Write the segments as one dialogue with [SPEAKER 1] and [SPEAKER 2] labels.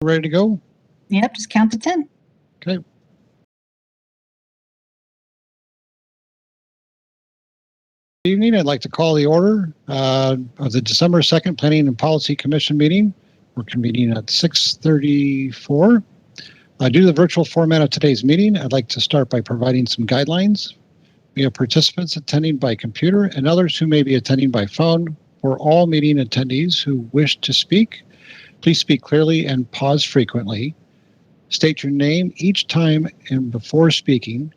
[SPEAKER 1] Ready to go?
[SPEAKER 2] Yep, just count to 10.
[SPEAKER 1] Okay. Good evening. I'd like to call the order of the December 2nd Planning and Policy Commission meeting. We're convening at 6:34. Due to the virtual format of today's meeting, I'd like to start by providing some guidelines. We have participants attending by computer and others who may be attending by phone. For all meeting attendees who wish to speak, please speak clearly and pause frequently. State your name each time and before speaking.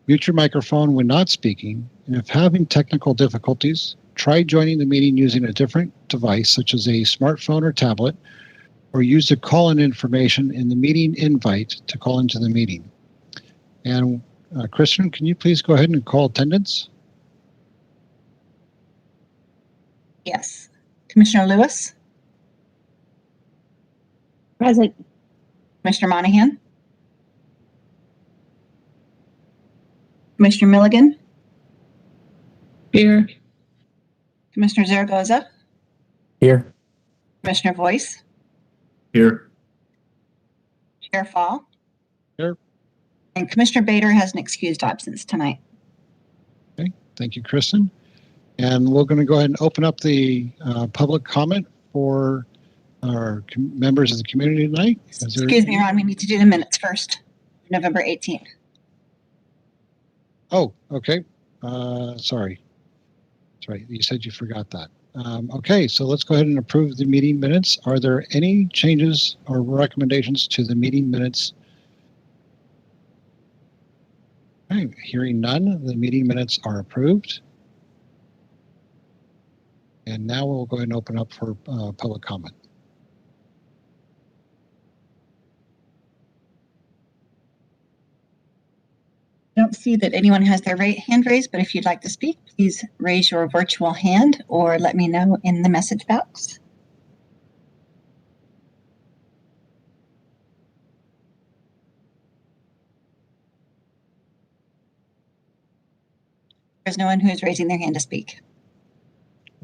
[SPEAKER 1] Mute your microphone when not speaking. And if having technical difficulties, try joining the meeting using a different device, such as a smartphone or tablet, or use the call-in information in the meeting invite to call into the meeting. And Kristen, can you please go ahead and call attendance?
[SPEAKER 2] Yes. Commissioner Lewis?
[SPEAKER 3] Present.
[SPEAKER 2] Commissioner Monahan? Commissioner Milligan?
[SPEAKER 3] Here.
[SPEAKER 2] Commissioner Zaragoza?
[SPEAKER 4] Here.
[SPEAKER 2] Commissioner Voice?
[SPEAKER 4] Here.
[SPEAKER 2] Chair Fall?
[SPEAKER 1] Here.
[SPEAKER 2] And Commissioner Bader has an excused absence tonight.
[SPEAKER 1] Okay, thank you, Kristen. And we're going to go ahead and open up the public comment for our members of the community tonight.
[SPEAKER 2] Excuse me, Ron, we need to do the minutes first. November 18th.
[SPEAKER 1] Oh, okay. Sorry. That's right. You said you forgot that. Okay, so let's go ahead and approve the meeting minutes. Are there any changes or recommendations to the meeting minutes? Okay, hearing none, the meeting minutes are approved. And now we'll go ahead and open up for public comment.
[SPEAKER 2] I don't see that anyone has their hand raised, but if you'd like to speak, please raise your virtual hand or let me know in the message box. There's no one who is raising their hand to speak.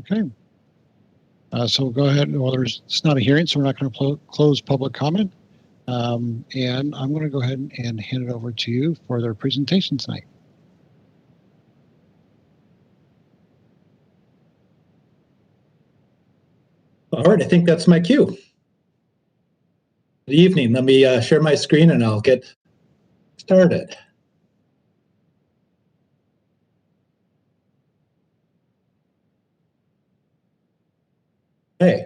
[SPEAKER 1] Okay. So we'll go ahead. Well, it's not a hearing, so we're not going to close public comment. And I'm going to go ahead and hand it over to you for their presentation tonight.
[SPEAKER 4] All right, I think that's my cue. Good evening. Let me share my screen and I'll get started. Okay.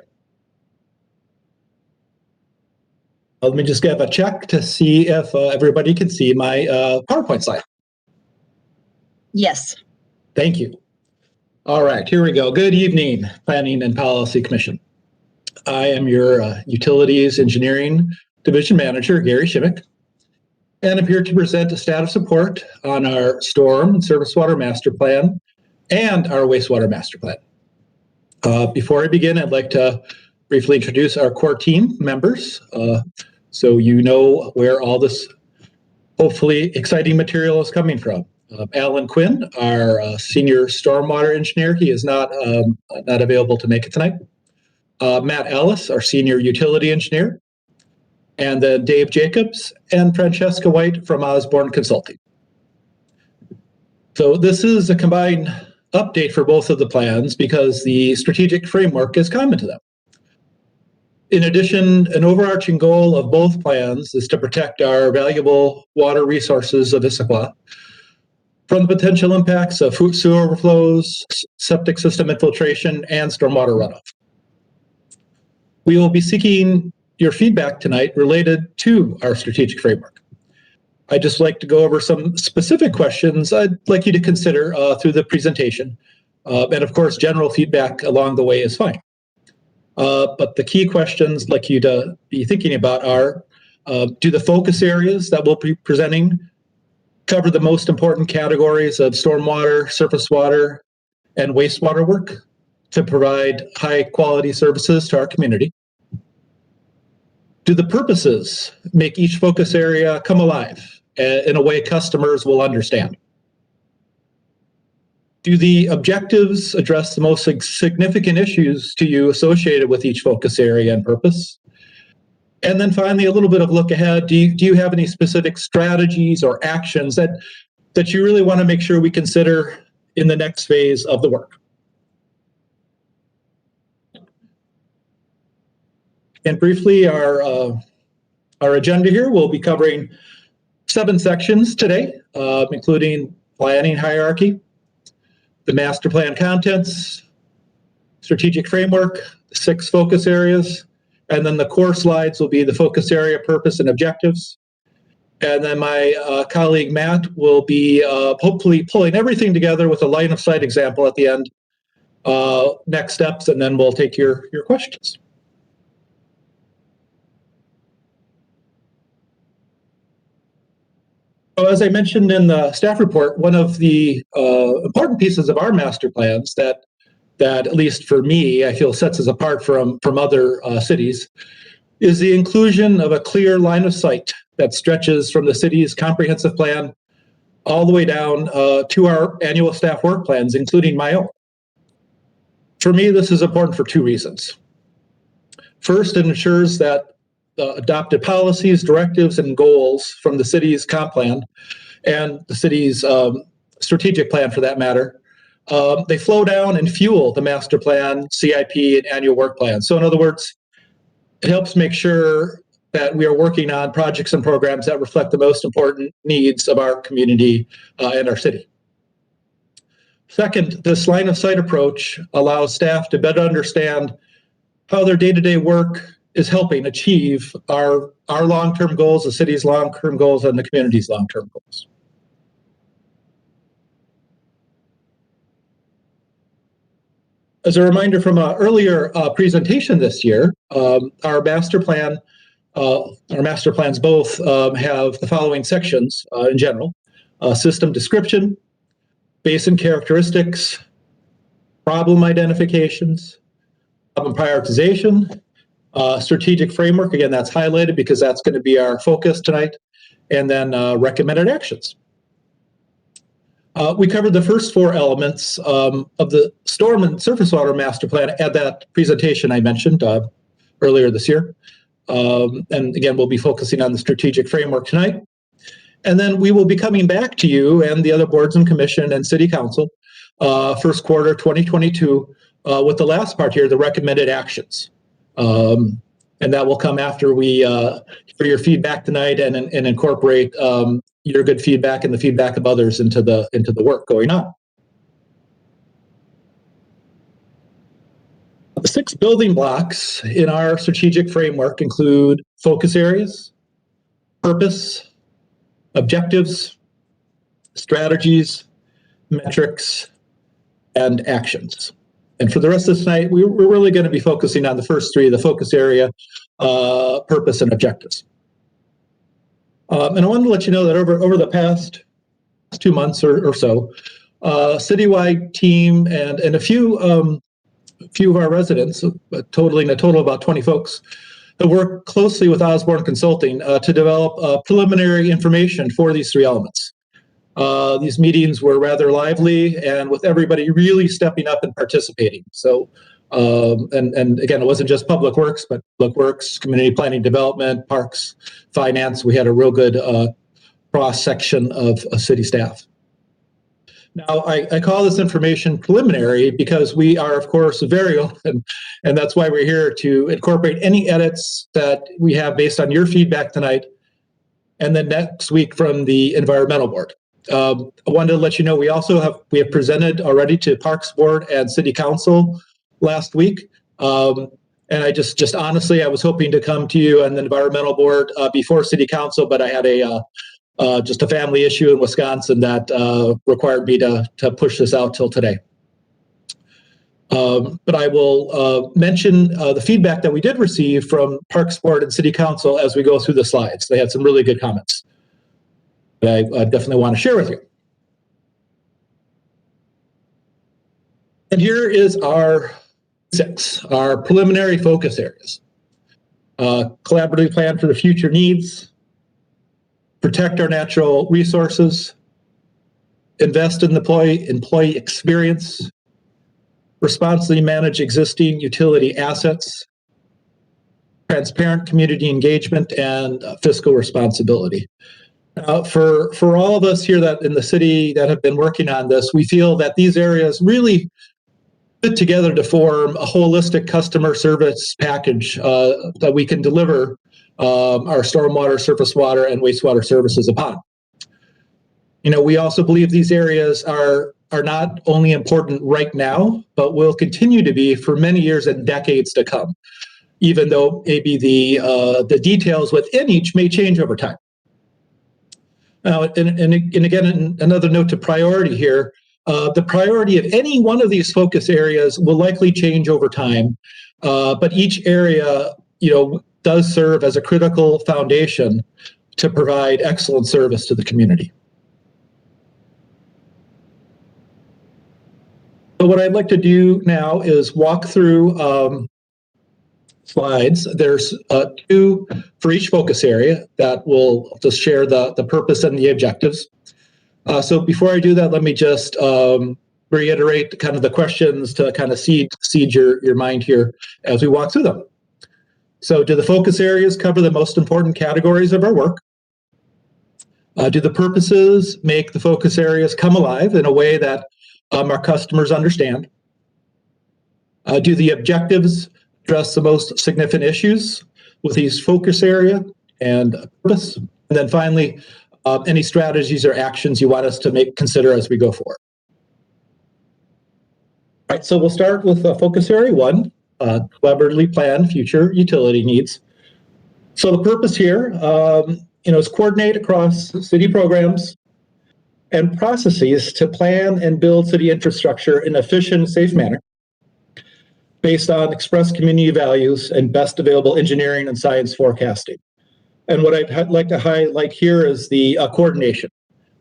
[SPEAKER 4] Let me just give a check to see if everybody can see my PowerPoint slide.
[SPEAKER 2] Yes.
[SPEAKER 4] Thank you. All right, here we go. Good evening, Planning and Policy Commission. I am your Utilities Engineering Division Manager, Gary Shimmick, and I'm here to present a status report on our Storm and Surface Water Master Plan and our Wastewater Master Plan. Before I begin, I'd like to briefly introduce our core team members so you know where all this hopefully exciting material is coming from. Alan Quinn, our Senior Stormwater Engineer, he is not available to make it tonight. Matt Ellis, our Senior Utility Engineer, and then Dave Jacobs and Francesca White from Osborne Consulting. So this is a combined update for both of the plans because the strategic framework is common to them. In addition, an overarching goal of both plans is to protect our valuable water resources of Issaquah from the potential impacts of sewer overflows, septic system infiltration, and stormwater runoff. We will be seeking your feedback tonight related to our strategic framework. I'd just like to go over some specific questions I'd like you to consider through the presentation. And of course, general feedback along the way is fine. But the key questions I'd like you to be thinking about are, do the focus areas that we'll be presenting cover the most important categories of stormwater, surface water, and wastewater work to provide high quality services to our community? Do the purposes make each focus area come alive in a way customers will understand? Do the objectives address the most significant issues to you associated with each focus area and purpose? And then finally, a little bit of look ahead. Do you have any specific strategies or actions that you really want to make sure we consider in the next phase of the work? And briefly, our agenda here will be covering 7 sections today, including planning hierarchy, the master plan contents, strategic framework, the 6 focus areas, and then the core slides will be the focus area, purpose, and objectives. And then my colleague Matt will be hopefully pulling everything together with a line of sight example at the end, next steps, and then we'll take your questions. So as I mentioned in the staff report, one of the important pieces of our master plans that at least for me, I feel sets us apart from other cities is the inclusion of a clear line of sight that stretches from the city's comprehensive plan all the way down to our annual staff work plans, including my own. For me, this is important for 2 reasons. First, it ensures that adopted policies, directives, and goals from the city's comp plan and the city's strategic plan, for that matter, they flow down and fuel the master plan, CIP, and annual work plan. So in other words, it helps make sure that we are working on projects and programs that reflect the most important needs of our community and our city. Second, this line of sight approach allows staff to better understand how their day-to-day work is helping achieve our long-term goals, the city's long-term goals, and the community's long-term goals. As a reminder from an earlier presentation this year, our master plans both have the following sections in general: system description, basin characteristics, problem identifications, problem prioritization, strategic framework. Again, that's highlighted because that's going to be our focus tonight, and then recommended actions. We covered the first 4 elements of the storm and surface water master plan at that presentation I mentioned earlier this year. And again, we'll be focusing on the strategic framework tonight. And then we will be coming back to you and the other boards and commission and city council first quarter 2022 with the last part here, the recommended actions. And that will come after we hear your feedback tonight and incorporate your good feedback and the feedback of others into the work going on. The 6 building blocks in our strategic framework include focus areas, purpose, objectives, strategies, metrics, and actions. And for the rest of this night, we're really going to be focusing on the first 3, the focus area, purpose, and objectives. And I wanted to let you know that over the past 2 months or so, citywide team and a few of our residents, totaling a total of about 20 folks, have worked closely with Osborne Consulting to develop preliminary information for these 3 elements. These meetings were rather lively and with everybody really stepping up and participating. So, and again, it wasn't just public works, but public works, community planning development, parks, finance. We had a real good cross section of city staff. Now, I call this information preliminary because we are, of course, very open, and that's why we're here to incorporate any edits that we have based on your feedback tonight, and then next week from the environmental board. I wanted to let you know we have presented already to Parks Board and City Council last week, and I just honestly I was hoping to come to you and the environmental board before City Council, but I had just a family issue in Wisconsin that required me to push this out till today. But I will mention the feedback that we did receive from Parks Board and City Council as we go through the slides. They had some really good comments that I definitely want to share with you. And here is our 6, our preliminary focus areas. Collaborative plan for the future needs, protect our natural resources, invest in the employee experience, responsibly manage existing utility assets, transparent community engagement, and fiscal responsibility. For all of us here that in the city that have been working on this, we feel that these areas really fit together to form a holistic customer service package that we can deliver our stormwater, surface water, and wastewater services upon. We also believe these areas are not only important right now, but will continue to be for many years and decades to come, even though maybe the details within each may change over time. Now, and again, another note to priority here, the priority of any one of these focus areas will likely change over time, but each area, does serve as a critical foundation to provide excellent service to the community. So what I'd like to do now is walk through slides. There's 2 for each focus area that will just share the purpose and the objectives. So before I do that, let me just reiterate kind of the questions to kind of seed your mind here as we walk through them. So do the focus areas cover the most important categories of our work? Do the purposes make the focus areas come alive in a way that our customers understand? Do the objectives address the most significant issues with these focus area and purpose? And then finally, any strategies or actions you want us to consider as we go forward. All right, so we'll start with focus area 1, collaboratively plan future utility needs. So the purpose here, is coordinate across city programs and processes to plan and build city infrastructure in an efficient, safe manner based on expressed community values and best available engineering and science forecasting. And what I'd like to highlight here is the coordination.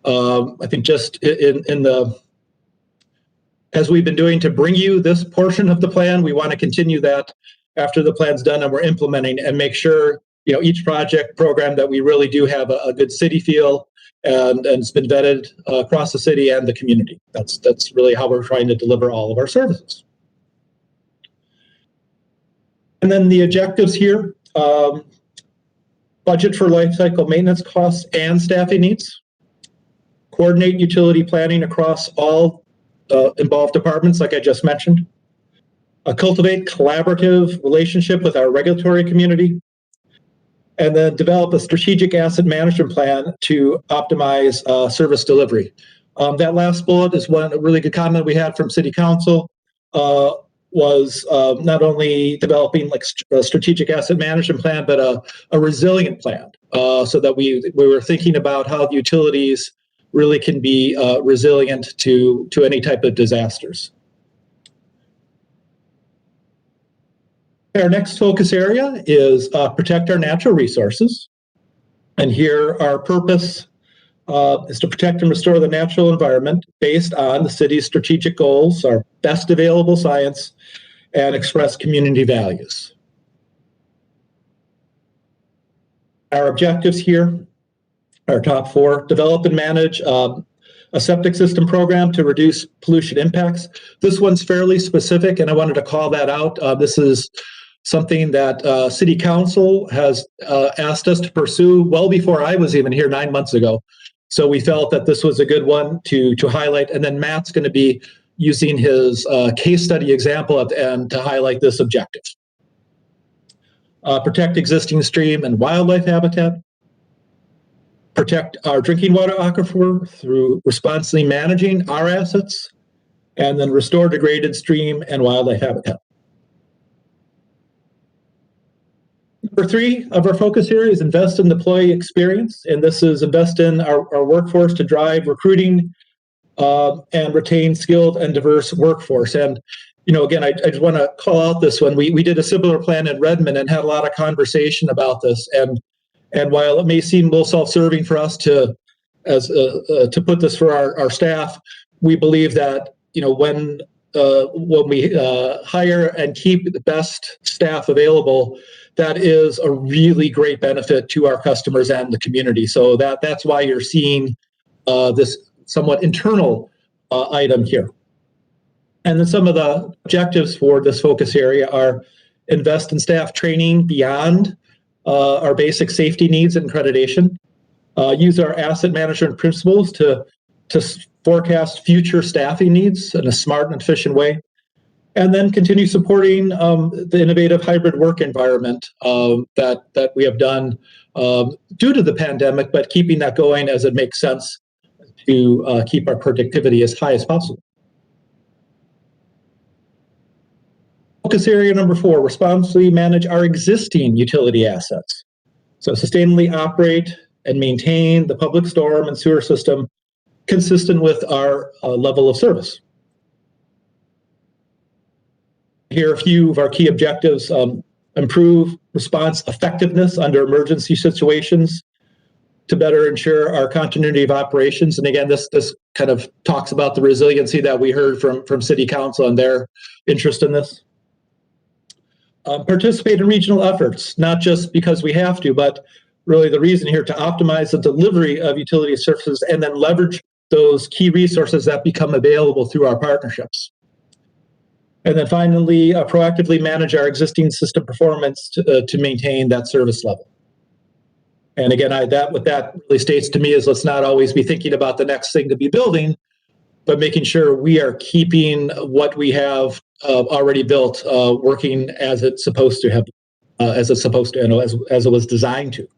[SPEAKER 4] I think just as we've been doing to bring you this portion of the plan, we want to continue that after the plan's done and we're implementing and make sure, each project program that we really do have a good city feel and it's been vetted across the city and the community. That's really how we're trying to deliver all of our services. And then the objectives here, budget for life cycle maintenance costs and staffing needs, coordinate utility planning across all involved departments, like I just mentioned, cultivate collaborative relationship with our regulatory community, and then develop a strategic asset management plan to optimize service delivery. That last bullet is a really good comment we had from City Council, was not only developing like a strategic asset management plan, but a resilient plan, so that we were thinking about how the utilities really can be resilient to any type of disasters. Our next focus area is protect our natural resources. And here our purpose is to protect and restore the natural environment based on the city's strategic goals, our best available science, and express community values. Our objectives here, our top 4, develop and manage a septic system program to reduce pollution impacts. This one's fairly specific, and I wanted to call that out. This is something that City Council has asked us to pursue well before I was even here 9 months ago. So we felt that this was a good one to highlight. And then Matt's going to be using his case study example at the end to highlight this objective. Protect existing stream and wildlife habitat. Protect our drinking water aquifer through responsibly managing our assets. And then restore degraded stream and wildlife habitat. Number 3 of our focus area is invest in employee experience, and this is invest in our workforce to drive recruiting and retain skilled and diverse workforce. And again, I just want to call out this one. We did a similar plan in Redmond and had a lot of conversation about this. And while it may seem a little self-serving for us to put this for our staff, we believe that when we hire and keep the best staff available, that is a really great benefit to our customers and the community. So that's why you're seeing this somewhat internal item here. And then some of the objectives for this focus area are invest in staff training beyond our basic safety needs and accreditation, use our asset management principles to forecast future staffing needs in a smart and efficient way, and then continue supporting the innovative hybrid work environment that we have done due to the pandemic, but keeping that going as it makes sense to keep our productivity as high as possible. Focus area number 4, responsibly manage our existing utility assets. So sustainably operate and maintain the public storm and sewer system consistent with our level of service. Here are a few of our key objectives. Improve response effectiveness under emergency situations to better ensure our continuity of operations. And again, this kind of talks about the resiliency that we heard from City Council and their interest in this. Participate in regional efforts, not just because we have to, but really the reason here to optimize the delivery of utility services and then leverage those key resources that become available through our partnerships. And then finally, proactively manage our existing system performance to maintain that service level. And again, what that really states to me is let's not always be thinking about the next thing to be building, but making sure we are keeping what we have already built working as it's supposed to have, as it was designed to.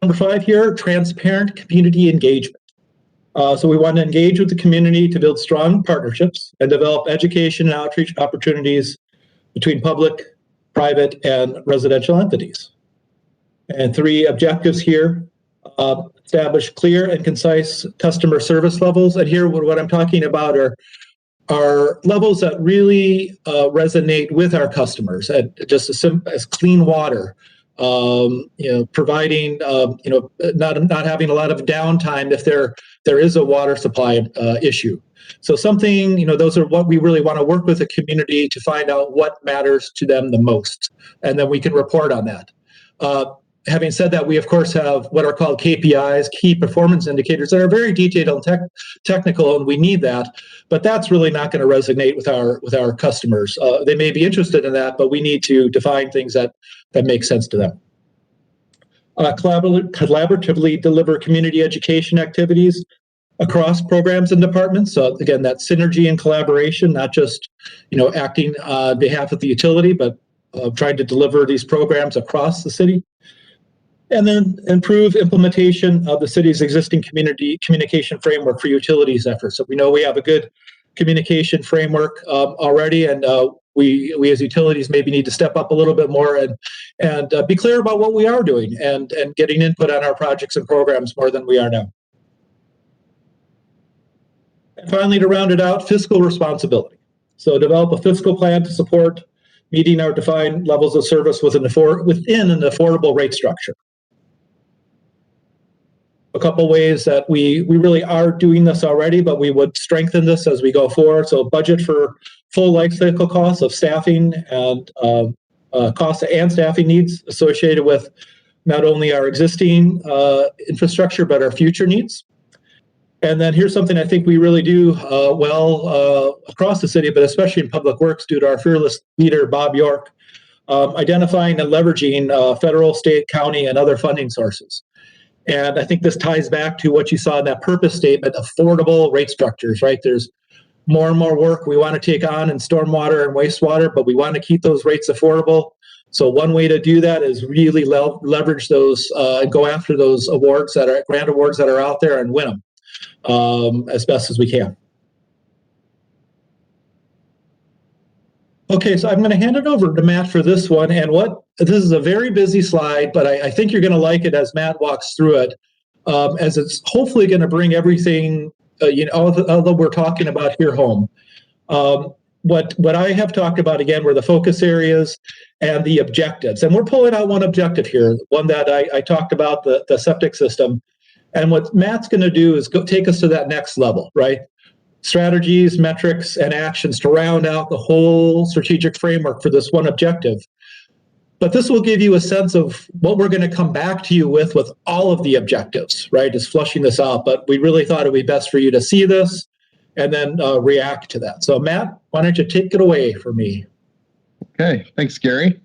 [SPEAKER 4] Number 5 here, transparent community engagement. So we want to engage with the community to build strong partnerships and develop education and outreach opportunities between public, private, and residential entities. And 3 objectives here, establish clear and concise customer service levels. And here what I'm talking about are levels that really resonate with our customers, just as clean water, providing, not having a lot of downtime if there is a water supply issue. So something, those are what we really want to work with the community to find out what matters to them the most, and then we can report on that. Having said that, we of course have what are called KPIs, key performance indicators, that are very detailed and technical, and we need that. But that's really not going to resonate with our customers. They may be interested in that, but we need to define things that make sense to them. Collaboratively deliver community education activities across programs and departments. So again, that synergy and collaboration, not just acting on behalf of the utility, but trying to deliver these programs across the city. And then improve implementation of the city's existing community communication framework for utilities efforts. So we know we have a good communication framework already, and we as utilities maybe need to step up a little bit more and be clear about what we are doing and getting input on our projects and programs more than we are now. And finally, to round it out, fiscal responsibility. So develop a fiscal plan to support meeting our defined levels of service within an affordable rate structure. A couple ways that we really are doing this already, but we would strengthen this as we go forward. So budget for full life cycle costs of staffing and costs and staffing needs associated with not only our existing infrastructure, but our future needs. And then here's something I think we really do well across the city, but especially in public works due to our fearless leader, Bob York, identifying and leveraging federal, state, county, and other funding sources. And I think this ties back to what you saw in that purpose statement, affordable rate structures, right? There's more and more work we want to take on in stormwater and wastewater, but we want to keep those rates affordable. So one way to do that is really leverage those and go after those grant awards that are out there and win them as best as we can. Okay, so I'm going to hand it over to Matt for this one. And this is a very busy slide, but I think you're going to like it as Matt walks through it, as it's hopefully going to bring everything, although we're talking about here home. What I have talked about, again, were the focus areas and the objectives. And we're pulling out one objective here, one that I talked about, the septic system. And what Matt's going to do is take us to that next level, right? Strategies, metrics, and actions to round out the whole strategic framework for this one objective. But this will give you a sense of what we're going to come back to you with all of the objectives, right? Is flushing this out. But we really thought it would be best for you to see this and then react to that. So Matt, why don't you take it away for me?
[SPEAKER 3] Okay, thanks, Gary.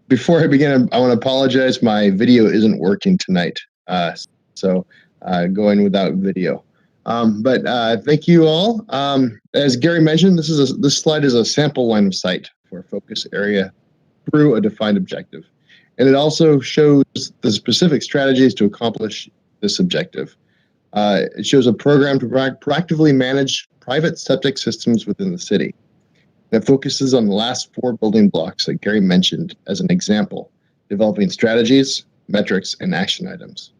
[SPEAKER 3] Before I begin, I want to apologize. My video isn't working tonight, so going without video. But thank you all. As Gary mentioned, this slide is a sample line of sight for a focus area through a defined objective, and it also shows the specific strategies to accomplish this objective. It shows a program to proactively manage private septic systems within the city. That focuses on the last 4 building blocks that Gary mentioned as an example, developing strategies, metrics, and action items.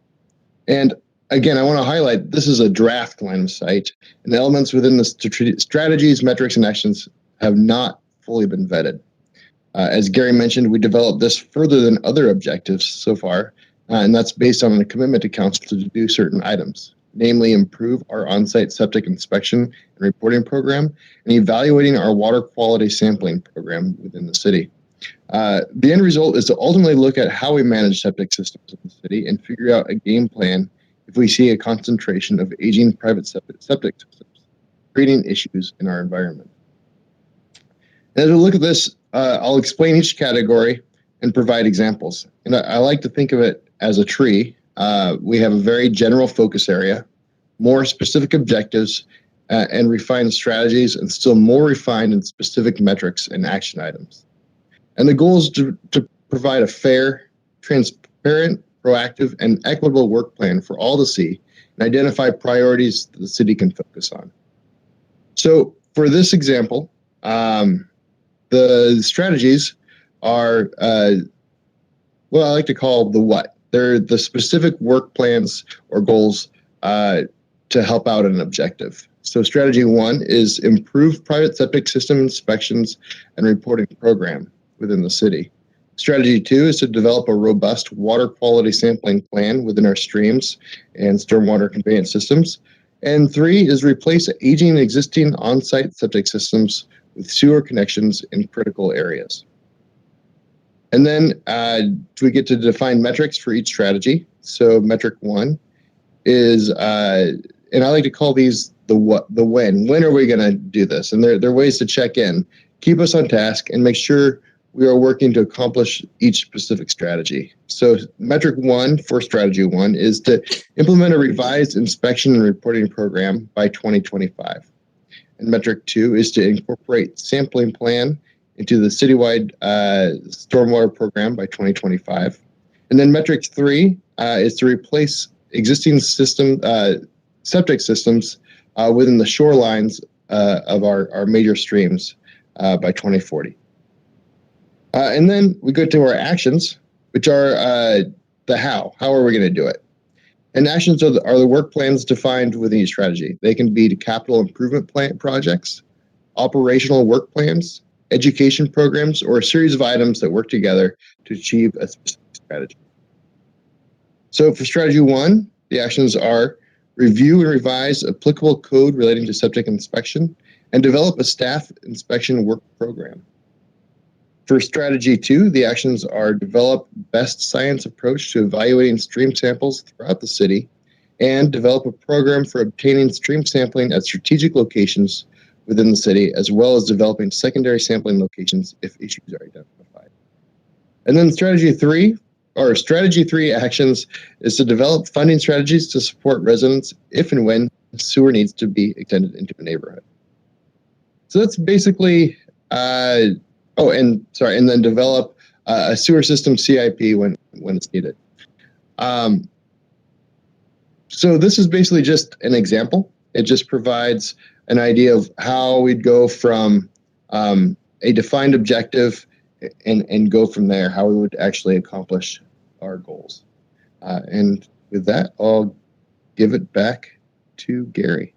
[SPEAKER 3] And again, I want to highlight this is a draft line of sight, and the elements within the strategies, metrics, and actions have not fully been vetted. As Gary mentioned, we developed this further than other objectives so far, and that's based on a commitment to council to do certain items, namely improve our on-site septic inspection and reporting program, and evaluating our water quality sampling program within the city. The end result is to ultimately look at how we manage septic systems in the city and figure out a game plan if we see a concentration of aging private septic systems, creating issues in our environment. And as we look at this, I'll explain each category and provide examples. And I like to think of it as a tree. We have a very general focus area, more specific objectives, and refined strategies, and still more refined and specific metrics and action items. And the goal is to provide a fair, transparent, proactive, and equitable work plan for all to see and identify priorities that the city can focus on. So for this example, the strategies are what I like to call the what. They're the specific work plans or goals to help out an objective. So strategy 1 is improve private septic system inspections and reporting program within the city. Strategy 2 is to develop a robust water quality sampling plan within our streams and stormwater conveyance systems. And 3 is replace aging existing on-site septic systems with sewer connections in critical areas. And then we get to define metrics for each strategy. So metric 1 is, and I like to call these the what, the when. When are we going to do this? And there are ways to check in, keep us on task, and make sure we are working to accomplish each specific strategy. So metric 1 for strategy 1 is to implement a revised inspection and reporting program by 2025. And metric 2 is to incorporate sampling plan into the citywide stormwater program by 2025. And then metric 3 is to replace existing septic systems within the shorelines of our major streams by 2040. And then we go to our actions, which are the how. How are we going to do it? And actions are the work plans defined within each strategy. They can be capital improvement projects, operational work plans, education programs, or a series of items that work together to achieve a specific strategy. So for strategy 1, the actions are review and revise applicable code relating to septic inspection and develop a staff inspection work program. For strategy 2, the actions are develop best science approach to evaluating stream samples throughout the city and develop a program for obtaining stream sampling at strategic locations within the city, as well as developing secondary sampling locations if issues are identified. And then strategy 3 actions is to develop funding strategies to support residents if and when sewer needs to be extended into a neighborhood. So that's basically, and then develop a sewer system CIP when it's needed. So this is basically just an example. It just provides an idea of how we'd go from a defined objective and go from there, how we would actually accomplish our goals. And with that, I'll give it back to Gary.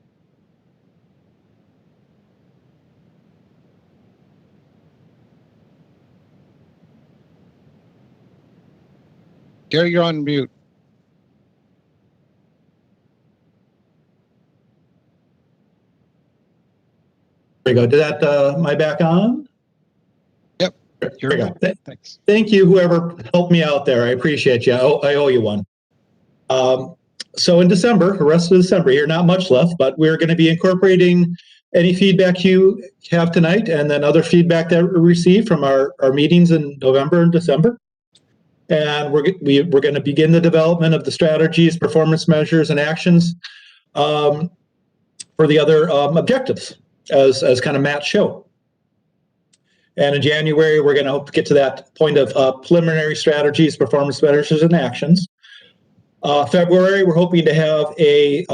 [SPEAKER 1] Gary, you're on mute.
[SPEAKER 4] There we go. Did that, am I back on?
[SPEAKER 1] Yep.
[SPEAKER 4] There we go.
[SPEAKER 1] Thanks.
[SPEAKER 4] Thank you, whoever helped me out there. I appreciate you. I owe you one. So in December, the rest of December here, not much left, but we're going to be incorporating any feedback you have tonight and then other feedback that we receive from our meetings in November and December. And we're going to begin the development of the strategies, performance measures, and actions for the other objectives as kind of Matt showed. And in January, we're going to hope to get to that point of preliminary strategies, performance measures, and actions. February, we're hoping to have in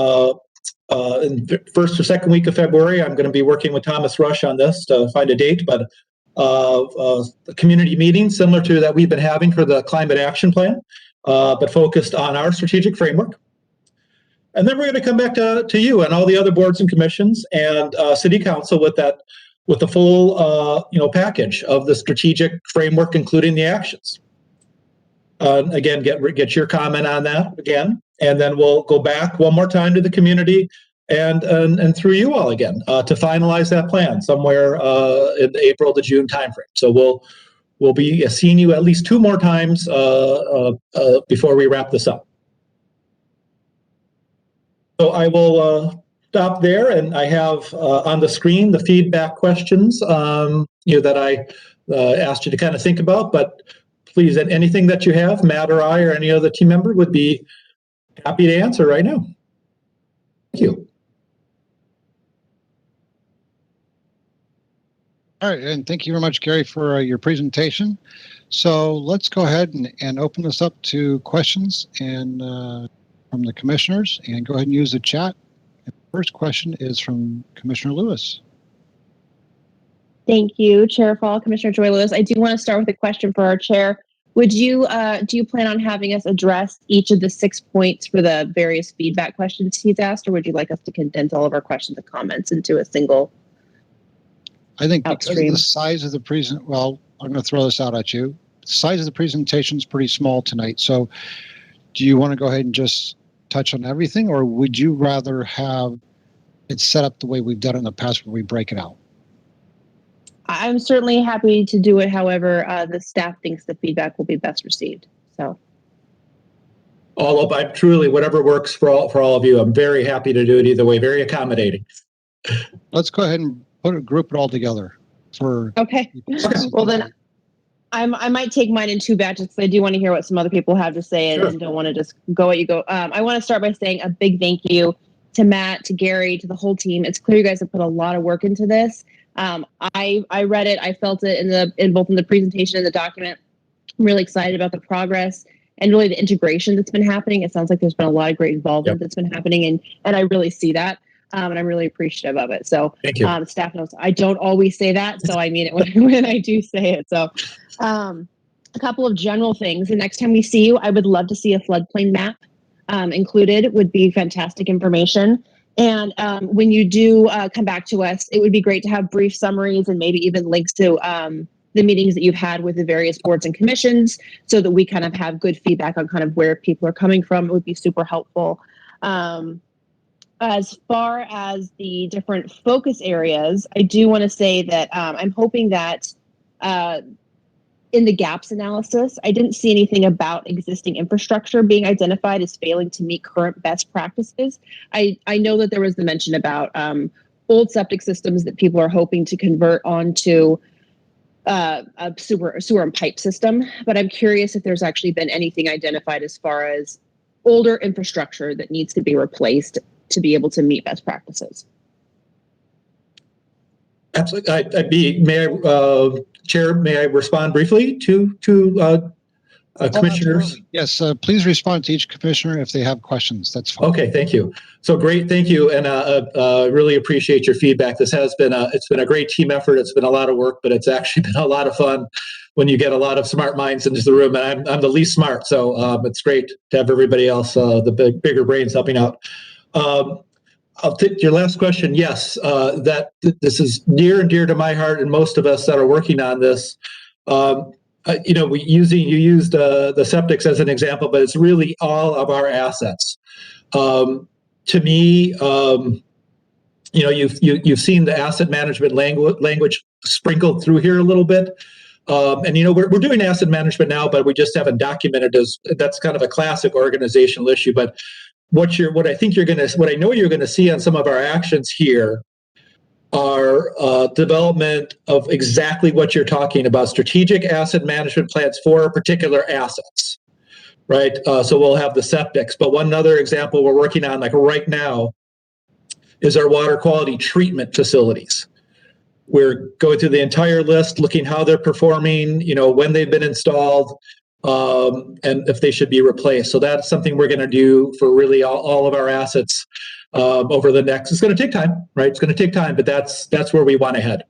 [SPEAKER 4] the first or second week of February, I'm going to be working with Thomas Rush on this to find a date, but a community meeting similar to that we've been having for the climate action plan, but focused on our strategic framework. And then we're going to come back to you and all the other boards and commissions and city council with the full package of the strategic framework, including the actions. Again, get your comment on that again, and then we'll go back one more time to the community and through you all again to finalize that plan somewhere in the April to June timeframe. So we'll be seeing you at least 2 more times before we wrap this up. So I will stop there, and I have on the screen the feedback questions that I asked you to kind of think about. But please, anything that you have, Matt or I or any other team member would be happy to answer right now. Thank you.
[SPEAKER 1] All right, and thank you very much, Gary, for your presentation. So let's go ahead and open this up to questions and from the commissioners, and go ahead and use the chat. And the first question is from Commissioner Lewis.
[SPEAKER 5] Thank you, Chair Fall, Commissioner Joy Lewis. I do want to start with a question for our chair. Would you do you plan on having us address each of the 6 points for the various feedback questions he's asked, or would you like us to condense all of our questions and comments into a single?
[SPEAKER 1] I think because of
[SPEAKER 5] Outstream.
[SPEAKER 1] the size of the well, I'm going to throw this out at you. The size of the presentation is pretty small tonight. So do you want to go ahead and just touch on everything, or would you rather have it set up the way we've done in the past where we break it out?
[SPEAKER 5] I'm certainly happy to do it. However, the staff thinks the feedback will be best received. So.
[SPEAKER 4] I'm truly, whatever works for all of you, I'm very happy to do it either way. Very accommodating.
[SPEAKER 1] Let's go ahead and group it all together for.
[SPEAKER 5] Okay. Well, then I might take mine in 2 batches because I do want to hear what some other people have to say and,
[SPEAKER 4] Sure.
[SPEAKER 5] and don't want to just go at you go. I want to start by saying a big thank you to Matt, to Gary, to the whole team. It's clear you guys have put a lot of work into this. I read it. I felt it in both in the presentation and the document. I'm really excited about the progress and really the integration that's been happening. It sounds like there's been a lot of great involvement that's been happening, and I really see that. And I'm really appreciative of it. So
[SPEAKER 4] Thank you.
[SPEAKER 5] Staff knows I don't always say that, so I mean it when I do say it. So a couple of general things. The next time we see you, I would love to see a floodplain map included. Would be fantastic information. And when you do come back to us, it would be great to have brief summaries and maybe even links to the meetings that you've had with the various boards and commissions so that we kind of have good feedback on kind of where people are coming from. It would be super helpful. As far as the different focus areas, I do want to say that I'm hoping that in the gaps analysis, I didn't see anything about existing infrastructure being identified as failing to meet current best practices. I know that there was the mention about old septic systems that people are hoping to convert onto a sewer and pipe system, but I'm curious if there's actually been anything identified as far as older infrastructure that needs to be replaced to be able to meet best practices.
[SPEAKER 4] Absolutely. Chair, may I respond briefly to commissioners?
[SPEAKER 1] Absolutely. Yes, please respond to each commissioner if they have questions. That's fine.
[SPEAKER 4] Okay, thank you. So great, thank you, and really appreciate your feedback. This has been it's been a great team effort. It's been a lot of work, but it's actually been a lot of fun when you get a lot of smart minds into the room. And I'm the least smart, so it's great to have everybody else, the bigger brains, helping out. I'll take your last question. Yes, this is near and dear to my heart, and most of us that are working on this. You used the septics as an example, but it's really all of our assets. To me, you've seen the asset management language sprinkled through here a little bit. And we're doing asset management now, but we just haven't documented that's kind of a classic organizational issue. But what I know you're gonna see on some of our actions here are development of exactly what you're talking about, strategic asset management plans for particular assets, right? So we'll have the septics, but one other example we're working on like right now is our water quality treatment facilities. We're going through the entire list, looking how they're performing, when they've been installed, and if they should be replaced. So that's something we're going to do for really all of our assets over the next. It's going to take time, right? It's going to take time, but that's where we want to head.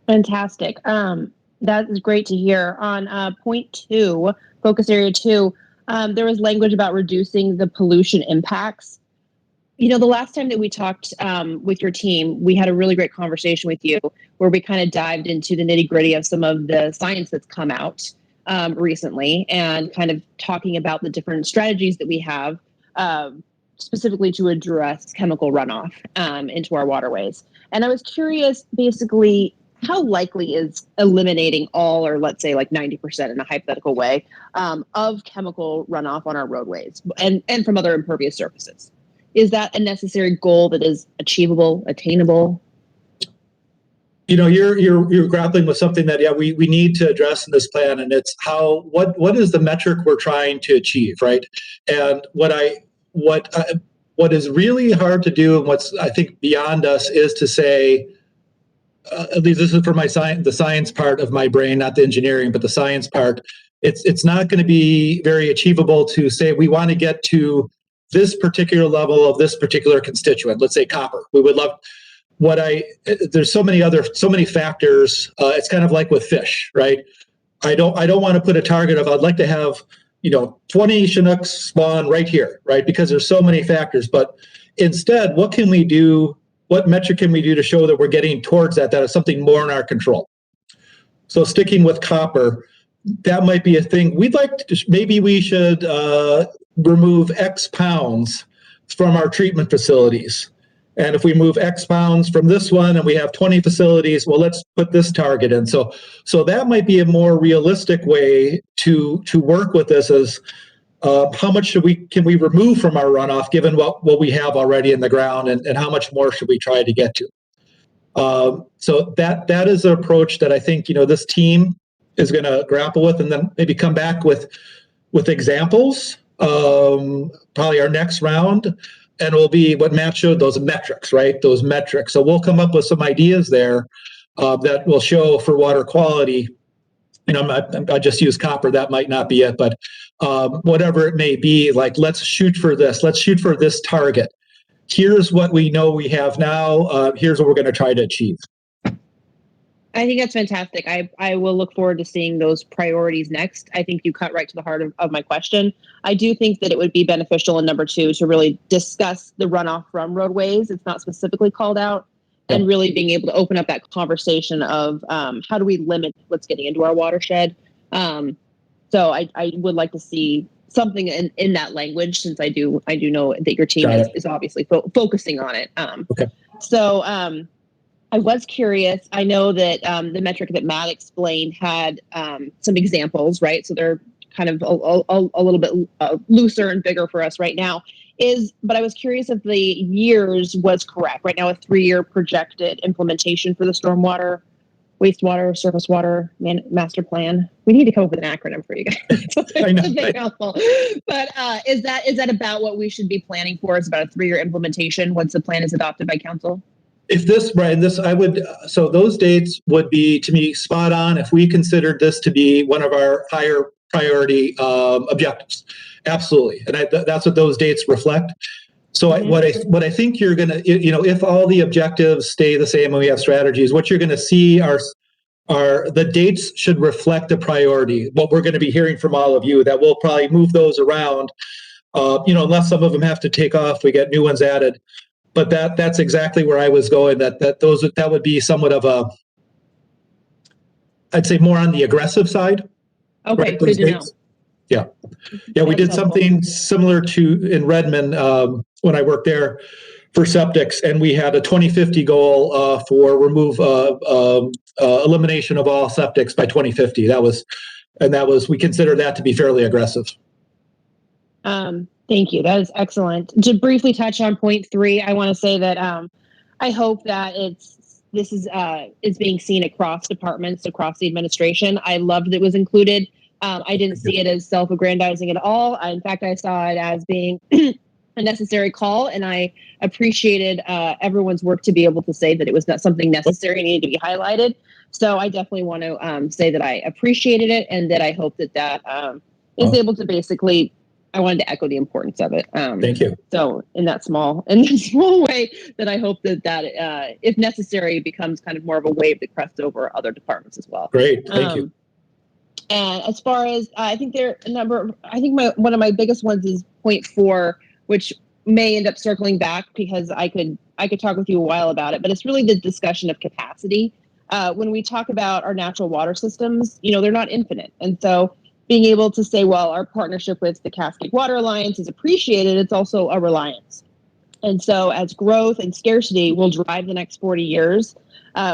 [SPEAKER 5] Fantastic. That is great to hear. On point 2, focus area 2, there was language about reducing the pollution impacts. The last time that we talked with your team, we had a really great conversation with you where we kind of dived into the nitty-gritty of some of the science that's come out recently and kind of talking about the different strategies that we have specifically to address chemical runoff into our waterways. And I was curious, basically, how likely is eliminating all, or let's say like 90% in a hypothetical way, of chemical runoff on our roadways and from other impervious surfaces? Is that a necessary goal that is achievable, attainable?
[SPEAKER 4] You're grappling with something that we need to address in this plan, and it's what is the metric we're trying to achieve, right? And what is really hard to do, and what's I think beyond us, is to say, at least this is for the science part of my brain, not the engineering, but the science part. It's not going to be very achievable to say we want to get to this particular level of this particular constituent. Let's say copper. We would love. There's so many factors. It's kind of like with fish, right? I don't want to put a target of I'd like to have 20 Chinooks spawn right here, right? Because there's so many factors. But instead, what can we do? What metric can we do to show that we're getting towards that is something more in our control? So sticking with copper, that might be a thing. We'd like to, maybe we should remove X pounds from our treatment facilities. And if we move X pounds from this one and we have 20 facilities, well, let's put this target in. So that might be a more realistic way to work with this as how much can we remove from our runoff given what we have already in the ground, and how much more should we try to get to? So that is an approach that I think this team is going to grapple with, and then maybe come back with examples. Probably our next round, and it will be what Matt showed, those metrics, right? Those metrics. So we'll come up with some ideas there that will show for water quality. I just use copper. That might not be it, but whatever it may be, like let's shoot for this. Let's shoot for this target. Here's what we know we have now. Here's what we're going to try to achieve.
[SPEAKER 5] I think that's fantastic. I will look forward to seeing those priorities next. I think you cut right to the heart of my question. I do think that it would be beneficial in number 2 to really discuss the runoff from roadways. It's not specifically called out, and really being able to open up that conversation of how do we limit what's getting into our watershed. So I would like to see something in that language, since I do know that your team is obviously focusing on it.
[SPEAKER 4] Okay.
[SPEAKER 5] So I was curious. I know that the metric that Matt explained had some examples, right? So they're kind of a little bit looser and bigger for us right now. But I was curious if the years was correct. Right now, a 3-year projected implementation for the stormwater, wastewater, surface water master plan. We need to come up with an acronym for you guys.
[SPEAKER 4] I know.
[SPEAKER 5] But is that about what we should be planning for? It's about a 3-year implementation once the plan is adopted by council? So those dates would be, to me, spot on if we considered this to be one of our higher priority objectives. Absolutely. And that's what those dates reflect. So what I think you're going to, if all the objectives stay the same and we have strategies, what you're going to see are the dates should reflect the priority. What we're going to be hearing from all of you, that we'll probably move those around, unless some of them have to take off, we get new ones added. But that's exactly where I was going. That would be somewhat of I'd say more on the aggressive side. Okay,
[SPEAKER 4] right?
[SPEAKER 5] Good to know.
[SPEAKER 4] Yeah. We did something similar in Redmond when I worked there for septics, and we had a 2050 goal for elimination of all septics by 2050. That was we consider that to be fairly aggressive.
[SPEAKER 5] Thank you. That is excellent. To briefly touch on point 3, I want to say that I hope that this is being seen across departments, across the administration. I loved that it was included. I didn't see it as self-aggrandizing at all. In fact, I saw it as being a necessary call, and I appreciated everyone's work to be able to say that it was not something necessary and needed to be highlighted. So I definitely want to say that I appreciated it, and that I hope that is able to basically. I wanted to echo the importance of it.
[SPEAKER 4] Thank you.
[SPEAKER 5] So in that small way, that I hope that if necessary, becomes kind of more of a wave that crests over other departments as well.
[SPEAKER 4] Great. Thank you.
[SPEAKER 5] And as far as I think there are a number. I think one of my biggest ones is point 4, which may end up circling back because I could talk with you a while about it. But it's really the discussion of capacity. When we talk about our natural water systems, they're not infinite, and so being able to say, well, our partnership with the Cascade Water Alliance is appreciated, it's also a reliance. And so as growth and scarcity will drive the next 40 years,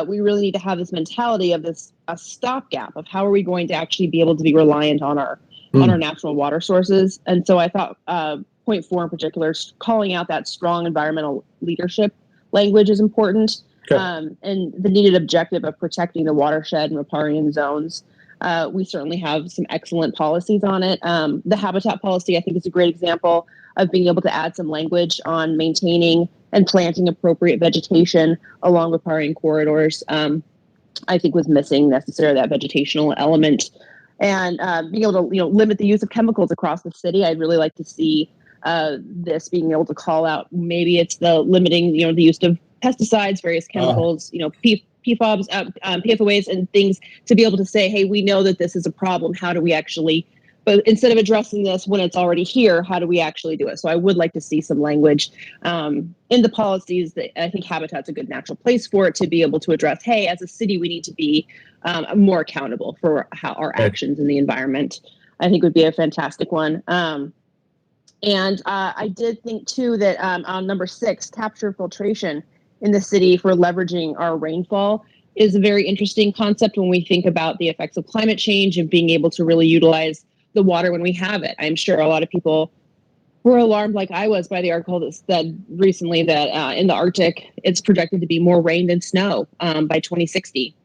[SPEAKER 5] we really need to have this mentality of a stopgap of how are we going to actually be able to be reliant on our natural water sources. And so I thought point 4 in particular, calling out that strong environmental leadership language is important.
[SPEAKER 4] Okay.
[SPEAKER 5] And the needed objective of protecting the watershed and riparian zones. We certainly have some excellent policies on it. The habitat policy, I think, is a great example of being able to add some language on maintaining and planting appropriate vegetation along riparian corridors. I think was missing necessarily that vegetational element, and being able to limit the use of chemicals across the city. I'd really like to see this being able to call out. Maybe it's the limiting the use of pesticides, various chemicals, PFOBs, PFOAs, and things to be able to say, hey, we know that this is a problem. How do we actually, but instead of addressing this when it's already here, how do we actually do it? So I would like to see some language in the policies that I think Habitat's a good natural place for it to be able to address, hey, as a city, we need to be more accountable for how our actions in the environment. I think would be a fantastic one. And I did think too that on number 6, capture filtration in the city for leveraging our rainfall is a very interesting concept when we think about the effects of climate change and being able to really utilize the water when we have it. I'm sure a lot of people were alarmed, like I was, by the article that said recently that in the Arctic, it's projected to be more rain than snow by 2060.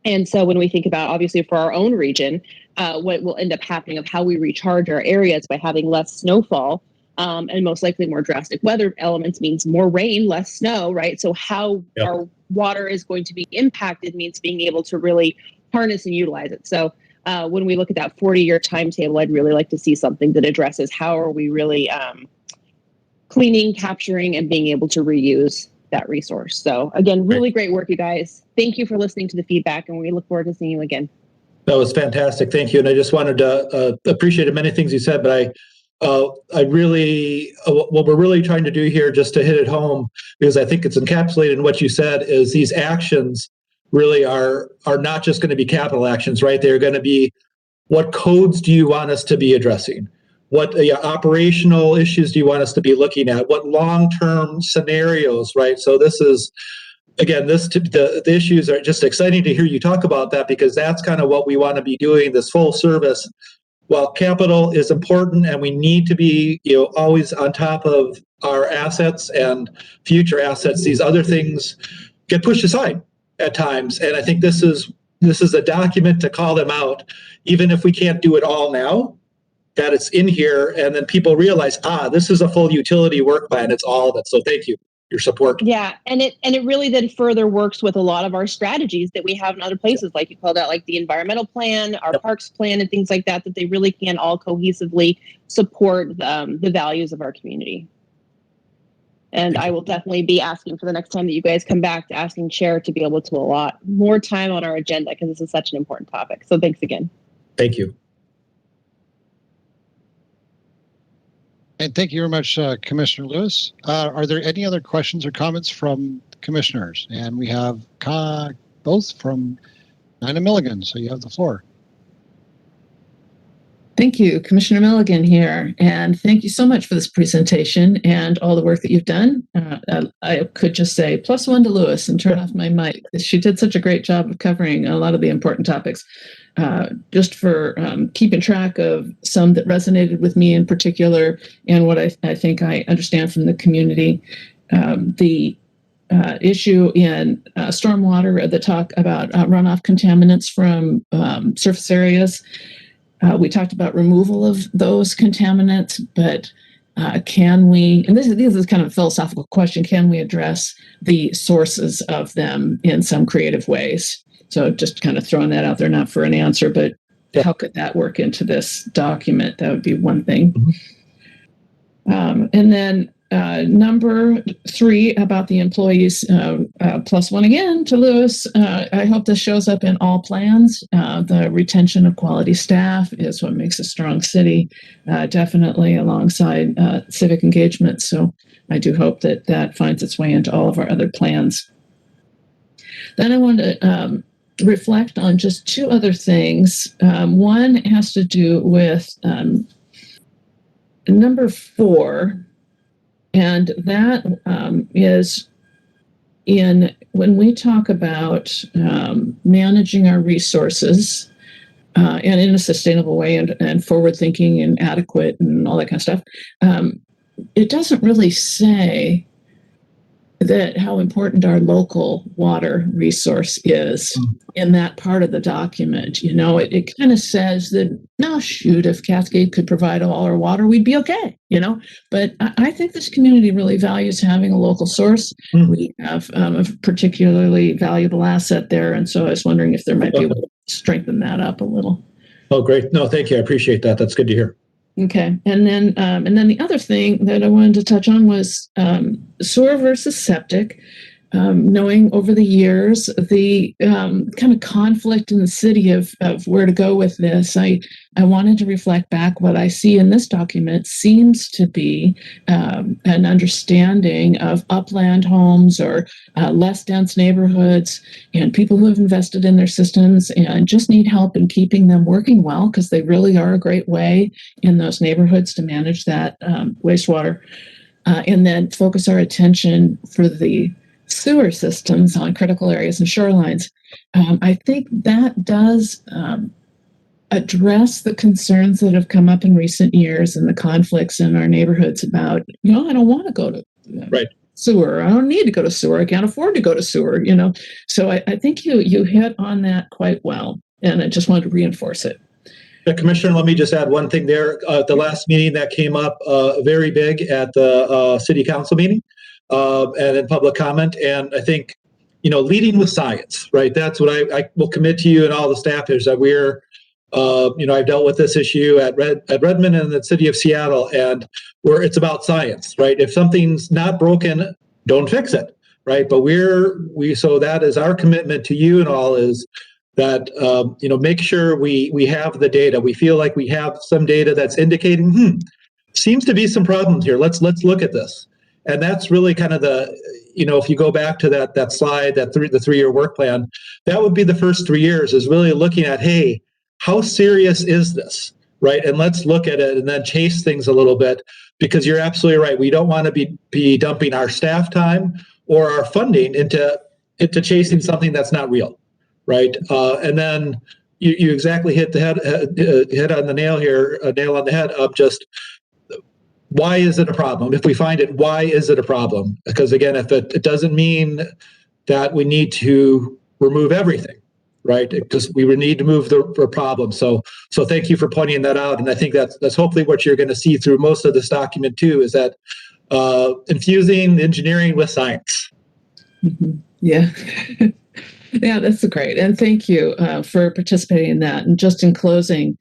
[SPEAKER 5] And so when we think about, obviously, for our own region, what will end up happening of how we recharge our areas by having less snowfall, and most likely more drastic weather elements means more rain, less snow, right? So how our water is going to be impacted means being able to really harness and utilize it. So when we look at that 40-year timetable, I'd really like to see something that addresses how are we really cleaning, capturing, and being able to reuse that resource. So again, really great work, you guys. Thank you for listening to the feedback, and we look forward to seeing you again.
[SPEAKER 4] That was fantastic. Thank you. And I just wanted to appreciate many things you said, but I really, what we're really trying to do here, just to hit it home, because I think it's encapsulated in what you said, is these actions really are not just going to be capital actions, right? They're going to be, what codes do you want us to be addressing? What operational issues do you want us to be looking at? What long-term scenarios, right? So this is, again, the issues are just exciting to hear you talk about that, because that's kind of what we want to be doing, this full service. While capital is important and we need to be always on top of our assets and future assets, these other things get pushed aside at times. And I think this is a document to call them out, even if we can't do it all now, that it's in here, and then people realize, this is a full utility work plan. It's all of it. So thank you. Your support.
[SPEAKER 5] Yeah, and it really then further works with a lot of our strategies that we have in other places, like you called out, like the environmental plan, our parks plan, and things like that, that they really can all cohesively support the values of our community. And I will definitely be asking for the next time that you guys come back, to asking Chair to be able to allot more time on our agenda, because this is such an important topic. So thanks again.
[SPEAKER 4] Thank you.
[SPEAKER 1] And thank you very much, Commissioner Lewis. Are there any other questions or comments from commissioners? And we have both from Nina Milligan, so you have the floor.
[SPEAKER 6] Thank you, Commissioner Milligan here, and thank you so much for this presentation and all the work that you've done. I could just say +1 to Lewis and turn off my mic. She did such a great job of covering a lot of the important topics. Just for keeping track of some that resonated with me in particular, and what I think I understand from the community. The issue in stormwater, the talk about runoff contaminants from surface areas. We talked about removal of those contaminants, but can we, and this is kind of a philosophical question, can we address the sources of them in some creative ways? So just kind of throwing that out there, not for an answer, but how could that work into this document? That would be one thing. And then number 3 about the employees, +1 again to Lewis. I hope this shows up in all plans. The retention of quality staff is what makes a strong city, definitely alongside civic engagement. So I do hope that that finds its way into all of our other plans. Then I want to reflect on just 2 other things. One has to do with number 4. And that is in when we talk about managing our resources and in a sustainable way and forward thinking and adequate and all that kind of stuff. It doesn't really say that how important our local water resource is in that part of the document. You know, it kind of says that, no, shoot, if Cascade could provide all our water, we'd be okay, you know. But I think this community really values having a local source. We have a particularly valuable asset there. And so I was wondering if there might be a way to strengthen that up a little.
[SPEAKER 4] Oh, great. No, thank you. I appreciate that. That's good to hear.
[SPEAKER 6] Okay, and then the other thing that I wanted to touch on was sewer versus septic. Knowing over the years the kind of conflict in the city of where to go with this, I wanted to reflect back. What I see in this document seems to be an understanding of upland homes or less dense neighborhoods and people who have invested in their systems and just need help in keeping them working well, because they really are a great way in those neighborhoods to manage that wastewater, and then focus our attention for the sewer systems on critical areas and shorelines. I think that does address the concerns that have come up in recent years and the conflicts in our neighborhoods about, you know, I don't want to go to sewer. I don't need to go to sewer. I can't afford to go to sewer, you know. So I think you hit on that quite well, and I just wanted to reinforce it.
[SPEAKER 4] Commissioner, let me just add one thing there. The last meeting that came up very big at the city council meeting and in public comment. And I think, you know, leading with science, right? That's what I will commit to you and all the staff is that we're, you know, I've dealt with this issue at Redmond and the city of Seattle, and where it's about science, right? If something's not broken, don't fix it, right? But so that is our commitment to you and all, is that, you know, make sure we have the data. We feel like we have some data that's indicating, seems to be some problems here. Let's look at this. And that's really kind of the, you know, if you go back to that slide, the 3-year work plan, that would be the first 3 years, is really looking at, hey, how serious is this, right? And let's look at it and then chase things a little bit, because you're absolutely right. We don't want to be dumping our staff time or our funding into chasing something that's not real, right? And then you exactly hit the head on the nail here, a nail on the head of just, why is it a problem? If we find it, why is it a problem? Because again, if it doesn't mean that we need to remove everything, right? Because we would need to move the problem. So thank you for pointing that out. And I think that's hopefully what you're going to see through most of this document too, is that infusing engineering with science.
[SPEAKER 6] Mm-hmm. Yeah. Yeah, that's great. And thank you for participating in that. And just in closing,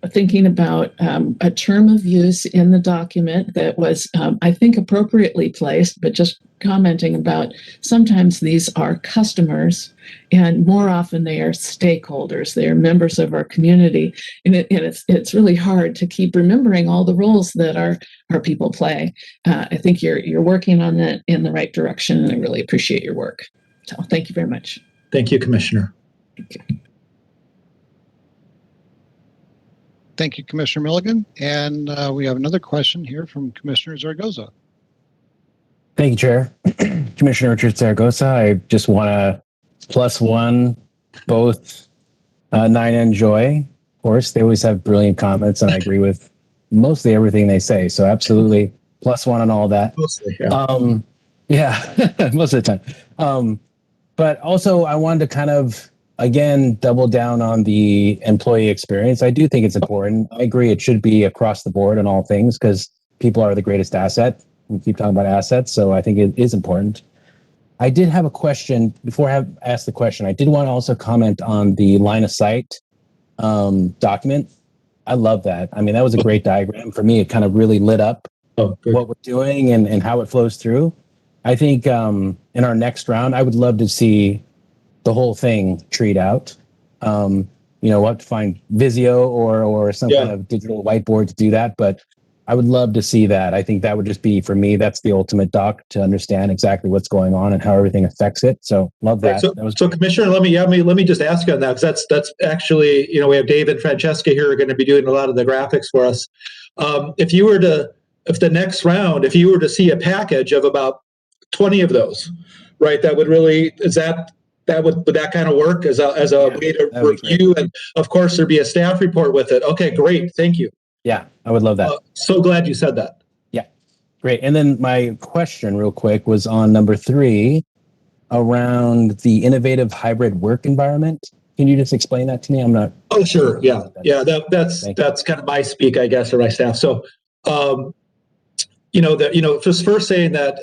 [SPEAKER 6] thinking about a term of use in the document that was, I think, appropriately placed, but just commenting about sometimes these are customers and more often they are stakeholders. They are members of our community. And it's really hard to keep remembering all the roles that our people play. I think you're working on that in the right direction, and I really appreciate your work. So thank you very much.
[SPEAKER 4] Thank you, Commissioner.
[SPEAKER 6] Thank you.
[SPEAKER 1] Thank you, Commissioner Milligan. And we have another question here from Commissioner Zaragoza.
[SPEAKER 7] Thank you, Chair. Commissioner Richard Zaragoza, I just want to +1 both Nine and Joy. Of course, they always have brilliant comments, and I agree with mostly everything they say. So absolutely +1 on all that.
[SPEAKER 4] Mostly, yeah.
[SPEAKER 7] Yeah, most of the time. But also, I wanted to kind of, again, double down on the employee experience. I do think it's important. I agree it should be across the board on all things because people are the greatest asset. We keep talking about assets, so I think it is important. I did have a question. Before I asked the question, I did want to also comment on the line of sight document. I love that. I mean, that was a great diagram. For me, it kind of really lit up what we're doing and how it flows through. I think in our next round, I would love to see the whole thing treed out. We'll have to find Visio or some kind of digital whiteboard to do that, but I would love to see that. I think that would just be, for me, that's the ultimate doc to understand exactly what's going on and how everything affects it. So love that.
[SPEAKER 4] Right. So Commissioner, let me just ask you on that, because that's actually, we have Dave and Francesca here who are going to be doing a lot of the graphics for us. If the next round, if you were to see a package of about 20 of those, right, that would really, would that kind of work as a way to review? And of course, there'd be a staff report with it. Okay, great. Thank you.
[SPEAKER 7] Yeah, I would love that.
[SPEAKER 4] So glad you said that.
[SPEAKER 7] Yeah, great. And then my question real quick was on number 3 around the innovative hybrid work environment. Can you just explain that to me? I'm not.
[SPEAKER 4] Oh, sure. Yeah. Yeah. That's kind of my speak, I guess, or my staff. So, just first saying that,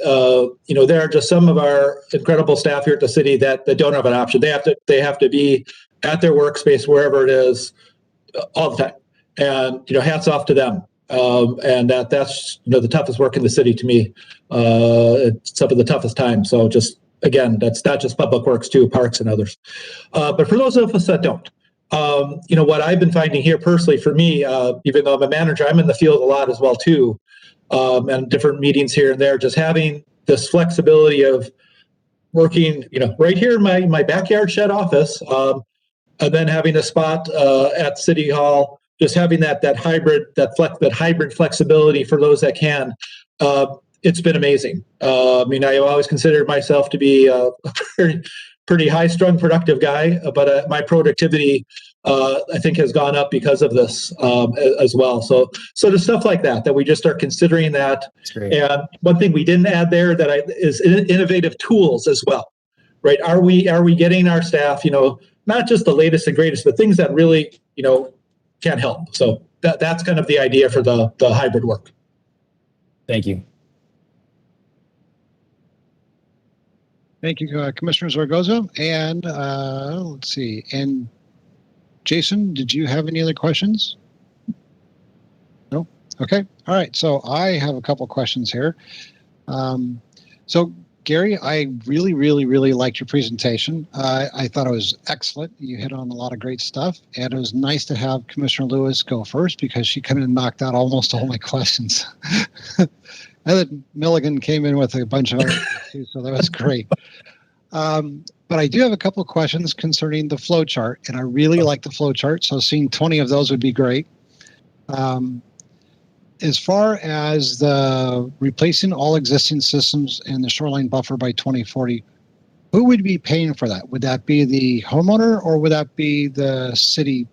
[SPEAKER 4] there are just some of our incredible staff here at the city that don't have an option. They have to be at their workspace, wherever it is, all the time. And, hats off to them. And that's, the toughest work in the city to me. It's some of the toughest times. So just, again, that's not just Public Works too, Parks and others. But for those of us that don't, what I've been finding here personally for me, even though I'm a manager, I'm in the field a lot as well too. And different meetings here and there, just having this flexibility of working, right here in my backyard shed office, and then having a spot at City Hall, just having that hybrid flexibility for those that can. It's been amazing. I always considered myself to be a pretty high-strung, productive guy, but my productivity, I think, has gone up because of this as well. So there's stuff like that we just start considering that. And one thing we didn't add there is innovative tools as well, right? Are we getting our staff, not just the latest and greatest, but things that really, can help. So that's kind of the idea for the hybrid work.
[SPEAKER 7] Thank you.
[SPEAKER 1] Thank you, Commissioner Zaragoza. And let's see. And Jason, did you have any other questions? No? Okay. All right. So I have a couple questions here. So Gary, I really, really, really liked your presentation. I thought it was excellent. You hit on a lot of great stuff. And it was nice to have Commissioner Lewis go first because she kind of knocked out almost all my questions. And then Milligan came in with a bunch of other too, so that was great. But I do have a couple of questions concerning the flow chart, and I really like the flow chart. So seeing 20 of those would be great. As far as the replacing all existing systems in the shoreline buffer by 2040, who would be paying for that? Would that be the homeowner or would that be the city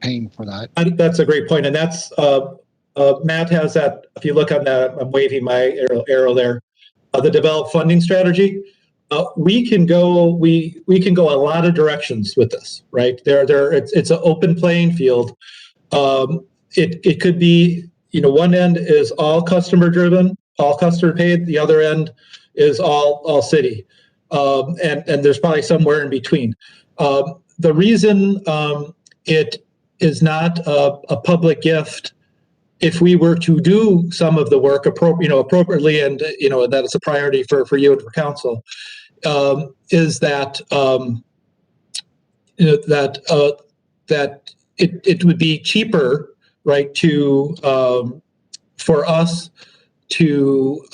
[SPEAKER 1] paying for that?
[SPEAKER 4] That's a great point. And that's, Matt has that, if you look on that, I'm waving my arrow there, the develop funding strategy. We can go a lot of directions with this, right? It's an open playing field. It could be, one end is all customer driven, all customer paid. The other end is all city. And there's probably somewhere in between. The reason it is not a public gift, if we were to do some of the work appropriately, and that is a priority for you and for council, is that that it would be cheaper, right, for us to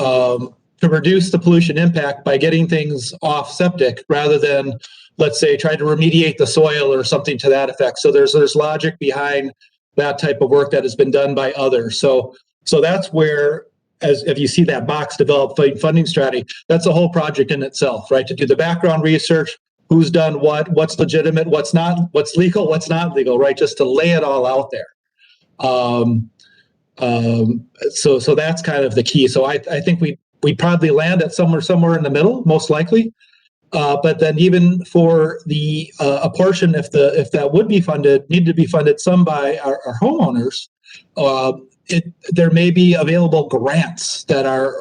[SPEAKER 4] reduce the pollution impact by getting things off septic rather than, let's say, try to remediate the soil or something to that effect. So there's logic behind that type of work that has been done by others. So that's where, as if you see that box, develop funding strategy, that's a whole project in itself, right? To do the background research, who's done what, what's legitimate, what's not, what's legal, what's not legal, right? Just to lay it all out there. So that's kind of the key. So I think we probably land at somewhere in the middle, most likely. But then even for the a portion, if that would be funded, need to be funded some by our homeowners, there may be available grants that are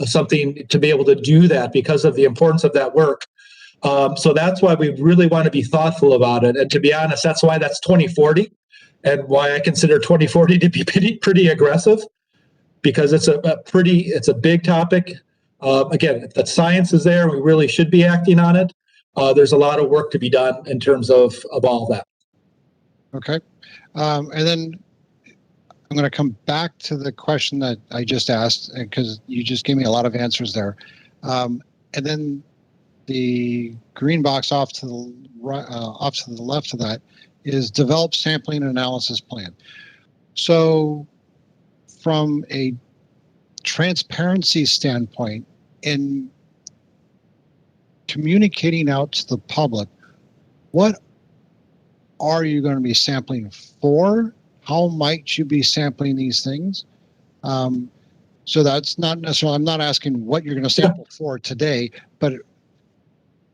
[SPEAKER 4] something to be able to do that because of the importance of that work. So that's why we really want to be thoughtful about it. And to be honest, that's why that's 2040, and why I consider 2040 to be pretty aggressive, because it's a big topic. Again, if the science is there, we really should be acting on it. There's a lot of work to be done in terms of all that.
[SPEAKER 1] Okay. And then I'm going to come back to the question that I just asked, because you just gave me a lot of answers there. And then the green box off to the right, off to the left of that is develop sampling and analysis plan. So from a transparency standpoint, in communicating out to the public, what are you going to be sampling for? How might you be sampling these things? So that's not necessarily, I'm not asking what you're going to sample for today, but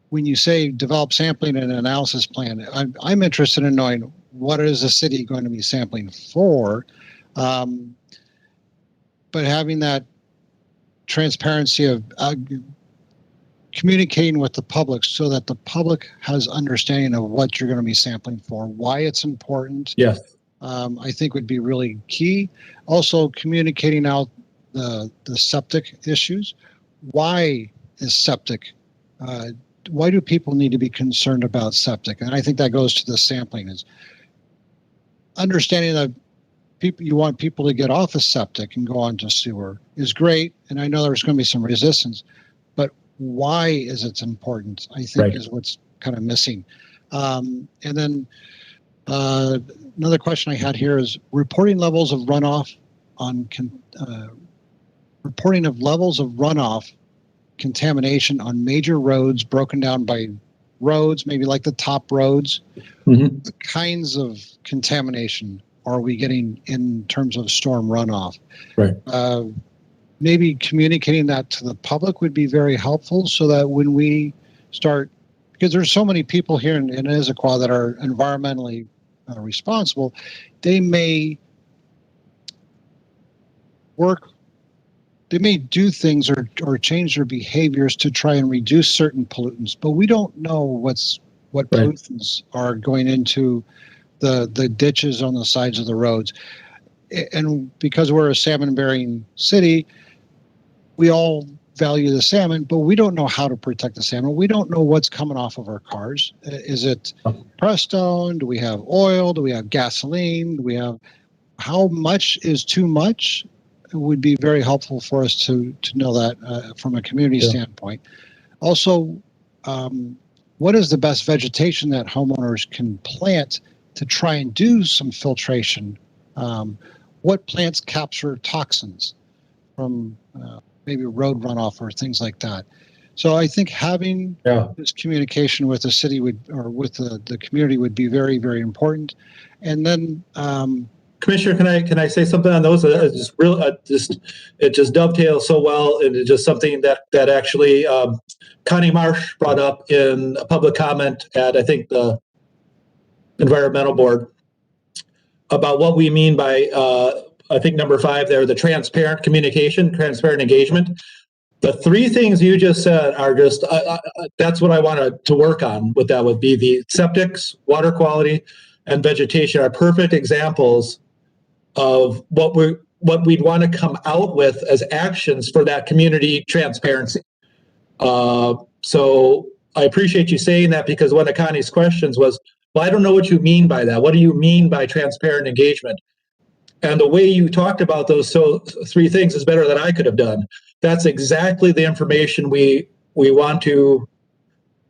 [SPEAKER 1] when you say develop sampling and analysis plan, I'm interested in knowing what is the city going to be sampling for, but having that transparency of communicating with the public so that the public has understanding of what you're going to be sampling for, why it's important.
[SPEAKER 4] Yes.
[SPEAKER 1] I think would be really key. Also communicating out the septic issues. Why is septic? Why do people need to be concerned about septic? And I think that goes to the sampling, is understanding that you want people to get off of septic and go on to sewer is great. And I know there's going to be some resistance, but why is it important? I think is what's kind of missing. And then another question I had here is reporting levels of runoff contamination on major roads broken down by roads, maybe like the top roads.
[SPEAKER 4] Mm-hmm.
[SPEAKER 1] The kinds of contamination are we getting in terms of storm runoff?
[SPEAKER 4] Right.
[SPEAKER 1] Maybe communicating that to the public would be very helpful, so that when we start, because there's so many people here in Issaquah that are environmentally responsible, they may do things or change their behaviors to try and reduce certain pollutants, but we don't know what pollutants are going into the ditches on the sides of the roads. And because we're a salmon-bearing city, we all value the salmon, but we don't know how to protect the salmon. We don't know what's coming off of our cars. Is it Prestone? Do we have oil? Do we have gasoline? Do we have, how much is too much? It would be very helpful for us to know that from a community standpoint. Also, what is the best vegetation that homeowners can plant to try and do some filtration? What plants capture toxins from maybe road runoff or things like that? So I think having this communication with the city with the community would be very, very important. And then
[SPEAKER 4] Commissioner, can I say something on those? It just dovetails so well, and it's just something that actually Connie Marsh brought up in a public comment at, I think, the Environmental Board about what we mean by I think number 5 there, the transparent communication, transparent engagement. The 3 things you just said are just that's what I wanted to work on. With that would be the septics, water quality, and vegetation are perfect examples of what we'd want to come out with as actions for that community transparency. So I appreciate you saying that, because one of Connie's questions was, well, I don't know what you mean by that. What do you mean by transparent engagement? And the way you talked about those 3 things is better than I could have done. That's exactly the information we want to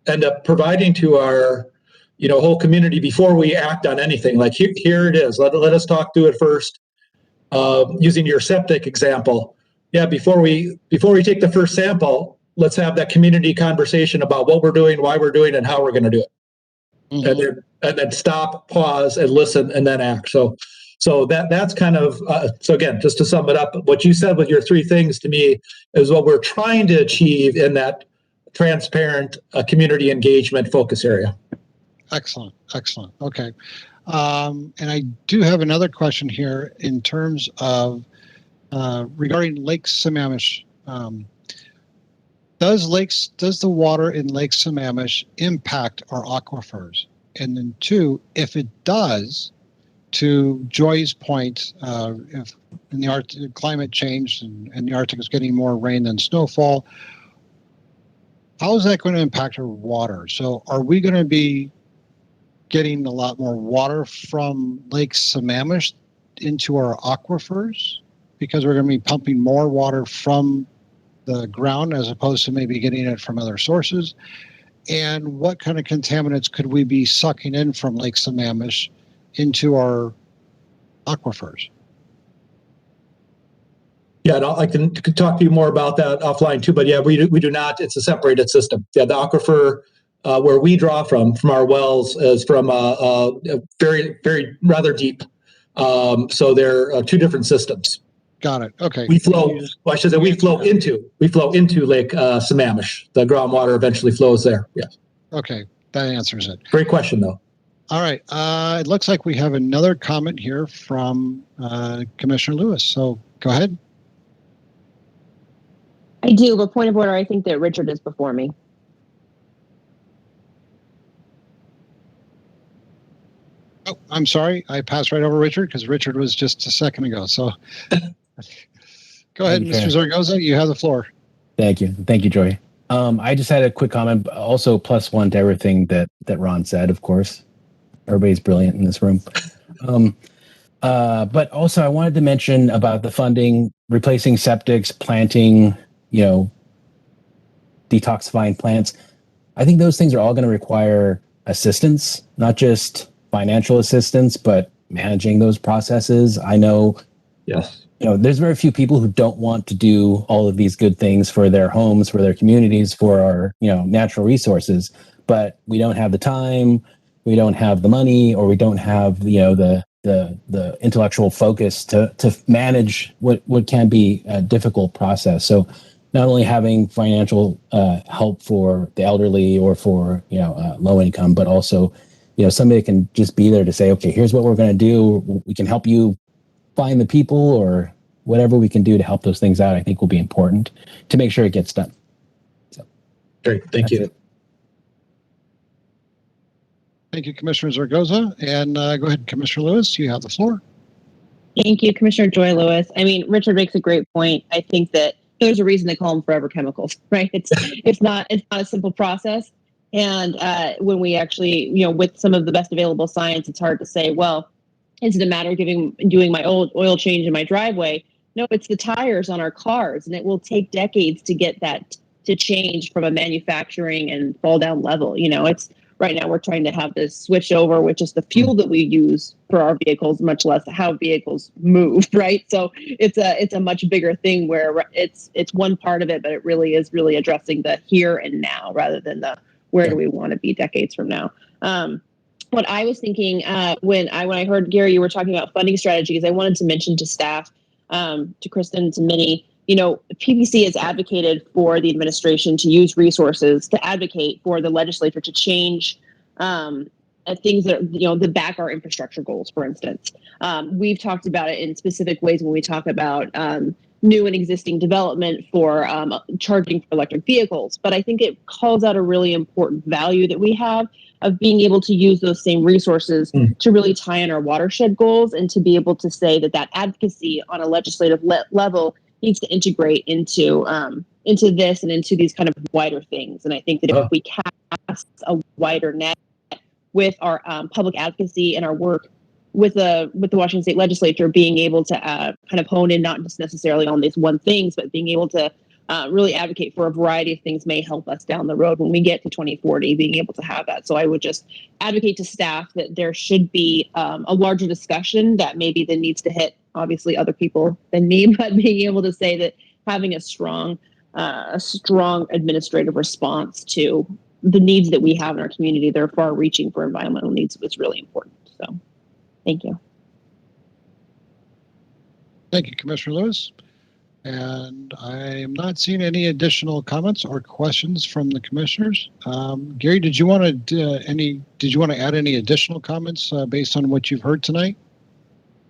[SPEAKER 4] end up providing to our whole community before we act on anything. Like here it is. Let us talk through it first. Using your septic example, before we take the first sample, let's have that community conversation about what we're doing, why we're doing, and how we're going to do it.
[SPEAKER 1] Mhm.
[SPEAKER 4] And then stop, pause, and listen, and then act. So that's kind of so again, just to sum it up, what you said with your three things to me is what we're trying to achieve in that transparent community engagement focus area.
[SPEAKER 1] Excellent. Okay. And I do have another question here in terms of regarding Lake Sammamish. Does the water in Lake Sammamish impact our aquifers? And then two, if it does, to Joy's point, if in the Arctic climate change and the Arctic is getting more rain than snowfall, how is that going to impact our water? So are we going to be getting a lot more water from Lake Sammamish into our aquifers because we're going to be pumping more water from the ground as opposed to maybe getting it from other sources? And what kind of contaminants could we be sucking in from Lake Sammamish into our aquifers?
[SPEAKER 4] Yeah, and I can talk to you more about that offline too. But yeah, we do not. It's a separated system. Yeah, the aquifer where we draw from our wells is from very, very rather deep. So they're two different systems.
[SPEAKER 1] Got it. Okay.
[SPEAKER 4] We flow. Well, I should say we flow into Lake Sammamish. The groundwater eventually flows there. Yes.
[SPEAKER 1] Okay, that answers it.
[SPEAKER 4] Great question, though.
[SPEAKER 1] All right. It looks like we have another comment here from Commissioner Lewis. So go ahead.
[SPEAKER 5] I do, but point of order, I think that Richard is before me.
[SPEAKER 1] Oh, I'm sorry. I passed right over Richard because Richard was just a second ago. So go ahead,
[SPEAKER 7] Okay.
[SPEAKER 1] Mr. Zaragoza. You have the floor.
[SPEAKER 7] Thank you, Joy. I just had a quick comment. Also, +1 to everything that Ron said. Of course, everybody's brilliant in this room. But also, I wanted to mention about the funding, replacing septics, planting, detoxifying plants. I think those things are all going to require assistance, not just financial assistance, but managing those processes. I know,
[SPEAKER 4] Yes.
[SPEAKER 7] There's very few people who don't want to do all of these good things for their homes, for their communities, for our, natural resources, but we don't have the time, we don't have the money, or we don't have, the intellectual focus to manage what can be a difficult process. So not only having financial help for the elderly or for, low income, but also, somebody can just be there to say, okay, here's what we're going to do. We can help you find the people, or whatever we can do to help those things out, I think will be important to make sure it gets done. So,
[SPEAKER 4] great. Thank you.
[SPEAKER 7] It.
[SPEAKER 1] Thank you, Commissioner Zaragoza. And go ahead, Commissioner Lewis. You have the floor.
[SPEAKER 5] Thank you, Commissioner Joy Lewis. I mean, Richard makes a great point. I think that there's a reason they call them forever chemicals, right? It's not a simple process. And when we actually, with some of the best available science, it's hard to say, well, is it a matter of doing my oil change in my driveway? No, it's the tires on our cars, and it will take decades to get that to change from a manufacturing and fall down level. It's right now we're trying to have this switch over, which is the fuel that we use for our vehicles, much less how vehicles move, right? So it's a much bigger thing where it's one part of it, but it really is addressing the here and now rather than the where do we want to be decades from now. What I was thinking when I heard, Gary, you were talking about funding strategies, I wanted to mention to staff, to Kristen, to Minnie, PPC has advocated for the administration to use resources to advocate for the legislature to change things that back our infrastructure goals, for instance. We've talked about it in specific ways when we talk about new and existing development for charging for electric vehicles. But I think it calls out a really important value that we have of being able to use those same resources to really tie in our watershed goals and to be able to say that advocacy on a legislative level needs to integrate into this and into these kind of wider things. And I think that if we cast a wider net with our public advocacy and our work with the Washington State Legislature, being able to kind of hone in not just necessarily on these one things, but being able to really advocate for a variety of things may help us down the road when we get to 2040, being able to have that. So I would just advocate to staff that there should be a larger discussion that maybe then needs to hit, obviously, other people than me, but being able to say that having a strong administrative response to the needs that we have in our community that are far reaching for environmental needs was really important. So thank you.
[SPEAKER 1] Thank you, Commissioner Lewis. And I am not seeing any additional comments or questions from the commissioners. Gary, did you want to add any additional comments based on what you've heard tonight?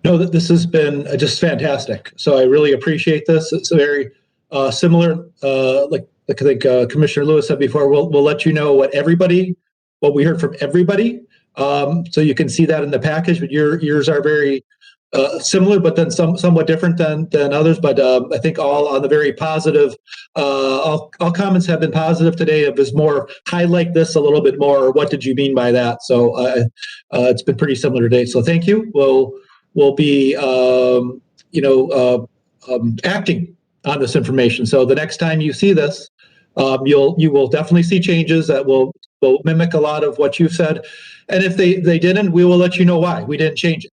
[SPEAKER 4] No, this has been just fantastic. So I really appreciate this. It's a very similar, like I think Commissioner Lewis said before, we'll let you know what we heard from everybody. So you can see that in the package, but yours are very similar, but then somewhat different than others. But I think all on the very positive, all comments have been positive today. It was more highlight this a little bit more, or what did you mean by that? So it's been pretty similar today. So thank you. We'll be acting on this information. So the next time you see this, you will definitely see changes that will mimic a lot of what you've said. And if they didn't, we will let you know why we didn't change it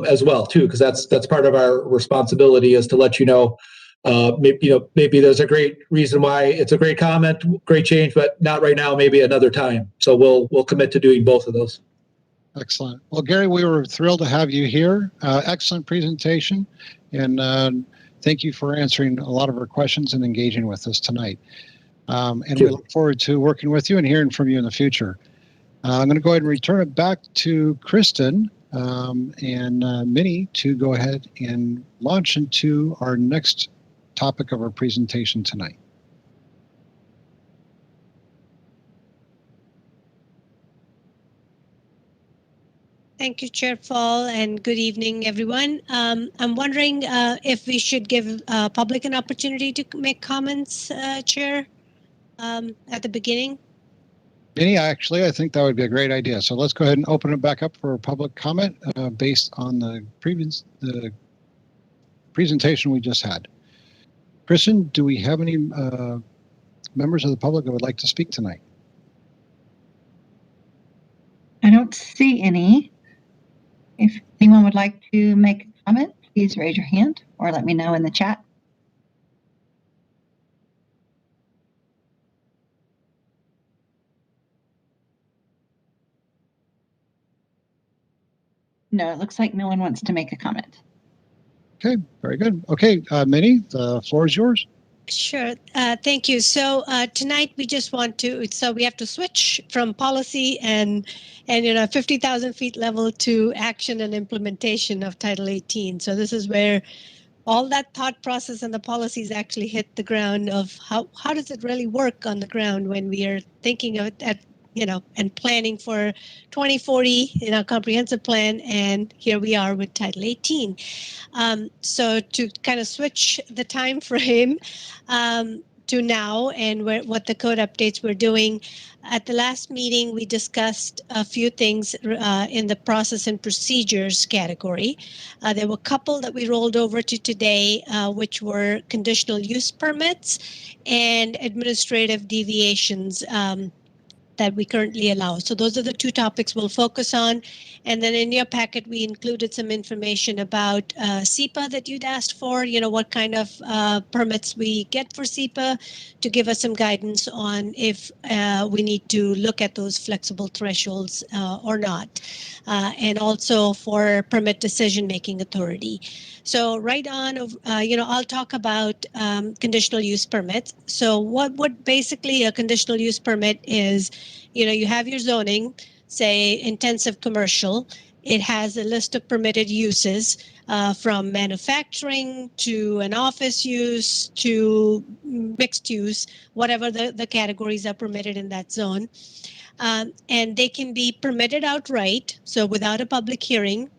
[SPEAKER 4] as well too, because that's part of our responsibility is to let you know. Maybe there's a great reason why it's a great comment, great change, but not right now. Maybe another time. So we'll commit to doing both of those.
[SPEAKER 1] Excellent. Well, Gary, we were thrilled to have you here. Excellent presentation, and thank you for answering a lot of our questions and engaging with us tonight. And we look forward to working with you and hearing from you in the future. I'm going to go ahead and return it back to Kristen and Minnie to go ahead and launch into our next topic of our presentation tonight.
[SPEAKER 8] Thank you, Chair Fall, and good evening, everyone. I'm wondering if we should give public an opportunity to make comments, Chair, at the beginning.
[SPEAKER 1] Minnie, I think that would be a great idea. So let's go ahead and open it back up for public comment based on the presentation we just had. Kristen, do we have any members of the public that would like to speak tonight?
[SPEAKER 2] I don't see any. If anyone would like to make a comment, please raise your hand or let me know in the chat. No, it looks like no one wants to make a comment.
[SPEAKER 1] Okay, very good. Okay, Minnie, the floor is yours.
[SPEAKER 8] Sure. Thank you. So tonight we just want to, so we have to switch from policy and 50,000 feet level to action and implementation of Title 18. So this is where all that thought process and the policies actually hit the ground of how does it really work on the ground when we are thinking of it and planning for 2040 in our comprehensive plan. And here we are with Title 18. So to kind of switch the time frame to now and what the code updates we're doing. At the last meeting, we discussed a few things in the process and procedures category. There were a couple that we rolled over to today, which were conditional use permits and administrative deviations that we currently allow. So those are the two topics we'll focus on. And then in your packet, we included some information about SEPA that you'd asked for, what kind of permits we get for SEPA to give us some guidance on if we need to look at those flexible thresholds or not. And also for permit decision-making authority. So right on, I'll talk about conditional use permits. So what basically a conditional use permit is, you have your zoning, say intensive commercial. It has a list of permitted uses from manufacturing to an office use to mixed use, whatever the categories are permitted in that zone. And they can be permitted outright, so without a public hearing.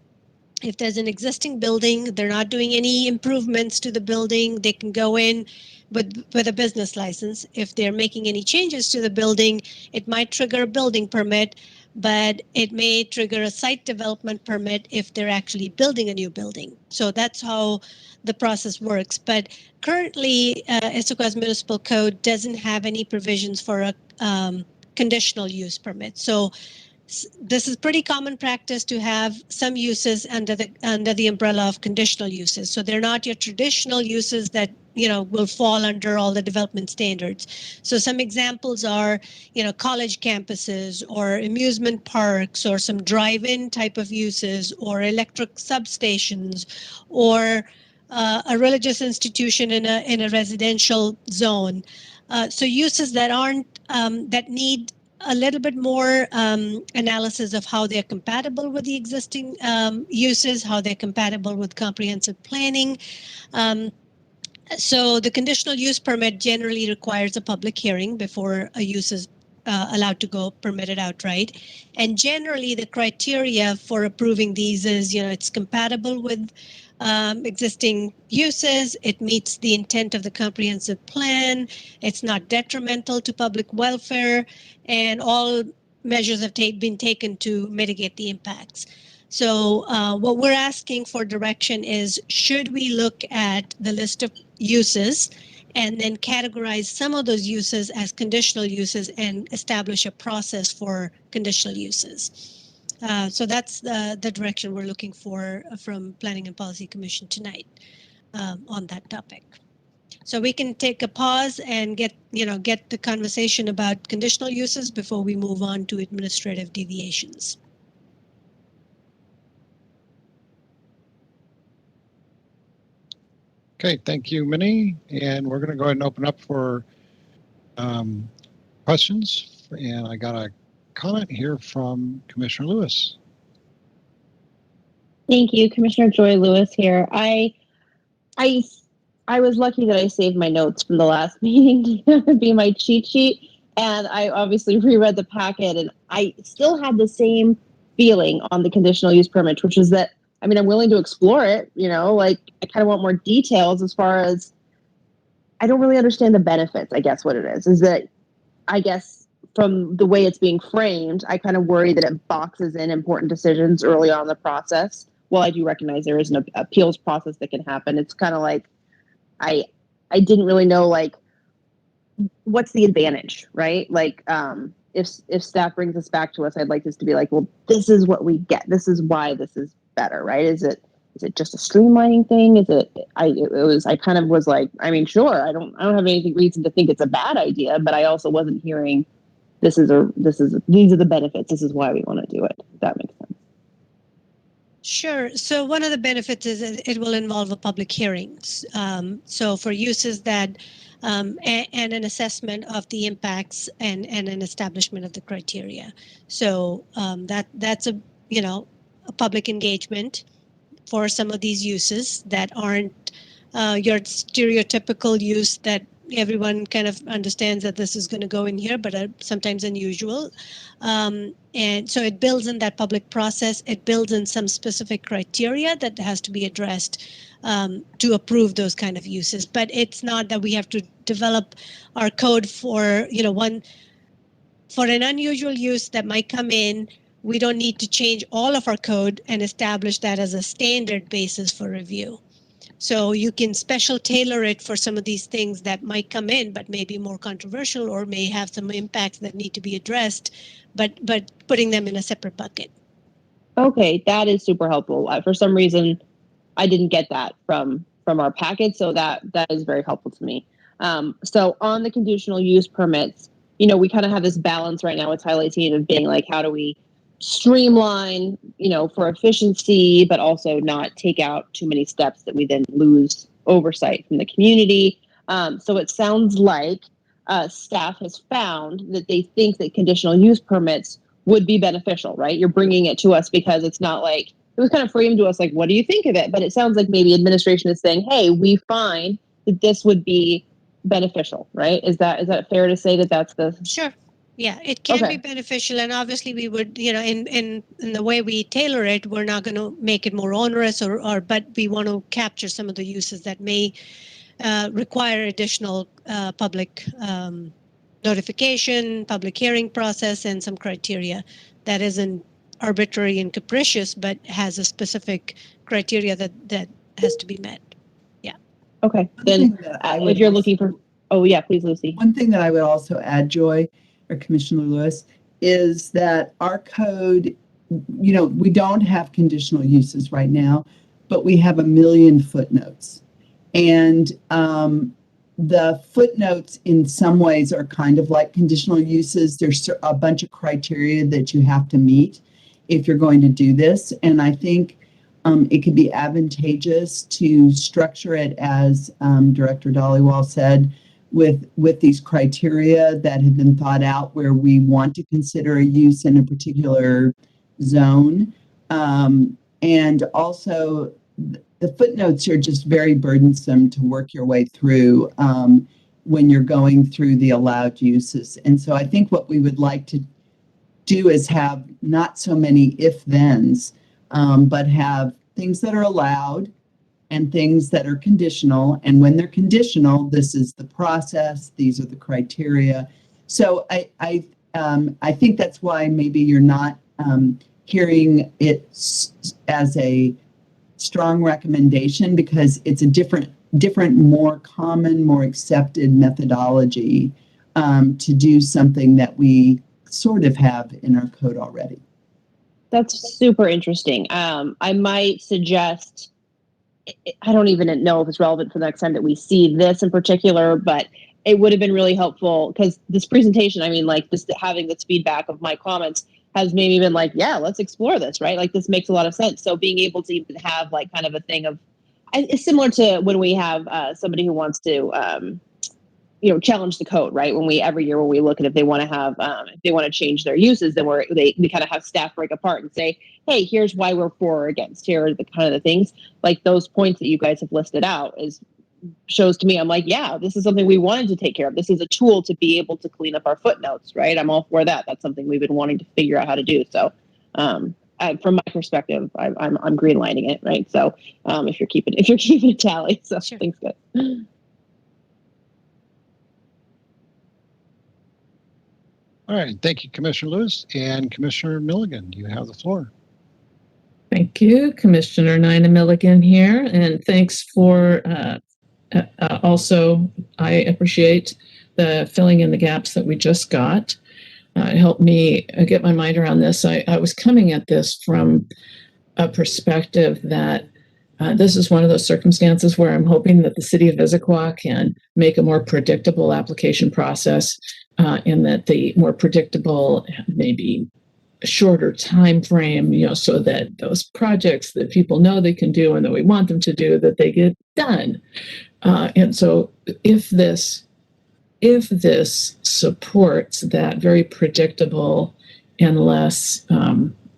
[SPEAKER 8] If there's an existing building, they're not doing any improvements to the building, they can go in with a business license. If they're making any changes to the building, it might trigger a building permit, but it may trigger a site development permit if they're actually building a new building. So that's how the process works. But currently, Issaquah's municipal code doesn't have any provisions for a conditional use permit. So this is pretty common practice to have some uses under the umbrella of conditional uses. So they're not your traditional uses that will fall under all the development standards. So some examples are college campuses or amusement parks or some drive-in type of uses or electric substations or a religious institution in a residential zone. So uses that aren't that need a little bit more analysis of how they're compatible with the existing uses, how they're compatible with comprehensive planning. So the conditional use permit generally requires a public hearing before a use is allowed to go permitted outright. And generally the criteria for approving these is, it's compatible with existing uses, it meets the intent of the comprehensive plan, it's not detrimental to public welfare, and all measures have been taken to mitigate the impacts. So what we're asking for direction is, should we look at the list of uses and then categorize some of those uses as conditional uses and establish a process for conditional uses? So that's the direction we're looking for from Planning and Policy Commission tonight on that topic. So we can take a pause and get the conversation about conditional uses before we move on to administrative deviations.
[SPEAKER 1] Okay, thank you, Minnie. And we're going to go ahead and open up for questions. And I got a comment here from Commissioner Lewis.
[SPEAKER 5] Thank you, Commissioner Joy Lewis here. I was lucky that I saved my notes from the last meeting to be my cheat sheet, and I obviously reread the packet, and I still had the same feeling on the conditional use permit, which is that, I'm willing to explore it, I kind of want more details as far as, I don't really understand the benefits, I guess what it is that, I guess from the way it's being framed, I kind of worry that it boxes in important decisions early on in the process. While I do recognize there is an appeals process that can happen, it's kind of like, I didn't really know, what's the advantage, right? If staff brings this back to us, I'd like this to be well, this is what we get. This is why this is better, right? Is it just a streamlining thing? I kind of was sure, I don't have any reason to think it's a bad idea, but I also wasn't hearing these are the benefits. This is why we want to do it. If that makes sense.
[SPEAKER 8] Sure. So one of the benefits is it will involve a public hearings. So for uses that and an assessment of the impacts and an establishment of the criteria. So that's a public engagement for some of these uses that aren't your stereotypical use that everyone kind of understands that this is going to go in here, but are sometimes unusual. And so it builds in that public process. It builds in some specific criteria that has to be addressed to approve those kind of uses. But it's not that we have to develop our code for, for an unusual use that might come in. We don't need to change all of our code and establish that as a standard basis for review. So you can special tailor it for some of these things that might come in, but may be more controversial or may have some impacts that need to be addressed, but putting them in a separate bucket.
[SPEAKER 5] Okay, that is super helpful. For some reason, I didn't get that from our packet, so that is very helpful to me. So on the conditional use permits, we kind of have this balance right now with Title 18 of being how do we streamline, for efficiency, but also not take out too many steps that we then lose oversight from the community. So it sounds like staff has found that they think that conditional use permits would be beneficial, right? You're bringing it to us because it's not it was kind of framed to us what do you think of it? But it sounds like maybe administration is saying, hey, we find that this would be beneficial, right? Is that fair to say that that's the...
[SPEAKER 8] Sure. Yeah, it can be beneficial, and obviously we would, in the way we tailor it, we're not going to make it more onerous, but we want to capture some of the uses that may require additional public notification, public hearing process, and some criteria that isn't arbitrary and capricious, but has a specific criteria that has to be met.
[SPEAKER 5] Okay.
[SPEAKER 9] One
[SPEAKER 5] Then
[SPEAKER 9] thing that I would
[SPEAKER 5] if you're
[SPEAKER 9] also-
[SPEAKER 5] looking for, oh yeah, please, Lucy.
[SPEAKER 9] One thing that I would also add, Joy, or Commissioner Lewis, is that our code, we don't have conditional uses right now, but we have 1 million footnotes. And the footnotes in some ways are kind of like conditional uses. There's a bunch of criteria that you have to meet if you're going to do this. And I think it could be advantageous to structure it as Director Dollywall said, with these criteria that have been thought out where we want to consider a use in a particular zone. And also the footnotes are just very burdensome to work your way through when you're going through the allowed uses. And so I think what we would like to do is have not so many if-thens, but have things that are allowed and things that are conditional. And when they're conditional, this is the process, these are the criteria. So I think that's why maybe you're not hearing it as a strong recommendation, because it's a different, more common, more accepted methodology to do something that we sort of have in our code already.
[SPEAKER 5] That's super interesting. I might suggest, I don't even know if it's relevant for the next time that we see this in particular, but it would have been really helpful because this presentation, I mean, like this, having this feedback of my comments has made me been like, yeah, let's explore this, right? Like this makes a lot of sense. So being able to even have like kind of a thing of, it's similar to when we have somebody who wants to, challenge the code, right? Every year when we look at if they want to have, if they want to change their uses, then they kind of have staff break apart and say, hey, here's why we're for or against. Here are the kind of the things, like those points that you guys have listed out shows to me, I'm like, yeah, this is something we wanted to take care of. This is a tool to be able to clean up our footnotes, right? I'm all for that. That's something we've been wanting to figure out how to do. So, from my perspective, I'm green lighting it, right? So, if you're keeping a tally, so
[SPEAKER 8] Sure.
[SPEAKER 5] Thanks, good.
[SPEAKER 1] All right. Thank you, Commissioner Lewis. And Commissioner Milligan, you have the floor.
[SPEAKER 6] Thank you, Commissioner Nina Milligan here, and thanks for also, I appreciate the filling in the gaps that we just got. It helped me get my mind around this. I was coming at this from a perspective that this is one of those circumstances where I'm hoping that the city of Issaquah can make a more predictable application process, and that the more predictable, maybe shorter time frame, so that those projects that people know they can do and that we want them to do, that they get done. And so if this supports that very predictable and less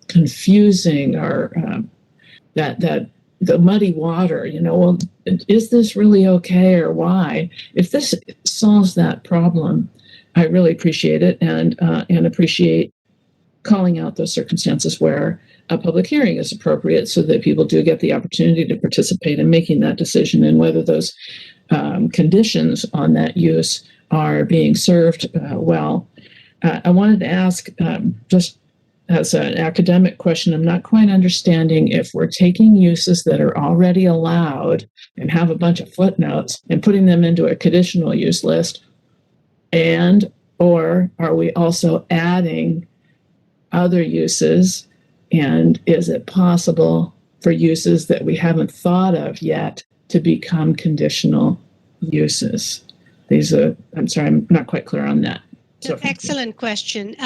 [SPEAKER 6] confusing, or that the muddy water, well, is this really okay or why? If this solves that problem, I really appreciate it, and appreciate calling out those circumstances where a public hearing is appropriate so that people do get the opportunity to participate in making that decision, and whether those conditions on that use are being served well. I wanted to ask, just as an academic question, I'm not quite understanding if we're taking uses that are already allowed and have a bunch of footnotes and putting them into a conditional use list, or are we also adding other uses, and is it possible for uses that we haven't thought of yet to become conditional uses? I'm sorry, I'm not quite clear on that. So
[SPEAKER 8] Excellent question.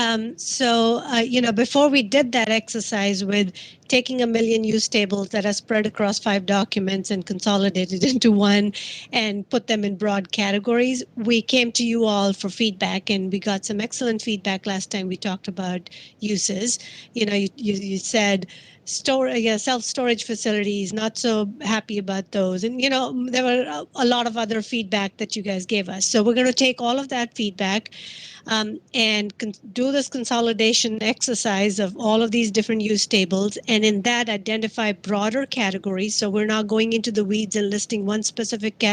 [SPEAKER 8] Before we did that exercise with taking 1 million use tables that are spread across 5 documents and consolidated into one and put them in broad categories, we came to you all for feedback, and we got some excellent feedback last time we talked about uses. You said self-storage facilities, not so happy about those. And, there were a lot of other feedback that you guys gave us. So we're going to take all of that feedback and do this consolidation exercise of all of these different use tables, and in that identify broader categories. So we're not going into the weeds and listing one specific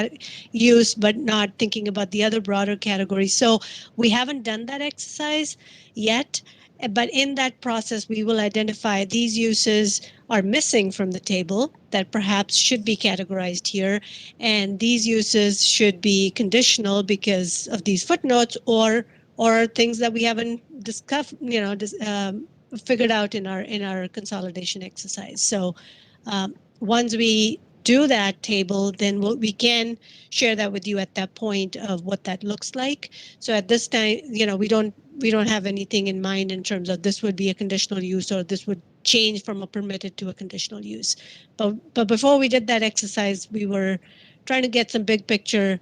[SPEAKER 8] use, but not thinking about the other broader categories. So we haven't done that exercise yet. But in that process, we will identify these uses are missing from the table that perhaps should be categorized here. And these uses should be conditional because of these footnotes or things that we haven't discussed, figured out in our consolidation exercise. So once we do that table, then we can share that with you at that point of what that looks like. So at this time, we don't have anything in mind in terms of this would be a conditional use or this would change from a permitted to a conditional use. But before we did that exercise, we were trying to get some big picture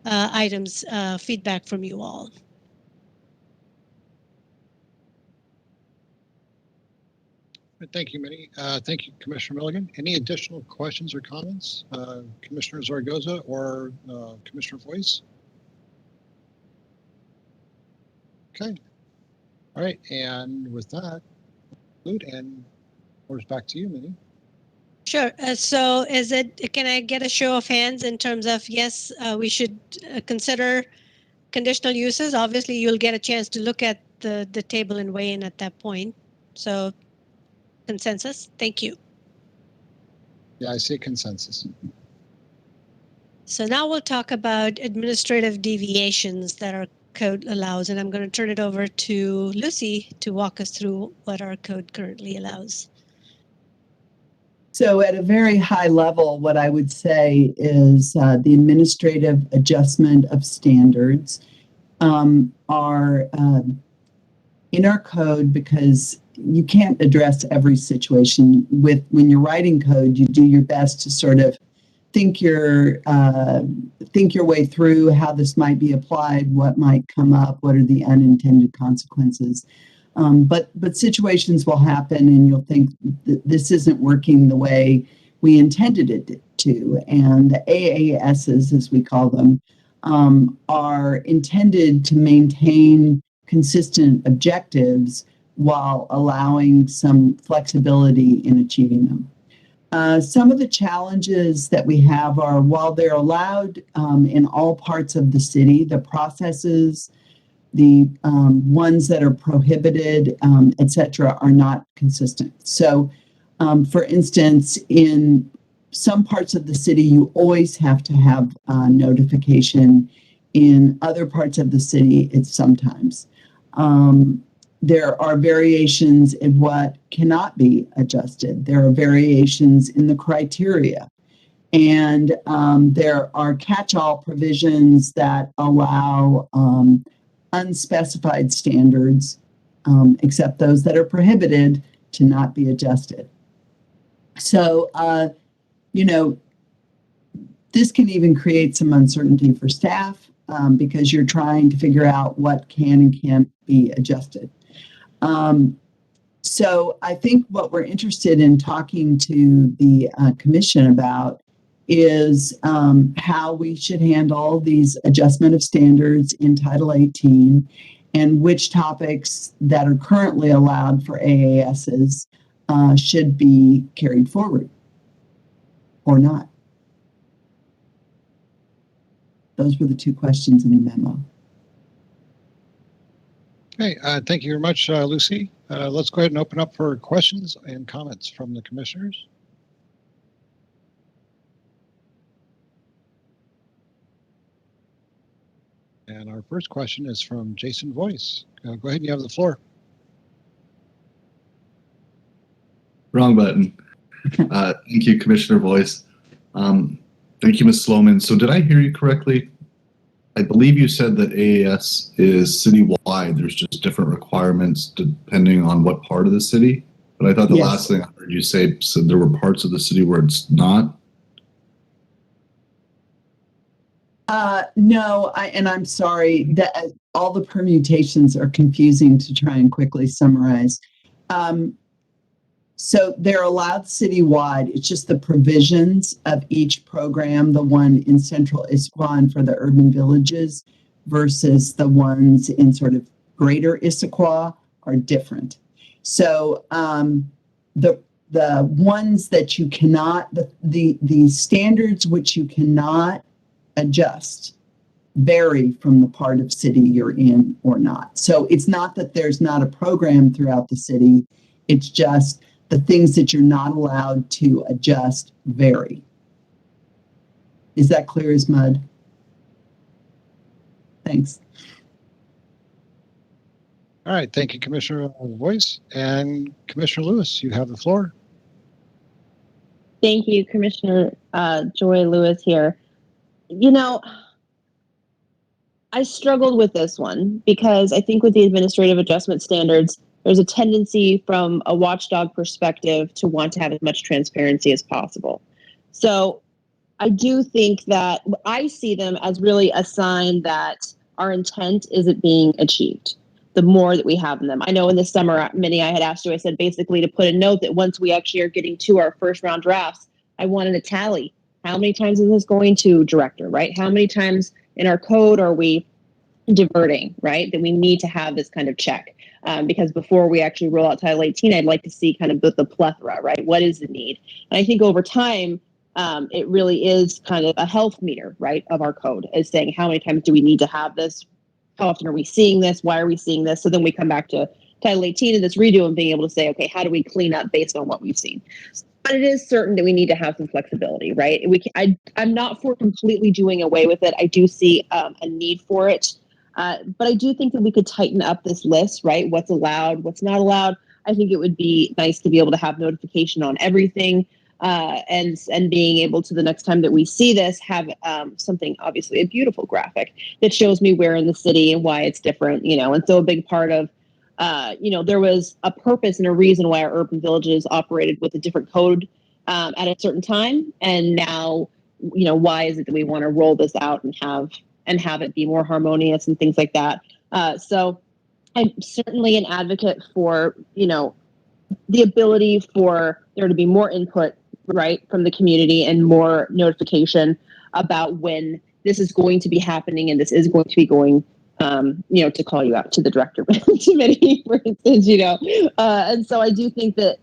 [SPEAKER 8] items, feedback from you all.
[SPEAKER 1] Thank you, Minnie. Thank you, Commissioner Milligan. Any additional questions or comments? Commissioner Zaragoza or Commissioner Voice? Okay. All right. And with that, and it's back to you, Minnie.
[SPEAKER 8] Sure. So can I get a show of hands in terms of, yes, we should consider conditional uses? Obviously, you'll get a chance to look at the table and weigh in at that point. So consensus. Thank you.
[SPEAKER 1] Yeah, I see consensus.
[SPEAKER 8] So now we'll talk about administrative deviations that our code allows. And I'm going to turn it over to Lucy to walk us through what our code currently allows.
[SPEAKER 9] So at a very high level, what I would say is the administrative adjustment of standards are in our code because you can't address every situation. When you're writing code, you do your best to sort of think your way through how this might be applied, what might come up, what are the unintended consequences. But situations will happen and you'll think that this isn't working the way we intended it to. And the AASs, as we call them, are intended to maintain consistent objectives while allowing some flexibility in achieving them. Some of the challenges that we have are, while they're allowed in all parts of the city, the processes, the ones that are prohibited, et cetera, are not consistent. So, for instance, in some parts of the city, you always have to have notification. In other parts of the city, it's sometimes. There are variations in what cannot be adjusted. There are variations in the criteria. And there are catch-all provisions that allow unspecified standards, except those that are prohibited, to not be adjusted. So, this can even create some uncertainty for staff because you're trying to figure out what can and can't be adjusted. So I think what we're interested in talking to the commission about is how we should handle these adjustment of standards in Title 18 and which topics that are currently allowed for AASs should be carried forward or not. Those were the two questions in the memo.
[SPEAKER 1] Okay, thank you very much, Lucy. Let's go ahead and open up for questions and comments from the commissioners. And our first question is from Jason Voice. Go ahead, you have the floor.
[SPEAKER 10] Wrong button. Thank you, Commissioner Voice. Thank you, Ms. Sloman. So did I hear you correctly? I believe you said that AAS is citywide. There's just different requirements depending on what part of the city. But I thought the last thing I heard you say said there were parts of the city where it's not.
[SPEAKER 9] No, and I'm sorry that all the permutations are confusing to try and quickly summarize. So they're allowed citywide. It's just the provisions of each program, the one in central Issaquah and for the urban villages versus the ones in sort of greater Issaquah are different. So the ones that you cannot, the standards which you cannot adjust vary from the part of city you're in or not. So it's not that there's not a program throughout the city. It's just the things that you're not allowed to adjust vary. Is that clear as mud? Thanks.
[SPEAKER 1] All right. Thank you, Commissioner Voice. And Commissioner Lewis, you have the floor.
[SPEAKER 5] Thank you, Commissioner Joy Lewis here. You know, I struggled with this one because I think with the administrative adjustment standards, there's a tendency from a watchdog perspective to want to have as much transparency as possible. So I do think that I see them as really a sign that our intent isn't being achieved. The more that we have in them. I know in the summer, Minnie, I had asked you, I said basically to put a note that once we actually are getting to our first round drafts, I wanted a tally. How many times is this going to director, right? How many times in our code are we diverting, right? That we need to have this kind of check. Because before we actually roll out Title 18, I'd like to see kind of the plethora, right? What is the need? And I think over time, it really is kind of a health meter, right, of our code, is saying how many times do we need to have this? How often are we seeing this? Why are we seeing this? So then we come back to Title 18 and this redo and being able to say, okay, how do we clean up based on what we've seen? But it is certain that we need to have some flexibility, right? I'm not for completely doing away with it. I do see a need for it. But I do think that we could tighten up this list, right? What's allowed, what's not allowed. I think it would be nice to be able to have notification on everything. And being able to, the next time that we see this, have something, obviously a beautiful graphic that shows me where in the city and why it's different, you know. And so a big part of, there was a purpose and a reason why our urban villages operated with a different code at a certain time. And now, why is it that we want to roll this out and have it be more harmonious and things like that. So I'm certainly an advocate for, the ability for there to be more input, right, from the community and more notification about when this is going to be happening and this is going to be going, to call you out to the director committee, for instance, and so I do think that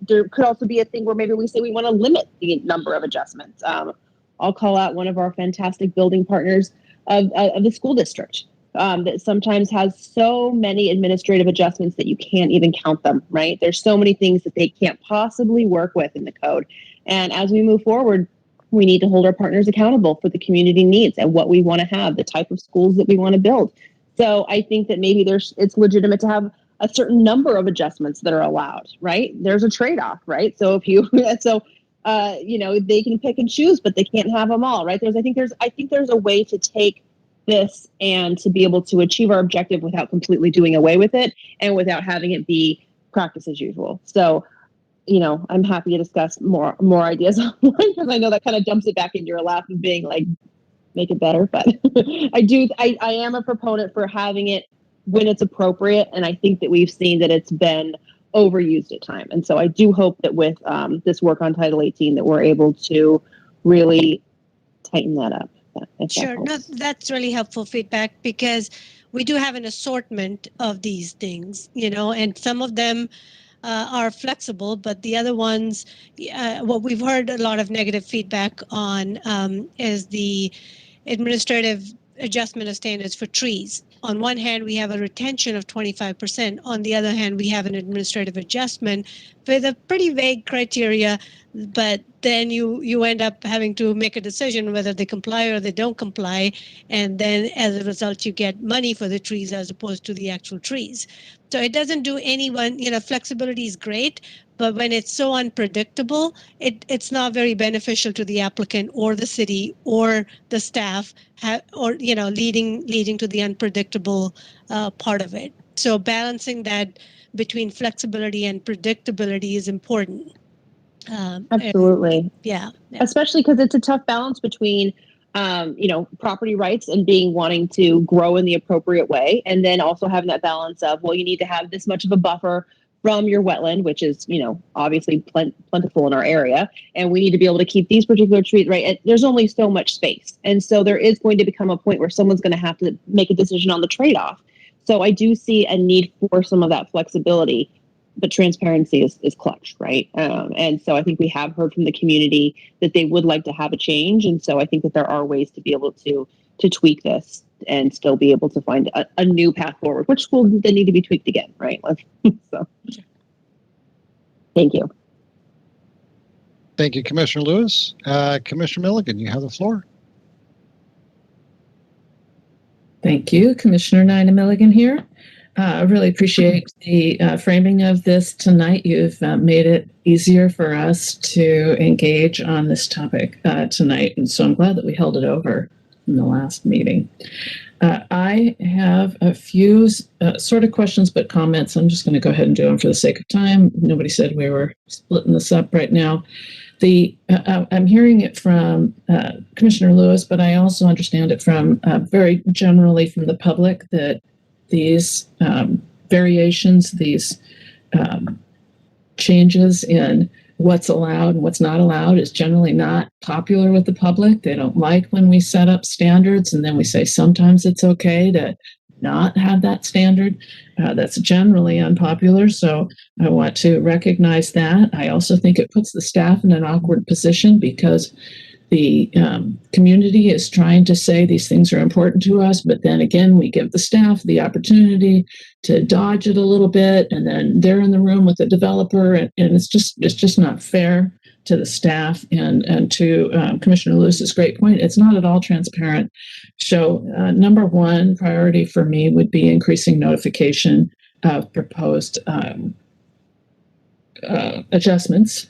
[SPEAKER 5] there could also be a thing where maybe we say we want to limit the number of adjustments. I'll call out one of our fantastic building partners of the school district that sometimes has so many administrative adjustments that you can't even count them, right? There's so many things that they can't possibly work with in the code. And as we move forward, we need to hold our partners accountable for the community needs and what we want to have, the type of schools that we want to build. So I think that maybe it's legitimate to have a certain number of adjustments that are allowed, right? There's a trade-off, right? So they can pick and choose, but they can't have them all, right? I think there's a way to take this and to be able to achieve our objective without completely doing away with it and without having it be practice as usual. So, I'm happy to discuss more ideas because I know that kind of dumps it back into your lap and being like, make it better. But I am a proponent for having it when it's appropriate. And I think that we've seen that it's been overused at times. And so I do hope that with this work on Title 18 that we're able to really tighten that up.
[SPEAKER 8] Sure. No, that's really helpful feedback because we do have an assortment of these things, and some of them are flexible, but the other ones, what we've heard a lot of negative feedback on is the administrative adjustment of standards for trees. On one hand, we have a retention of 25%. On the other hand, we have an administrative adjustment with a pretty vague criteria, but then you end up having to make a decision whether they comply or they don't comply. And then as a result, you get money for the trees as opposed to the actual trees. So it doesn't do anyone, flexibility is great, but when it's so unpredictable, it's not very beneficial to the applicant or the city or the staff, leading to the unpredictable part of it. So balancing that between flexibility and predictability is important.
[SPEAKER 5] Absolutely.
[SPEAKER 8] Yeah.
[SPEAKER 5] Especially because it's a tough balance between, property rights and wanting to grow in the appropriate way. And then also having that balance of, well, you need to have this much of a buffer from your wetland, which is, obviously plentiful in our area. And we need to be able to keep these particular trees, right? And there's only so much space. And so there is going to become a point where someone's going to have to make a decision on the trade-off. So I do see a need for some of that flexibility, but transparency is clutch, right? And so I think we have heard from the community that they would like to have a change. And so I think that there are ways to be able to to tweak this and still be able to find a new path forward, which will then need to be tweaked again, right? So, thank you.
[SPEAKER 1] Thank you, Commissioner Lewis. Commissioner Milligan, you have the floor.
[SPEAKER 6] Thank you, Commissioner Nina Milligan here. I really appreciate the framing of this tonight. You've made it easier for us to engage on this topic tonight, and so I'm glad that we held it over in the last meeting. I have a few sort of questions, but comments. I'm just going to go ahead and do them for the sake of time. Nobody said we were splitting this up right now. I'm hearing it from Commissioner Lewis, but I also understand it from very generally from the public that these variations, these changes in what's allowed and what's not allowed is generally not popular with the public. They don't like when we set up standards and then we say sometimes it's okay to not have that standard. That's generally unpopular. So I want to recognize that. I also think it puts the staff in an awkward position because the community is trying to say these things are important to us, but then again, we give the staff the opportunity to dodge it a little bit, and then they're in the room with the developer, and it's just not fair to the staff and to Commissioner Lewis's great point. It's not at all transparent. So number one priority for me would be increasing notification of proposed adjustments.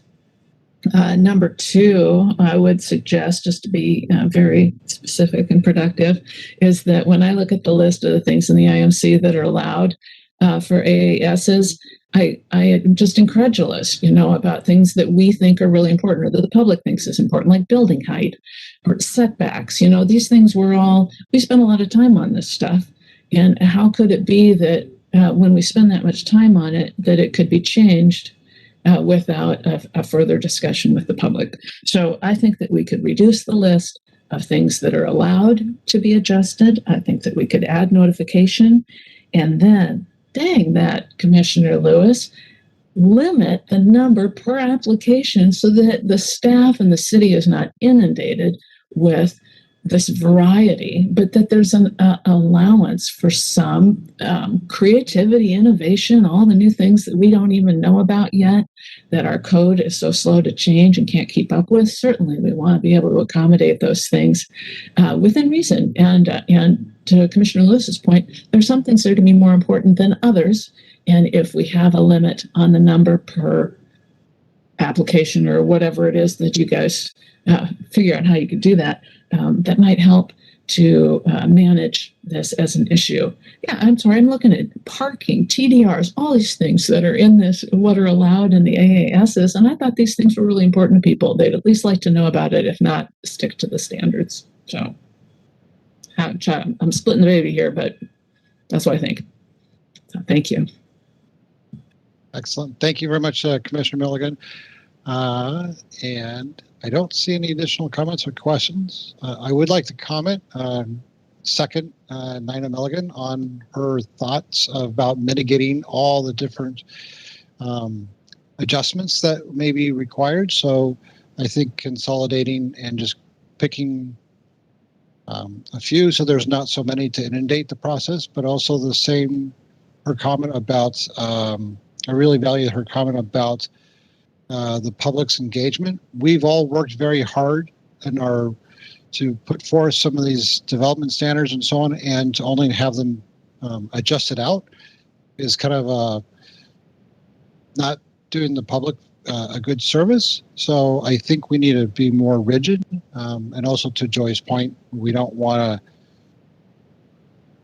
[SPEAKER 6] Number two, I would suggest, just to be very specific and productive, is that when I look at the list of the things in the IMC that are allowed for AASs, I am just incredulous, about things that we think are really important or that the public thinks is important, like building height or setbacks. These things we spend a lot of time on this stuff. And how could it be that when we spend that much time on it, that it could be changed without a further discussion with the public? So I think that we could reduce the list of things that are allowed to be adjusted. I think that we could add notification, and then, dang that, Commissioner Lewis, limit the number per application so that the staff and the city is not inundated with this variety, but that there's an allowance for some creativity, innovation, all the new things that we don't even know about yet, that our code is so slow to change and can't keep up with. Certainly, we want to be able to accommodate those things within reason. And to Commissioner Lewis's point, there's some things that are going to be more important than others. And if we have a limit on the number per application or whatever it is that you guys figure out how you could do that, that might help to manage this as an issue. Yeah, I'm sorry, I'm looking at parking, TDRs, all these things that are in this, what are allowed in the AASs, and I thought these things were really important to people. They'd at least like to know about it, if not, stick to the standards. So I'm splitting the baby here, but that's what I think. So thank you.
[SPEAKER 1] Excellent. Thank you very much, Commissioner Milligan. And I don't see any additional comments or questions. I would like to comment, second Nina Milligan, on her thoughts about mitigating all the different adjustments that may be required. So I think consolidating and just picking a few so there's not so many to inundate the process, but also her comment about, I really value her comment about the public's engagement. We've all worked very hard to put forth some of these development standards and so on, and to only have them adjusted out is kind of not doing the public a good service. So I think we need to be more rigid. And also, to Joy's point, we don't want to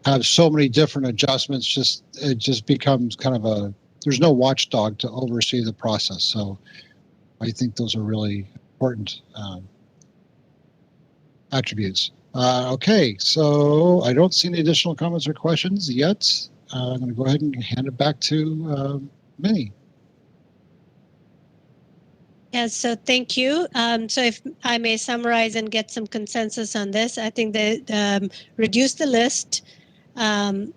[SPEAKER 1] have so many different adjustments. It just becomes kind of there's no watchdog to oversee the process. So I think those are really important attributes. Okay, so I don't see any additional comments or questions yet. I'm going to go ahead and hand it back to Minnie.
[SPEAKER 8] Yes, so thank you. So if I may summarize and get some consensus on this, I think that reduce the list, add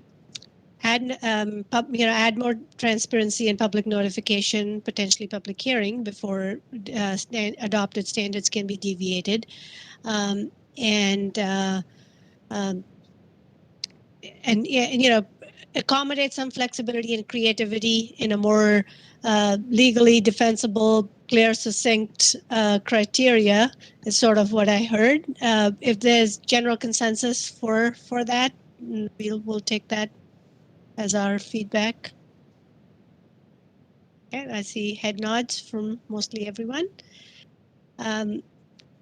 [SPEAKER 8] more transparency and public notification, potentially public hearing before adopted standards can be deviated, and um, and accommodate some flexibility and creativity in a more legally defensible, clear, succinct criteria is sort of what I heard. If there's general consensus for that, we'll take that as our feedback. Okay, I see head nods from mostly everyone.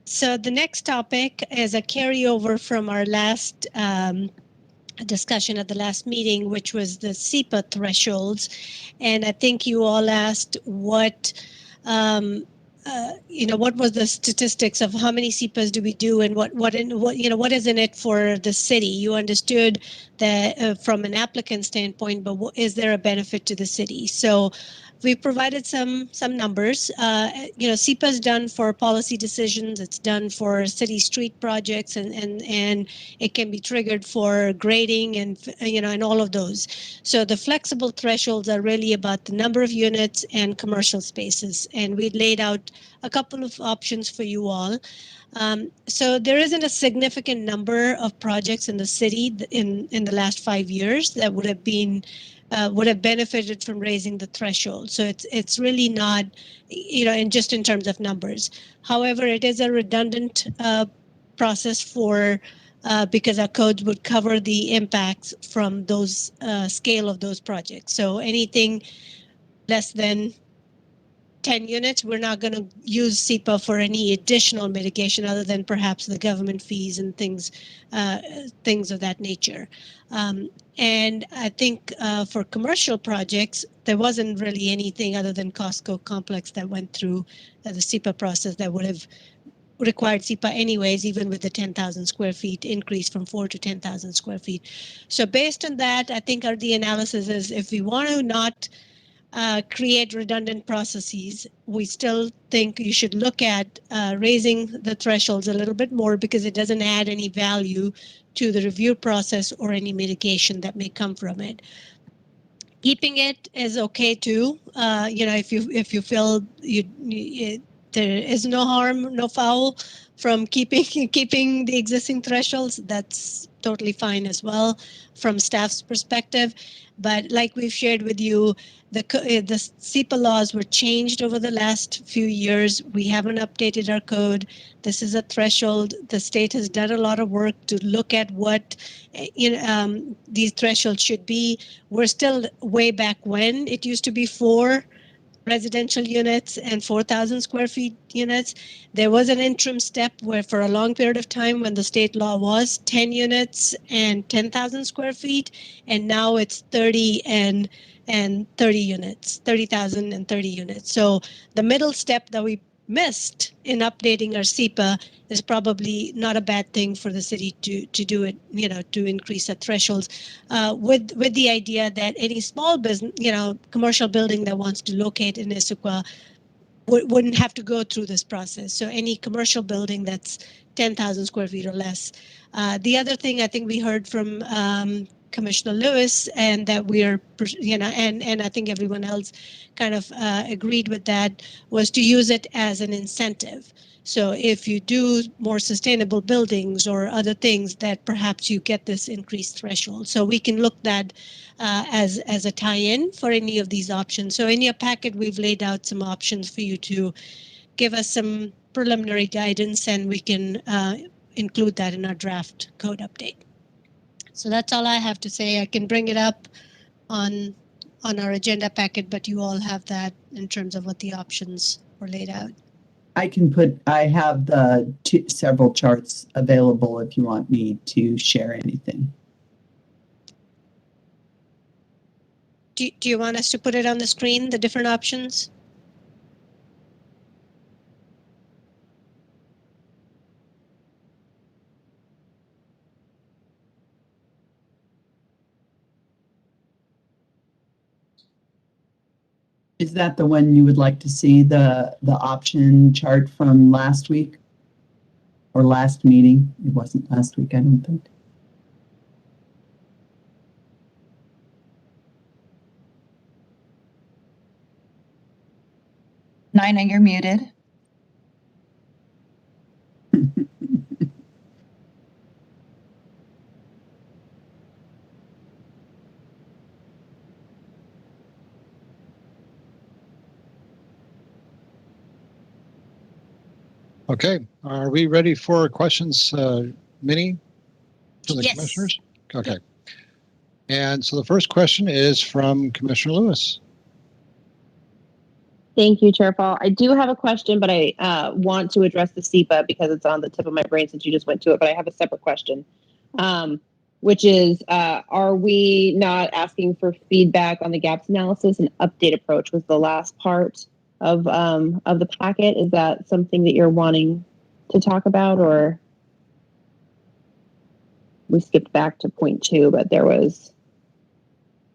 [SPEAKER 8] So the next topic is a carryover from our last discussion at the last meeting, which was the SEPA thresholds. And I think you all asked what was the statistics of how many SEPAs do we do and what is in it for the city? You understood that from an applicant standpoint, but is there a benefit to the city? So we provided some numbers. SEPA is done for policy decisions. It's done for city street projects, and it can be triggered for grading and all of those. So the flexible thresholds are really about the number of units and commercial spaces. And we laid out a couple of options for you all. So there isn't a significant number of projects in the city in the last 5 years that would have benefited from raising the threshold. So it's really not, and just in terms of numbers. However, it is a redundant process because our codes would cover the impacts from those scale of those projects. So anything less than 10 units, we're not going to use SEPA for any additional mitigation other than perhaps the government fees and things of that nature. And I think for commercial projects, there wasn't really anything other than Costco Complex that went through the SEPA process that would have required SEPA anyways, even with the 10,000 square feet increase from 4 to 10,000 square feet. So based on that, I think the analysis is if we want to not create redundant processes, we still think you should look at raising the thresholds a little bit more because it doesn't add any value to the review process or any mitigation that may come from it. Keeping it is okay too. If you feel there is no harm, no foul from keeping the existing thresholds, that's totally fine as well from staff's perspective. But like we've shared with you, the SEPA laws were changed over the last few years. We haven't updated our code. This is a threshold. The state has done a lot of work to look at what these thresholds should be. We're still way back when it used to be 4 residential units and 4,000 square feet units. There was an interim step where for a long period of time when the state law was 10 units and 10,000 square feet, and now it's 30 and 30 units, 30,000 and 30 units. So the middle step that we missed in updating our SEPA is probably not a bad thing for the city to do it, to increase the thresholds with the idea that any small business, commercial building that wants to locate in Issaquah wouldn't have to go through this process. So any commercial building that's 10,000 square feet or less. The other thing I think we heard from Commissioner Lewis, and that we're, and I think everyone else kind of agreed with that, was to use it as an incentive. So if you do more sustainable buildings or other things, that perhaps you get this increased threshold. So we can look that as a tie-in for any of these options. So in your packet, we've laid out some options for you to give us some preliminary guidance, and we can include that in our draft code update. So that's all I have to say. I can bring it up on our agenda packet, but you all have that in terms of what the options were laid out.
[SPEAKER 9] I have the several charts available if you want me to share anything.
[SPEAKER 8] Do you want us to put it on the screen, the different options?
[SPEAKER 9] Is that the one you would like to see, the option chart from last week or last meeting? It wasn't last week, I don't think.
[SPEAKER 2] Nina, you're muted.
[SPEAKER 1] Okay, are we ready for questions, Minnie, for the
[SPEAKER 8] Yes.
[SPEAKER 1] commissioners? Okay. And so the first question is from Commissioner Lewis.
[SPEAKER 5] Thank you, Chair Paul. I do have a question, but I want to address the SEPA because it's on the tip of my brain since you just went to it, but I have a separate question, which is, are we not asking for feedback on the gaps analysis? And update approach was the last part of the packet. Is that something that you're wanting to talk about, or we skipped back to point 2, but there was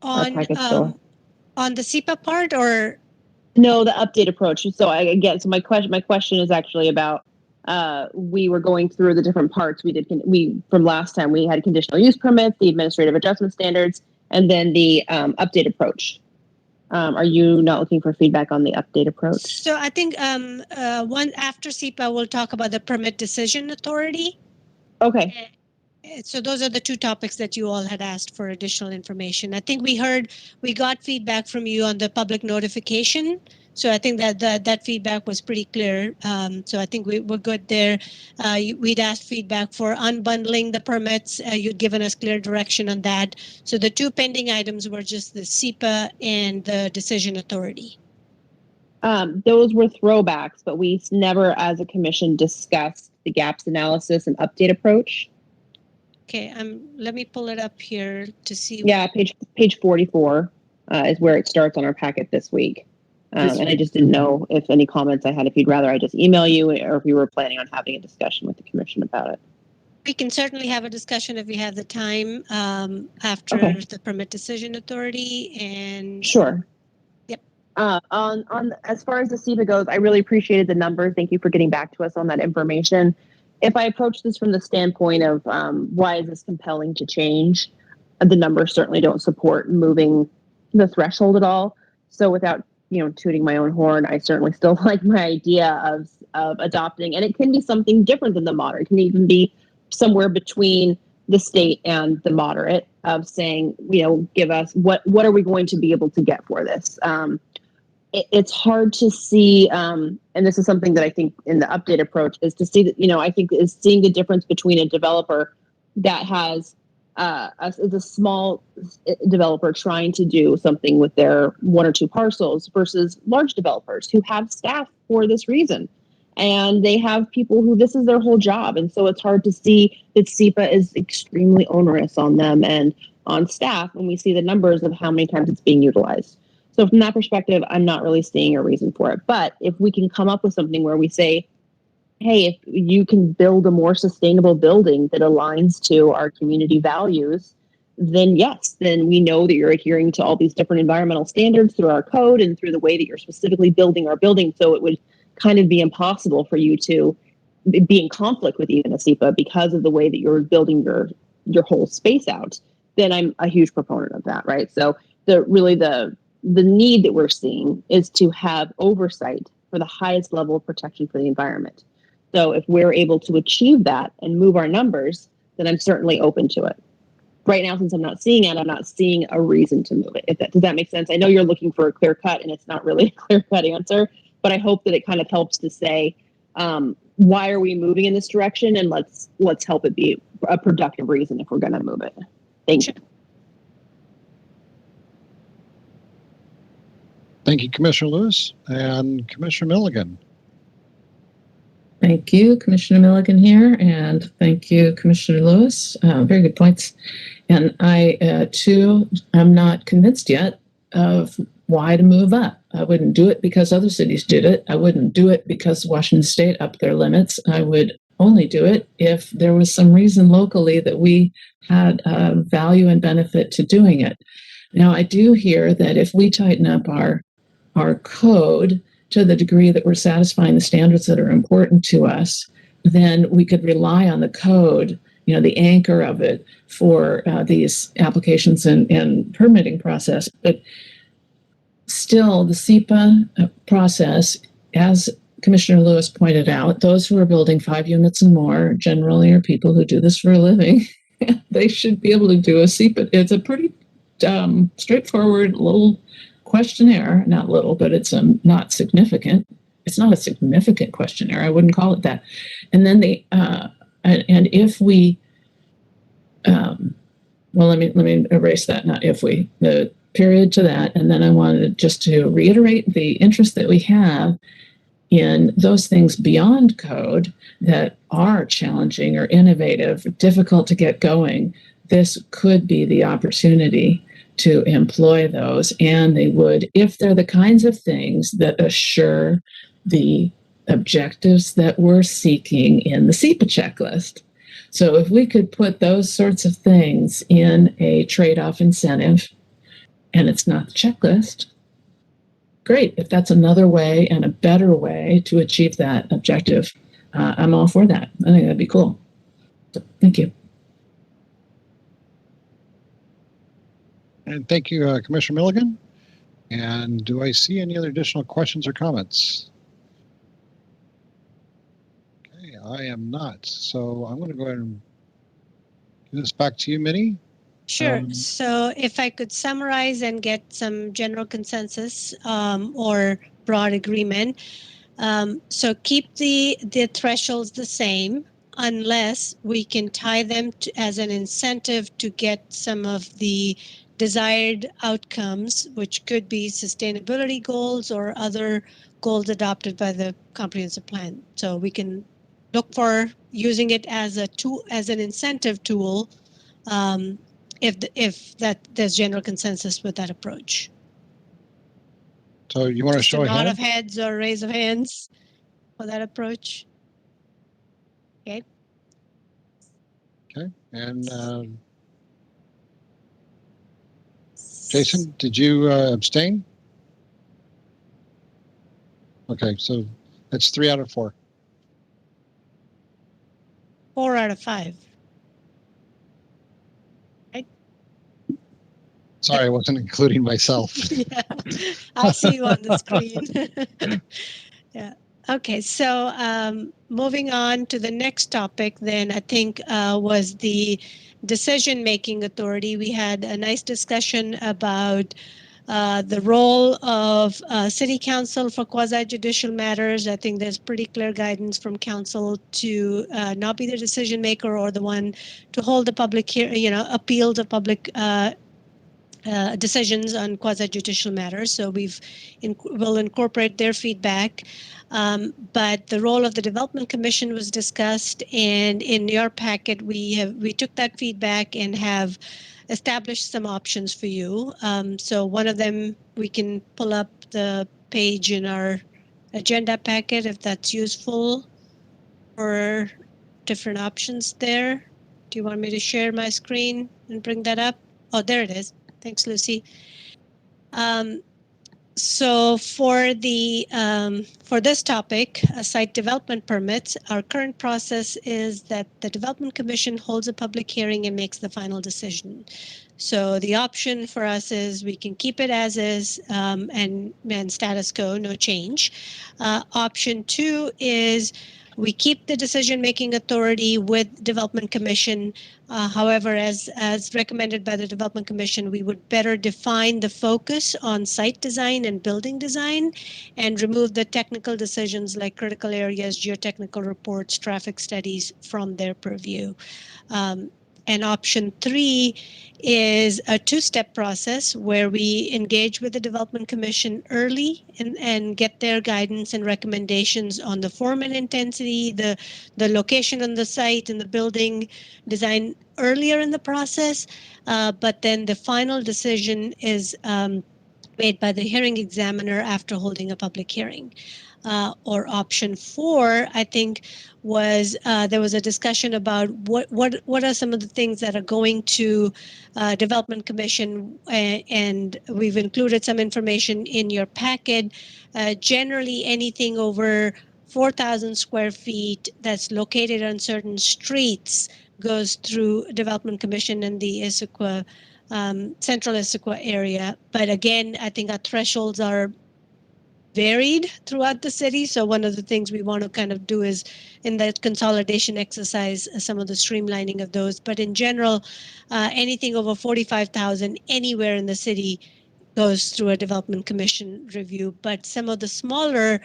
[SPEAKER 8] On
[SPEAKER 5] packet still.
[SPEAKER 8] on the SEPA part, or
[SPEAKER 5] No, the update approach. So so my question is actually about, we were going through the different parts. We from last time we had conditional use permits, the administrative adjustment standards, and then the update approach. Are you not looking for feedback on the update approach?
[SPEAKER 8] so I think one after SEPA we'll talk about the permit decision authority.
[SPEAKER 5] Okay.
[SPEAKER 8] So those are the two topics that you all had asked for additional information. I think we got feedback from you on the public notification. So I think that feedback was pretty clear. So I think we're good there. We'd asked feedback for unbundling the permits. You'd given us clear direction on that. So the two pending items were just the SEPA and the decision authority.
[SPEAKER 5] Those were throwbacks, but we never as a commission discussed the gaps analysis and update approach.
[SPEAKER 8] Okay, let me pull it up here to see.
[SPEAKER 5] Yeah, page 44 is where it starts on our packet this week. And I just didn't know if any comments I had, if you'd rather I just email you, or if you were planning on having a discussion with the commission about it.
[SPEAKER 8] We can certainly have a discussion if we have the time after the permit decision authority. And
[SPEAKER 5] sure.
[SPEAKER 8] Yep.
[SPEAKER 5] On as far as the SEPA goes, I really appreciated the numbers. Thank you for getting back to us on that information. If I approach this from the standpoint of why is this compelling to change, the numbers certainly don't support moving the threshold at all. So without tooting my own horn, I certainly still like my idea of adopting, and it can be something different than the moderate. It can even be somewhere between the state and the moderate, of saying, give us what are we going to be able to get for this. It's hard to see, and this is something that I think in the update approach is to see that, I think is seeing the difference between a developer that has is a small developer trying to do something with their 1 or 2 parcels versus large developers who have staff for this reason. And they have people who this is their whole job. And so it's hard to see that SEPA is extremely onerous on them and on staff when we see the numbers of how many times it's being utilized. So from that perspective, I'm not really seeing a reason for it. But if we can come up with something where we say, hey, if you can build a more sustainable building that aligns to our community values, then yes, then we know that you're adhering to all these different environmental standards through our code and through the way that you're specifically building our building. So it would kind of be impossible for you to be in conflict with even a SEPA because of the way that you're building your whole space out. Then I'm a huge proponent of that, right? So the need that we're seeing is to have oversight for the highest level of protection for the environment. So if we're able to achieve that and move our numbers, then I'm certainly open to it. Right now, since I'm not seeing it, I'm not seeing a reason to move it. Does that make sense? I know you're looking for a clear cut, and it's not really a clear cut answer, but I hope that it kind of helps to say, why are we moving in this direction? And let's help it be a productive reason if we're going to move it. Thank you.
[SPEAKER 1] Thank you, Commissioner Lewis. And Commissioner Milligan.
[SPEAKER 6] Thank you, Commissioner Milligan here, and thank you, Commissioner Lewis. Very good points. And I, too, am not convinced yet of why to move up. I wouldn't do it because other cities did it. I wouldn't do it because Washington State upped their limits. I would only do it if there was some reason locally that we had value and benefit to doing it. Now, I do hear that if we tighten up our code to the degree that we're satisfying the standards that are important to us, then we could rely on the code, the anchor of it for these applications and permitting process. But still, the SEPA process, as Commissioner Lewis pointed out, those who are building 5 units and more generally are people who do this for a living. They should be able to do a SEPA. It's a pretty straightforward little questionnaire, not little, but it's not significant. it's not a significant questionnaire. I wouldn't call it that. And then and if we, well, let me erase that. Not if we, the period to that. And then I wanted just to reiterate the interest that we have in those things beyond code that are challenging or innovative, difficult to get going. This could be the opportunity to employ those, and they would, if they're the kinds of things that assure the objectives that we're seeking in the SEPA checklist. So if we could put those sorts of things in a trade-off incentive, and it's not the checklist, great. If that's another way and a better way to achieve that objective, I'm all for that. I think that'd be cool. So, thank you.
[SPEAKER 1] And thank you, Commissioner Milligan. And do I see any other additional questions or comments? Okay, I am not. So I'm going to go ahead and give this back to you, Minnie.
[SPEAKER 8] Sure. So if I could summarize and get some general consensus or broad agreement. So keep the thresholds the same unless we can tie them as an incentive to get some of the desired outcomes, which could be sustainability goals or other goals adopted by the comprehensive plan. So we can look for using it as a tool, as an incentive tool, if there's general consensus with that approach.
[SPEAKER 1] So you want to show a
[SPEAKER 8] nod
[SPEAKER 1] hand?
[SPEAKER 8] of heads or raise of hands for that approach? Okay.
[SPEAKER 1] Okay. And Jason, did you abstain? Okay, so that's 3 out of 4.
[SPEAKER 8] 4 out of 5.
[SPEAKER 1] Sorry, I wasn't including myself.
[SPEAKER 8] Yeah, I see you on the screen. Yeah. Okay, so moving on to the next topic then, I think was the decision-making authority. We had a nice discussion about the role of city council for quasi-judicial matters. I think there's pretty clear guidance from council to not be the decision maker or the one to hold the public hearing, appeal the public decisions on quasi-judicial matters. So we'll incorporate their feedback. But the role of the Development Commission was discussed, and in your packet we took that feedback and have established some options for you. So one of them, we can pull up the page in our agenda packet if that's useful, or different options there. Do you want me to share my screen and bring that up? Oh, there it is. Thanks, Lucy. So for this topic, site development permits, our current process is that the Development Commission holds a public hearing and makes the final decision. So the option for us is we can keep it as is and status quo, no change. Option 2 is we keep the decision-making authority with Development Commission. However, as recommended by the Development Commission, we would better define the focus on site design and building design and remove the technical decisions like critical areas, geotechnical reports, traffic studies from their purview. And option 3 is a 2-step process where we engage with the Development Commission early and get their guidance and recommendations on the form and intensity, the location on the site and the building design earlier in the process. But then the final decision is made by the hearing examiner after holding a public hearing. Or option 4, I think, was there was a discussion about what are some of the things that are going to Development Commission, and we've included some information in your packet. Generally, anything over 4,000 square feet that's located on certain streets goes through Development Commission and the Issaquah, Central Issaquah area. But again, I think our thresholds are varied throughout the city. So one of the things we want to kind of do is in that consolidation exercise, some of the streamlining of those. But in general, anything over 45,000 anywhere in the city goes through a development commission review, but some of the smaller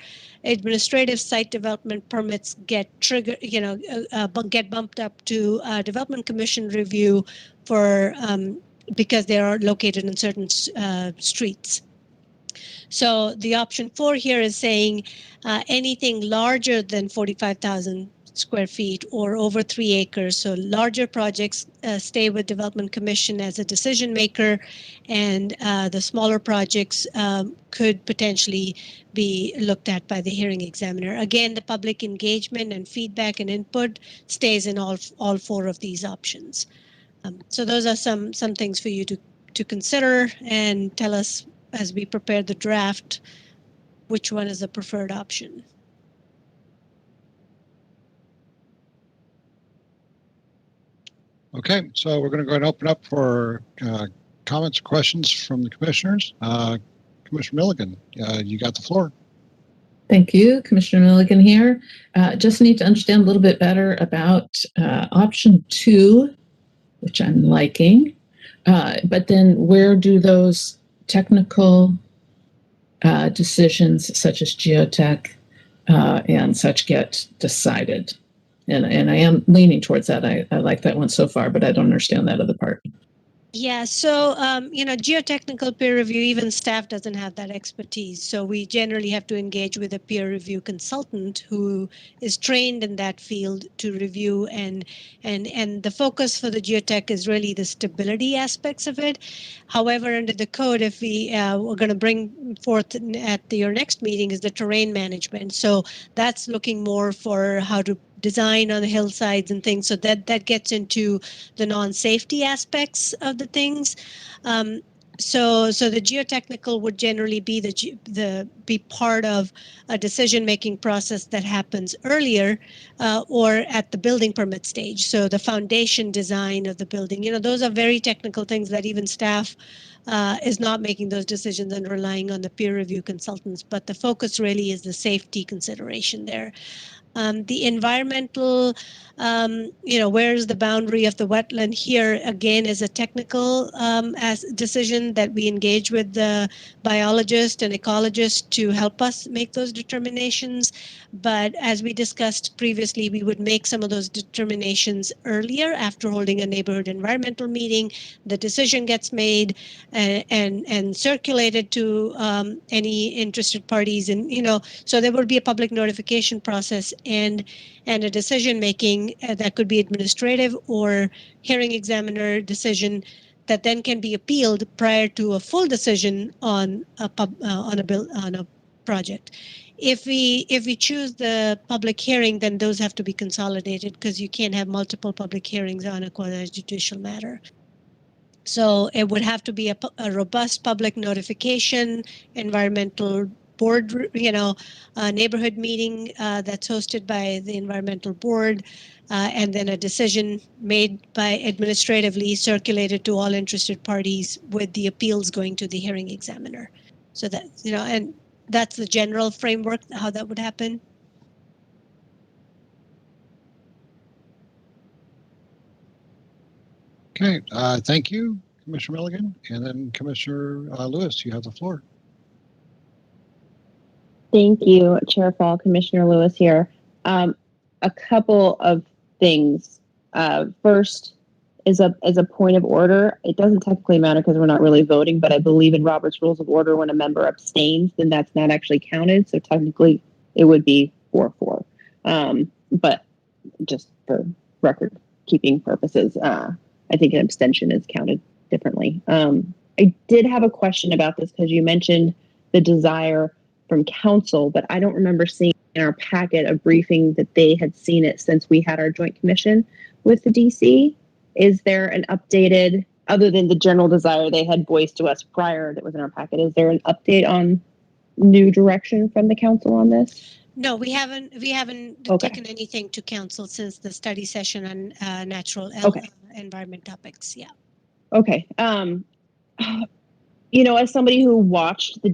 [SPEAKER 8] administrative site development permits get triggered, get bumped up to development commission review for because they are located in certain streets. So the option 4 here is saying anything larger than 45,000 square feet or over 3 acres. So larger projects stay with Development Commission as a decision maker, and the smaller projects could potentially be looked at by the hearing examiner. Again, the public engagement and feedback and input stays in all 4 of these options. So those are some things for you to consider and tell us as we prepare the draft which one is the preferred option.
[SPEAKER 1] Okay, so we're going to go ahead and open up for comments or questions from the commissioners. Commissioner Milligan, you got the floor.
[SPEAKER 6] Thank you, Commissioner Milligan here. Just need to understand a little bit better about option 2, which I'm liking. But then where do those technical decisions such as geotech and such get decided? And I am leaning towards that. I like that one so far, but I don't understand that other part.
[SPEAKER 8] Yeah, so, geotechnical peer review, even staff doesn't have that expertise. So we generally have to engage with a peer review consultant who is trained in that field to review. And the focus for the geotech is really the stability aspects of it. However, under the code, if we're going to bring forth at your next meeting is the terrain management. So that's looking more for how to design on the hillsides and things. So that gets into the non-safety aspects of the things. So the geotechnical would generally be be part of a decision-making process that happens earlier or at the building permit stage. So the foundation design of the building, those are very technical things that even staff is not making those decisions and relying on the peer review consultants. But the focus really is the safety consideration there. The environmental, where's the boundary of the wetland here, again, is a technical as decision that we engage with the biologist and ecologist to help us make those determinations. But as we discussed previously, we would make some of those determinations earlier after holding a neighborhood environmental meeting. The decision gets made and circulated to any interested parties. And, so there would be a public notification process and a decision making that could be administrative or hearing examiner decision that then can be appealed prior to a full decision on a project. If we choose the public hearing, then those have to be consolidated because you can't have multiple public hearings on a quasi-judicial matter. So it would have to be a robust public notification, environmental board, neighborhood meeting that's hosted by the environmental board, and then a decision made by administratively circulated to all interested parties with the appeals going to the hearing examiner. So that, and that's the general framework, how that would happen.
[SPEAKER 1] Okay, thank you, Commissioner Milligan. And then Commissioner Lewis, you have the floor.
[SPEAKER 5] Thank you, Chair Fall. Commissioner Lewis here. A couple of things. First, as a point of order, it doesn't technically matter because we're not really voting, but I believe in Robert's Rules of Order, when a member abstains, then that's not actually counted. So technically, it would be 4-4. But just for record keeping purposes, I think an abstention is counted differently. I did have a question about this because you mentioned the desire from council, but I don't remember seeing in our packet a briefing that they had seen it since we had our joint commission with the DC. Is there an updated, other than the general desire they had voiced to us prior that was in our packet, is there an update on new direction from the council on this?
[SPEAKER 8] No, we haven't taken anything to council since the study session on natural environment topics. Yeah.
[SPEAKER 5] Okay. As somebody who watched you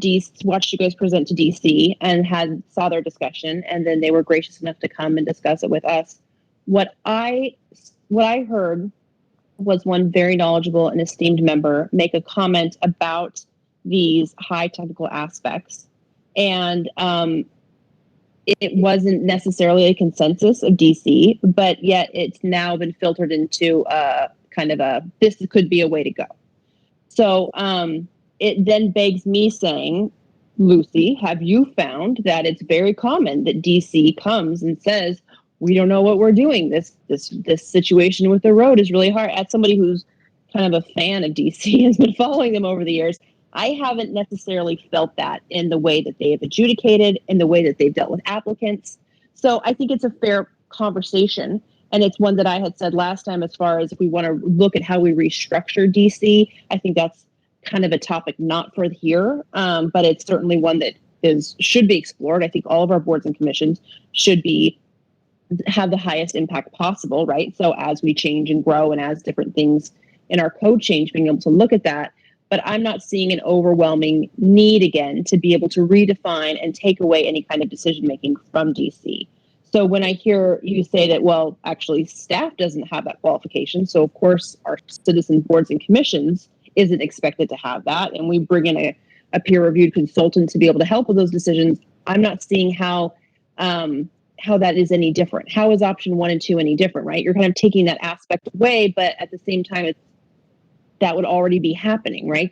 [SPEAKER 5] guys present to DC and saw their discussion, and then they were gracious enough to come and discuss it with us. What I heard was one very knowledgeable and esteemed member make a comment about these high technical aspects. And it wasn't necessarily a consensus of DC, but yet it's now been filtered into kind of this could be a way to go. So it then begs me saying, Lucy, have you found that it's very common that DC comes and says, we don't know what we're doing. This situation with the road is really hard. As somebody who's kind of a fan of DC, has been following them over the years, I haven't necessarily felt that in the way that they have adjudicated, in the way that they've dealt with applicants. So I think it's a fair conversation. And it's one that I had said last time, as far as if we want to look at how we restructure DC, I think that's kind of a topic not for here, but it's certainly one that should be explored. I think all of our boards and commissions should have the highest impact possible, right? So as we change and grow and as different things in our code change, being able to look at that. But I'm not seeing an overwhelming need again to be able to redefine and take away any kind of decision making from DC. So when I hear you say that, well, actually staff doesn't have that qualification, so of course our citizen boards and commissions isn't expected to have that, and we bring in a peer-reviewed consultant to be able to help with those decisions, I'm not seeing how that is any different. How is option 1 and 2 any different, right? You're kind of taking that aspect away, but at the same time, that would already be happening, right?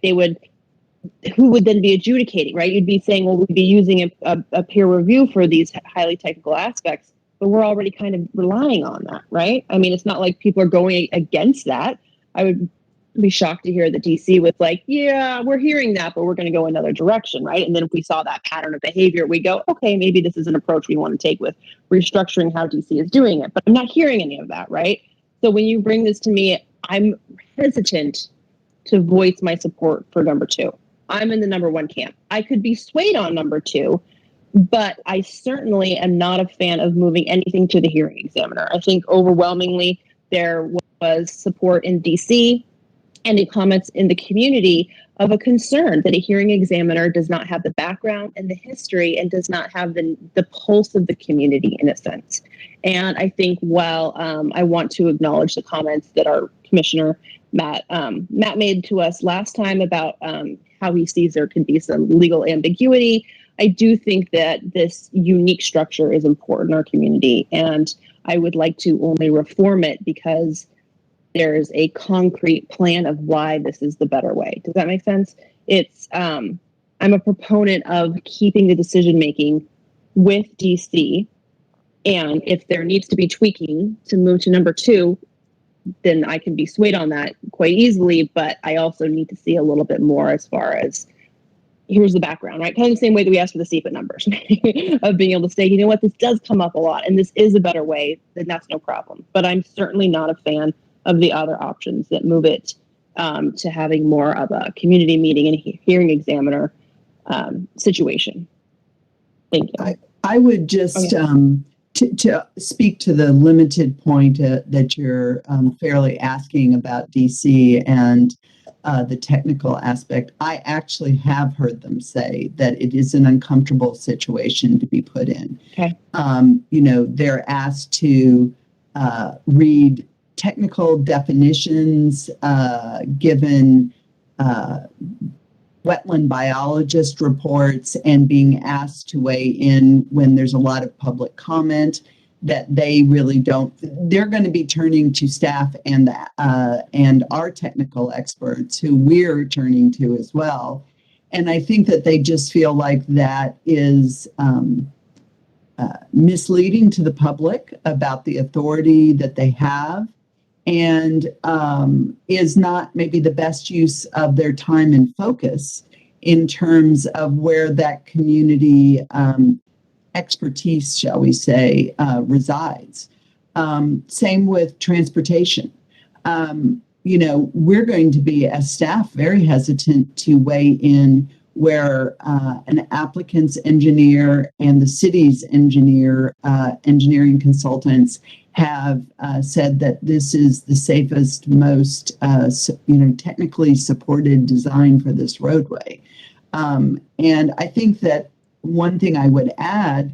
[SPEAKER 5] Who would then be adjudicating, right? You'd be saying, well, we'd be using a peer review for these highly technical aspects, but we're already kind of relying on that, right? I mean, it's not like people are going against that. I would be shocked to hear that DC was like, yeah, we're hearing that, but we're going to go another direction, right? And then if we saw that pattern of behavior, we go, okay, maybe this is an approach we want to take with restructuring how DC is doing it. But I'm not hearing any of that, right? So when you bring this to me, I'm hesitant to voice my support for number 2. I'm in the number 1 camp. I could be swayed on number 2, but I certainly am not a fan of moving anything to the hearing examiner. I think overwhelmingly there was support in DC and in comments in the community of a concern that a hearing examiner does not have the background and the history and does not have the pulse of the community in a sense. And I think while I want to acknowledge the comments that our commissioner Matt made to us last time about how he sees there could be some legal ambiguity, I do think that this unique structure is important in our community, and I would like to only reform it because there's a concrete plan of why this is the better way. Does that make sense? I'm a proponent of keeping the decision making with DC, and if there needs to be tweaking to move to number 2, then I can be swayed on that quite easily, but I also need to see a little bit more as far as here's the background, right? Kind of the same way that we asked for the CPIT numbers of being able to say, you know what, this does come up a lot and this is a better way, then that's no problem. But I'm certainly not a fan of the other options that move it to having more of a community meeting and hearing examiner situation. Thank you.
[SPEAKER 9] I would just to speak to the limited point that you're fairly asking about DC and the technical aspect. I actually have heard them say that it is an uncomfortable situation to be put in.
[SPEAKER 5] Okay.
[SPEAKER 9] They're asked to read technical definitions given wetland biologist reports and being asked to weigh in when there's a lot of public comment that they really don't. They're going to be turning to staff and our technical experts who we're turning to as well. And I think that they just feel like that is misleading to the public about the authority that they have, and is not maybe the best use of their time and focus in terms of where that community expertise, shall we say, resides. Same with transportation. We're going to be, as staff, very hesitant to weigh in where an applicant's engineer and the city's engineering consultants have said that this is the safest, most technically supported design for this roadway. And I think that one thing I would add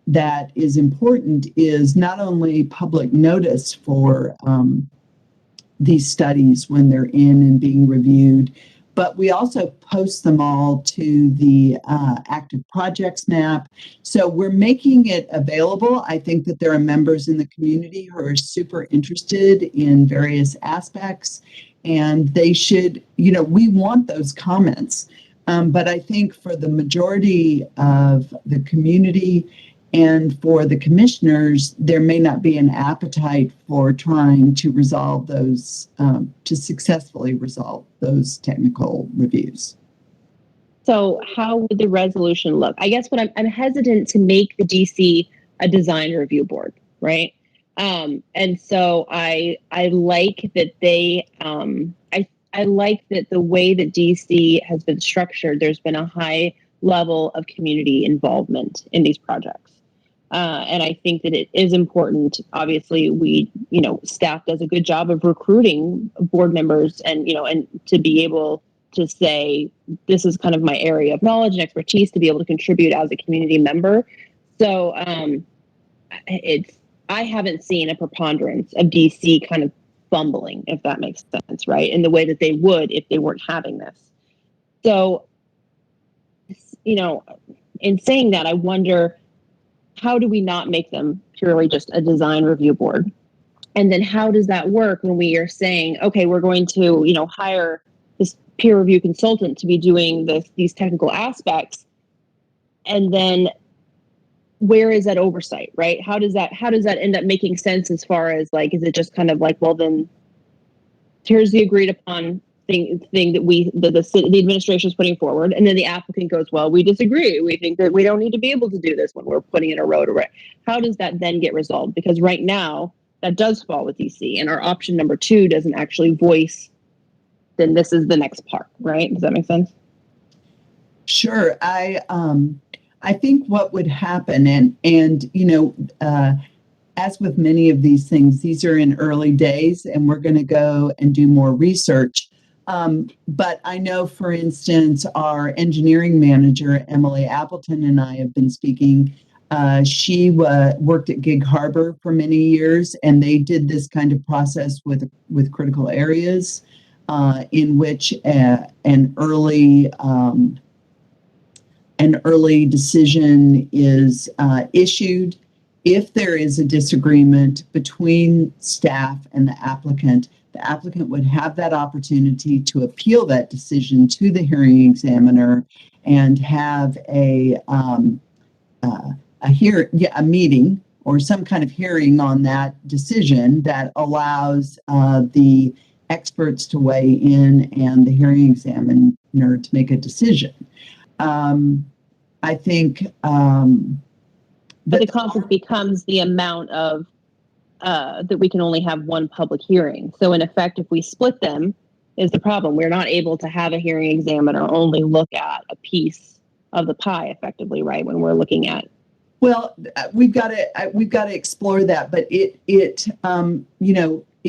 [SPEAKER 9] that is important is not only public notice for these studies when they're in and being reviewed, but we also post them all to the active projects map. So we're making it available. I think that there are members in the community who are super interested in various aspects, and they should, we want those comments. But I think for the majority of the community and for the commissioners, there may not be an appetite for trying to resolve those, to successfully resolve those technical reviews.
[SPEAKER 5] So how would the resolution look? I guess what I'm hesitant to make the DC a design review board, right? And so I like that they, I like that the way that DC has been structured, there's been a high level of community involvement in these projects. And I think that it is important. Obviously, staff does a good job of recruiting board members and to be able to say, this is kind of my area of knowledge and expertise to be able to contribute as a community member. So I haven't seen a preponderance of DC kind of fumbling, if that makes sense, right? In the way that they would if they weren't having this. So, in saying that, I wonder, how do we not make them purely just a design review board? And then how does that work when we are saying, okay, we're going to, hire this peer review consultant to be doing these technical aspects? And then where is that oversight, right? How does that end up making sense as far as is it just kind of like, well, then here's the agreed upon thing that the administration is putting forward, and then the applicant goes, well, we disagree. We think that we don't need to be able to do this when we're putting in a road array. How does that then get resolved? Because right now that does fall with DC, and our option number 2 doesn't actually voice. Then this is the next part, right? Does that make sense?
[SPEAKER 9] Sure. I think what would happen, as with many of these things, these are in early days, and we're going to go and do more research. But I know, for instance, our engineering manager, Emily Appleton, and I have been speaking. She worked at Gig Harbor for many years, and they did this kind of process with critical areas, in which an early decision is issued. If there is a disagreement between staff and the applicant would have that opportunity to appeal that decision to the hearing examiner and have a meeting or some kind of hearing on that decision that allows the experts to weigh in and the hearing examiner to make a decision. I think
[SPEAKER 5] but the conflict becomes the amount of that we can only have one public hearing. So in effect, if we split them, is the problem. We're not able to have a hearing examiner only look at a piece of the pie effectively, right? When we're looking at.
[SPEAKER 9] Well, we've got to explore that, but if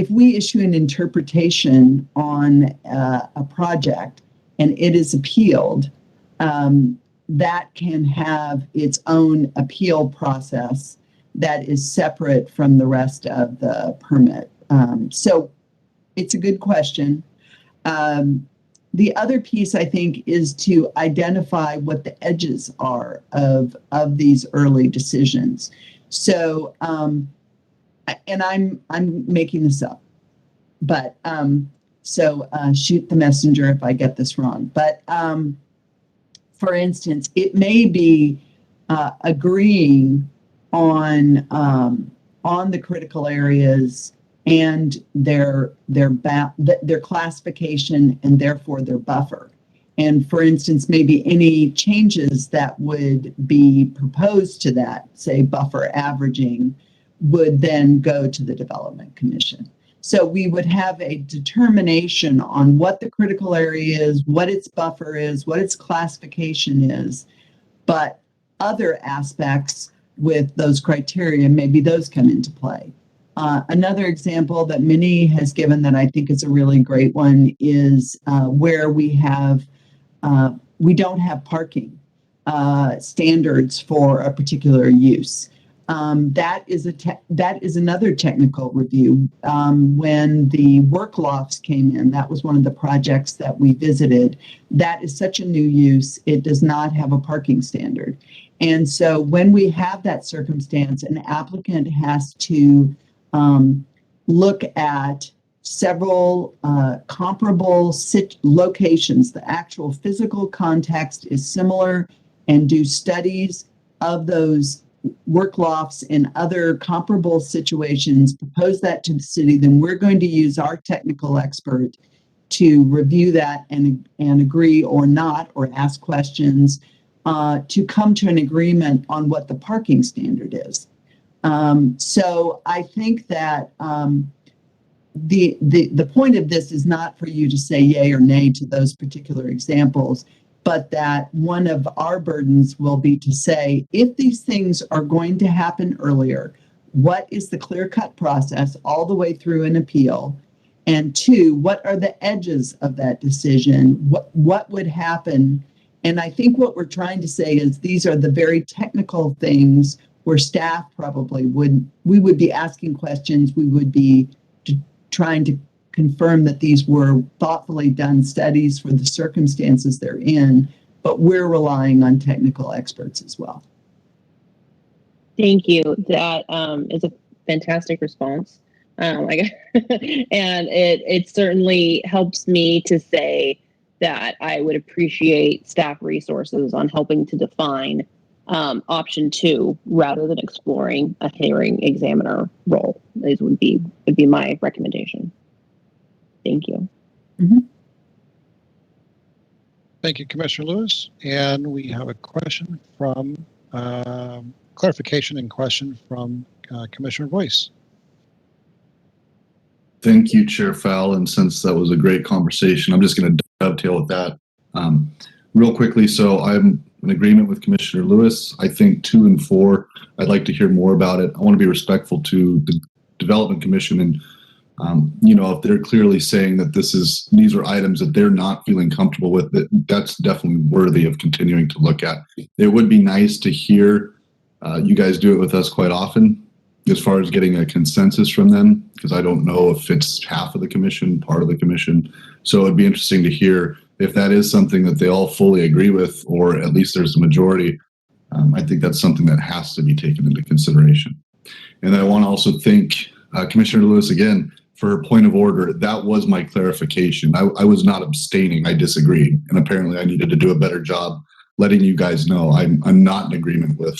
[SPEAKER 9] we issue an interpretation on a project and it is appealed, that can have its own appeal process that is separate from the rest of the permit. So it's a good question. The other piece, I think, is to identify what the edges are of these early decisions. So, and I'm making this up, but shoot the messenger if I get this wrong. But for instance, it may be agreeing on the critical areas and their classification and therefore their buffer. And for instance, maybe any changes that would be proposed to that, say buffer averaging, would then go to the Development Commission. So we would have a determination on what the critical area is, what its buffer is, what its classification is, but other aspects with those criteria, maybe those come into play. Another example that Minnie has given that I think is a really great one is where we don't have parking standards for a particular use. that is another technical review. When the work lofts came in, that was one of the projects that we visited. That is such a new use. It does not have a parking standard. And so when we have that circumstance, an applicant has to look at several comparable locations. The actual physical context is similar, and do studies of those work lofts in other comparable situations, propose that to the city. Then we're going to use our technical expert to review that and agree or not, or ask questions to come to an agreement on what the parking standard is. So I think that the point of this is not for you to say yay or nay to those particular examples, but that one of our burdens will be to say, if these things are going to happen earlier, what is the clear-cut process all the way through an appeal? And two, what are the edges of that decision? What would happen? And I think what we're trying to say is these are the very technical things where staff probably we would be asking questions, we would be trying to confirm that these were thoughtfully done studies for the circumstances they're in, but we're relying on technical experts as well.
[SPEAKER 5] Thank you. That is a fantastic response. And it certainly helps me to say that I would appreciate staff resources on helping to define option 2 rather than exploring a hearing examiner role. These would be my recommendation. Thank you.
[SPEAKER 9] Mm-hmm.
[SPEAKER 1] Thank you, Commissioner Lewis. And we have a question from clarification and question from Commissioner Boyce.
[SPEAKER 10] Thank you, Chair Fowl. And since that was a great conversation, I'm just going to dovetail with that real quickly. So I'm in agreement with Commissioner Lewis. I think 2 and 4, I'd like to hear more about it. I want to be respectful to the Development Commission, and if they're clearly saying that these are items that they're not feeling comfortable with, that's definitely worthy of continuing to look at. It would be nice to hear you guys do it with us quite often, as far as getting a consensus from them, because I don't know if it's half of the commission, part of the commission. So it'd be interesting to hear if that is something that they all fully agree with, or at least there's a majority. I think that's something that has to be taken into consideration. And I want to also thank Commissioner Lewis again for her point of order. That was my clarification. I was not abstaining. I disagreed. And apparently I needed to do a better job letting you guys know I'm not in agreement with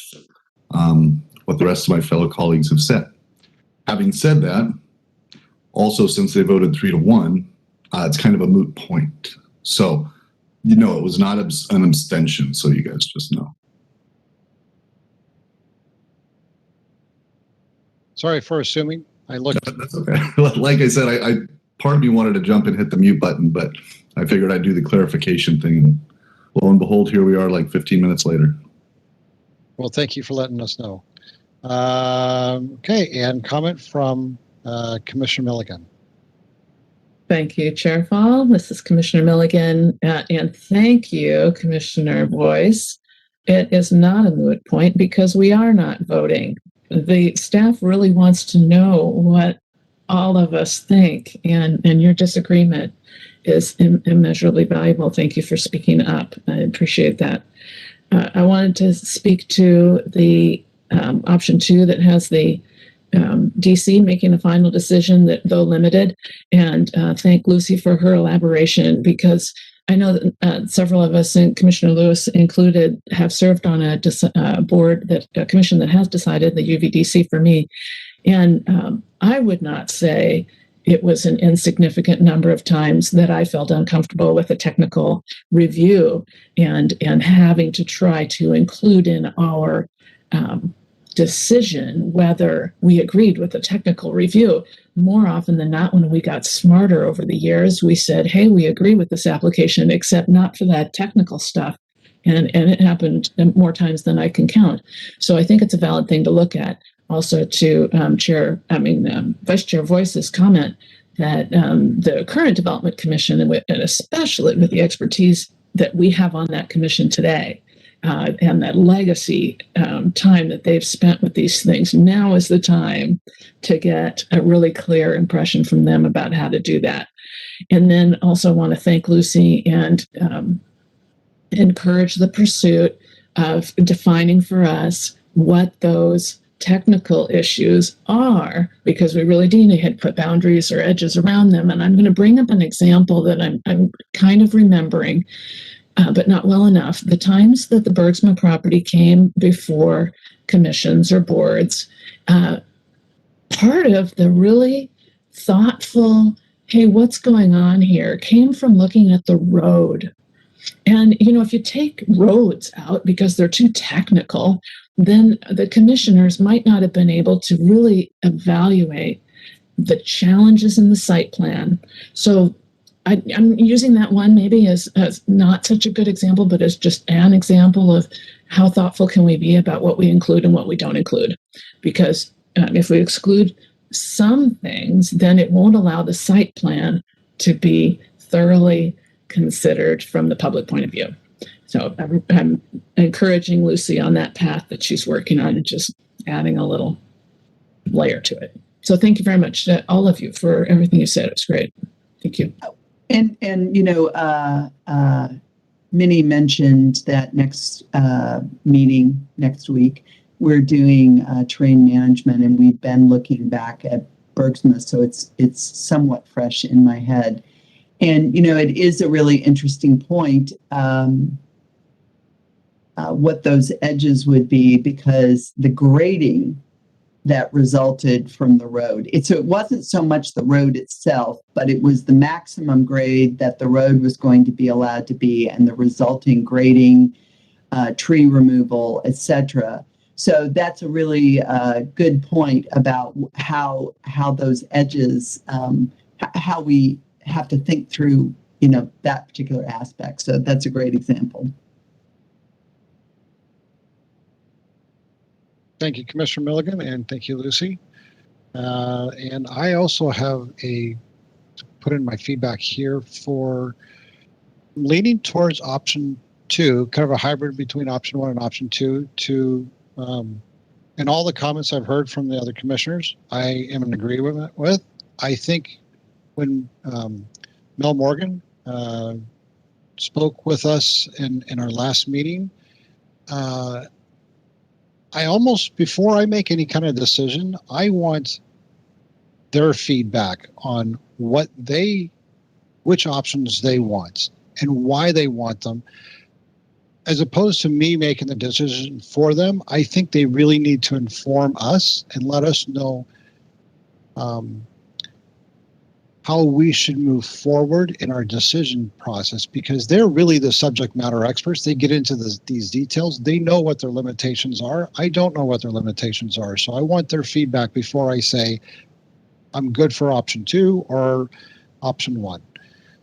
[SPEAKER 10] what the rest of my fellow colleagues have said. Having said that, also since they voted 3-1, it's kind of a moot point. So, it was not an abstention, so you guys just know.
[SPEAKER 1] Sorry for assuming. I looked.
[SPEAKER 10] That's okay. Like I said, I part of me wanted to jump and hit the mute button, but I figured I'd do the clarification thing. And lo and behold, here we are like 15 minutes later.
[SPEAKER 1] Well, thank you for letting us know. Okay, and comment from Commissioner Milligan.
[SPEAKER 6] Thank you, Chair Fall. This is Commissioner Milligan, and thank you, Commissioner Boyce. It is not a moot point because we are not voting. The staff really wants to know what all of us think, and your disagreement is immeasurably valuable. Thank you for speaking up. I appreciate that. I wanted to speak to the option 2 that has the DC making a final decision, that though limited, and thank Lucy for her elaboration, because I know that several of us, and Commissioner Lewis included, have served on a commission that has decided the UVDC for me. And I would not say it was an insignificant number of times that I felt uncomfortable with a technical review and having to try to include in our decision whether we agreed with the technical review. More often than not, when we got smarter over the years, we said, hey, we agree with this application, except not for that technical stuff. And it happened more times than I can count. So I think it's a valid thing to look at. Also to Vice Chair Voice's comment that the current Development Commission, and especially with the expertise that we have on that commission today, and that legacy time that they've spent with these things. Now is the time to get a really clear impression from them about how to do that. And then also want to thank Lucy and encourage the pursuit of defining for us what those technical issues are, because we really do need to put boundaries or edges around them. And I'm going to bring up an example that I'm kind of remembering, but not well enough. The times that the Bergsma property came before commissions or boards, part of the really thoughtful, hey, what's going on here, came from looking at the road. And, you know, if you take roads out because they're too technical, then the commissioners might not have been able to really evaluate the challenges in the site plan. So I'm using that one maybe as not such a good example, but as just an example of how thoughtful can we be about what we include and what we don't include. Because if we exclude some things, then it won't allow the site plan to be thoroughly considered from the public point of view. So I'm encouraging Lucy on that path that she's working on and just adding a little layer to it. So thank you very much to all of you for everything you said. It was great. Thank you.
[SPEAKER 9] And you know, Minnie mentioned that next meeting next week, we're doing terrain management, and we've been looking back at Bergsma, so it's somewhat fresh in my head. And, you know, it is a really interesting point, what those edges would be, because the grading that resulted from the road, it wasn't so much the road itself, but it was the maximum grade that the road was going to be allowed to be, and the resulting grading, tree removal, etc. So that's a really good point about how those edges, how we have to think through, you know, that particular aspect. So that's a great example.
[SPEAKER 1] Thank you, Commissioner Milligan, and thank you, Lucy. And I also have put in my feedback here for leaning towards option 2, kind of a hybrid between option 1 and option 2. And all the comments I've heard from the other commissioners, I am in agreement with. I think when Mel Morgan spoke with us in our last meeting, I almost, before I make any kind of decision, I want their feedback on which options they want and why they want them, as opposed to me making the decision for them. I think they really need to inform us and let us know how we should move forward in our decision process, because they're really the subject matter experts. They get into these details. They know what their limitations are. I don't know what their limitations are. So I want their feedback before I say I'm good for option 2 or option 1.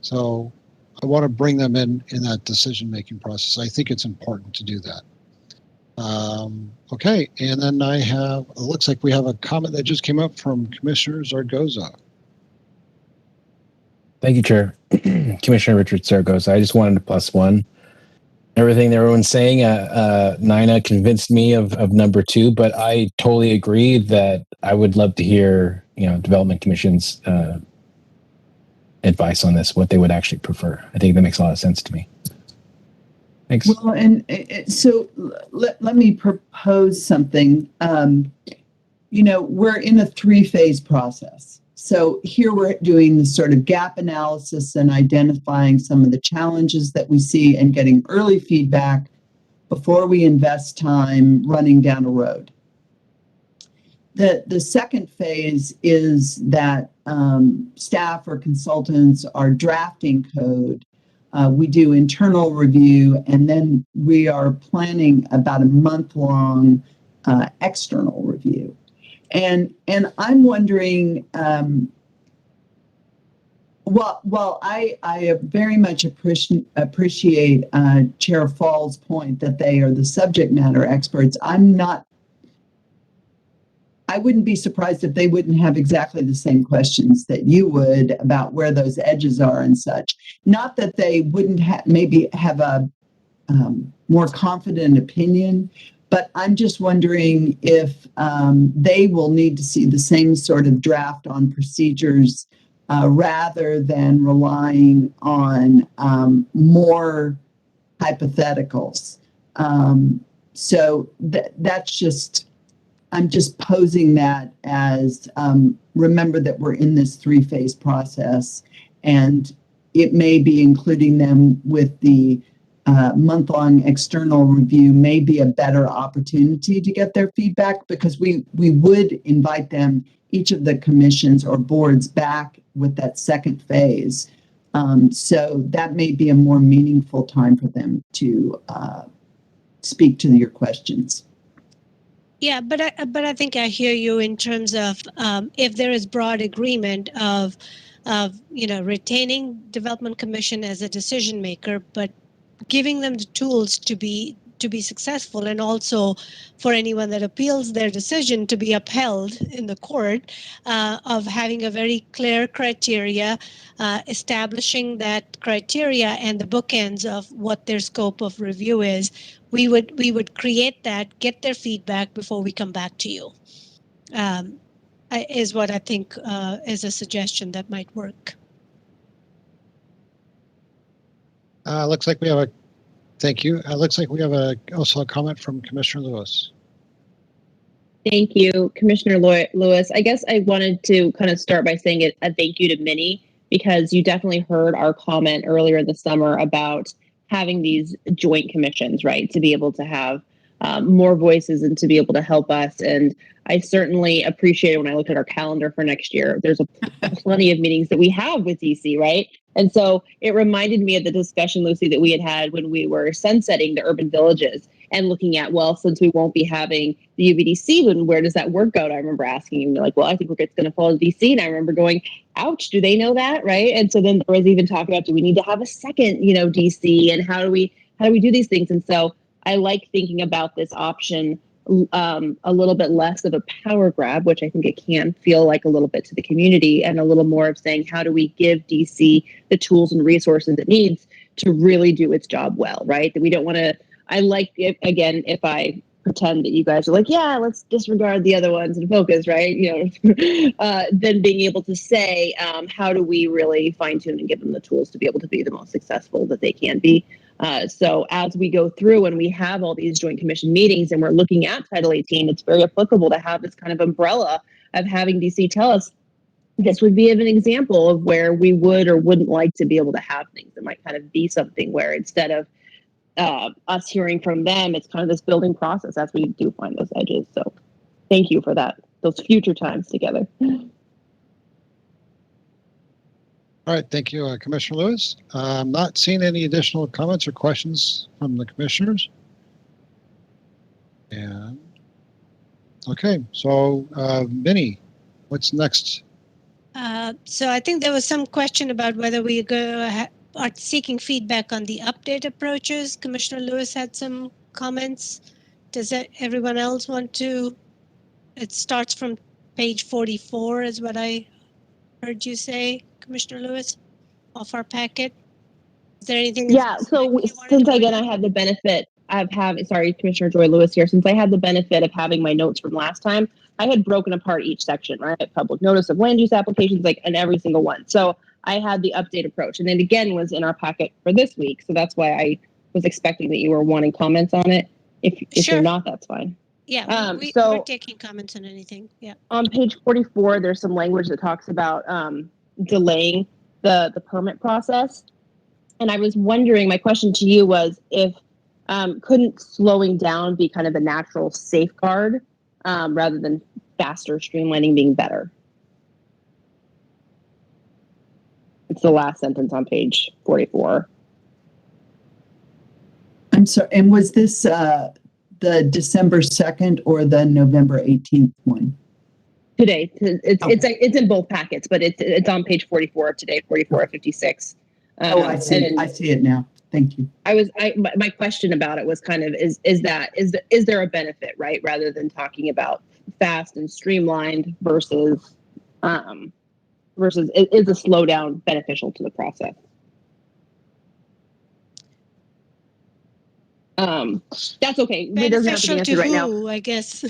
[SPEAKER 1] So I want to bring them in that decision-making process. I think it's important to do that. Okay, and then it looks like we have a comment that just came up from Commissioner Zaragoza.
[SPEAKER 7] Thank you, Chair. Commissioner Richard Zaragoza. I just wanted to plus one. Everything that everyone's saying, Nina convinced me of number 2, but I totally agree that I would love to hear, Development Commission's advice on this, what they would actually prefer. I think that makes a lot of sense to me. Thanks.
[SPEAKER 9] Well, and so let me propose something. We're in a 3-phase process. So here we're doing the sort of gap analysis and identifying some of the challenges that we see and getting early feedback before we invest time running down a road. The second phase is that staff or consultants are drafting code. We do internal review, and then we are planning about a month-long external review. And I'm wondering, while I very much appreciate Chair Fall's point that they are the subject matter experts, I wouldn't be surprised if they wouldn't have exactly the same questions that you would about where those edges are and such. Not that they wouldn't maybe have a more confident opinion. But I'm just wondering if they will need to see the same sort of draft on procedures rather than relying on more hypotheticals. So that's just, I'm just posing that as remember that we're in this 3-phase process, and it may be including them with the month-long external review may be a better opportunity to get their feedback, because we would invite them, each of the commissions or boards, back with that second phase. So that may be a more meaningful time for them to speak to your questions.
[SPEAKER 8] Yeah, but I think I hear you in terms of if there is broad agreement of retaining Development Commission as a decision maker, but giving them the tools to be successful, and also for anyone that appeals their decision to be upheld in the court, of having a very clear criteria, establishing that criteria and the bookends of what their scope of review is. We would create that, get their feedback before we come back to you. Is what I think is a suggestion that might work.
[SPEAKER 1] Looks like we have a, thank you. Looks like we have also a comment from Commissioner Lewis.
[SPEAKER 5] Thank you, Commissioner Lewis. I guess I wanted to kind of start by saying a thank you to Minnie, because you definitely heard our comment earlier in the summer about having these joint commissions, right, to be able to have more voices and to be able to help us. And I certainly appreciate it when I look at our calendar for next year. There's plenty of meetings that we have with DC, right? And so it reminded me of the discussion, Lucy, that we had when we were sunsetting the urban villages and looking at, well, since we won't be having the UVDC, then where does that work go? And I remember asking you, like, well, I think it's going to fall to DC. And I remember going, ouch, do they know that, right? And so then there was even talk about, do we need to have a second, DC, and how do we do these things? And so I like thinking about this option a little bit less of a power grab, which I think it can feel like a little bit to the community, and a little more of saying, how do we give DC the tools and resources it needs to really do its job well, right? That we don't want to, I like it, again, if I pretend that you guys are like, yeah, let's disregard the other ones and focus, right? Then being able to say, how do we really fine tune and give them the tools to be able to be the most successful that they can be? So as we go through and we have all these joint commission meetings and we're looking at Title 18, it's very applicable to have this kind of umbrella of having DC tell us, this would be an example of where we would or wouldn't like to be able to have things. It might kind of be something where instead of us hearing from them, it's kind of this building process as we do find those edges. So thank you for that, those future times together.
[SPEAKER 1] All right, thank you, Commissioner Lewis. I'm not seeing any additional comments or questions from the commissioners. And okay, so Minnie, what's next?
[SPEAKER 8] So I think there was some question about whether we are seeking feedback on the update approaches. Commissioner Lewis had some comments. Does everyone else want to? It starts from page 44 is what I heard you say, Commissioner Lewis, off our packet. Is there anything?
[SPEAKER 5] Yeah, so since again, I had the benefit of having, sorry, Commissioner Joy Lewis here, since I had the benefit of having my notes from last time, I had broken apart each section, right? Public notice of land use applications, like, and every single one. So I had the update approach, and then again was in our packet for this week. So that's why I was expecting that you were wanting comments on it. If
[SPEAKER 8] Sure.
[SPEAKER 5] you're not, that's fine.
[SPEAKER 8] Yeah, we're taking comments on anything. Yeah.
[SPEAKER 5] On page 44, there's some language that talks about delaying the permit process. And I was wondering, my question to you was if couldn't slowing down be kind of a natural safeguard rather than faster streamlining being better? It's the last sentence on page 44.
[SPEAKER 9] I'm sorry, and was this the December 2nd or the November 18th one?
[SPEAKER 5] Today. It's in both packets, but it's on page 44 of today, 44 of 56.
[SPEAKER 9] I see. I see it now. Thank you.
[SPEAKER 5] My question about it was kind of is there a benefit, right? Rather than talking about fast and streamlined versus is a slowdown beneficial to the process? That's okay. It doesn't have to be
[SPEAKER 8] Beneficial
[SPEAKER 5] answered
[SPEAKER 8] to
[SPEAKER 5] right now.
[SPEAKER 8] who, I guess.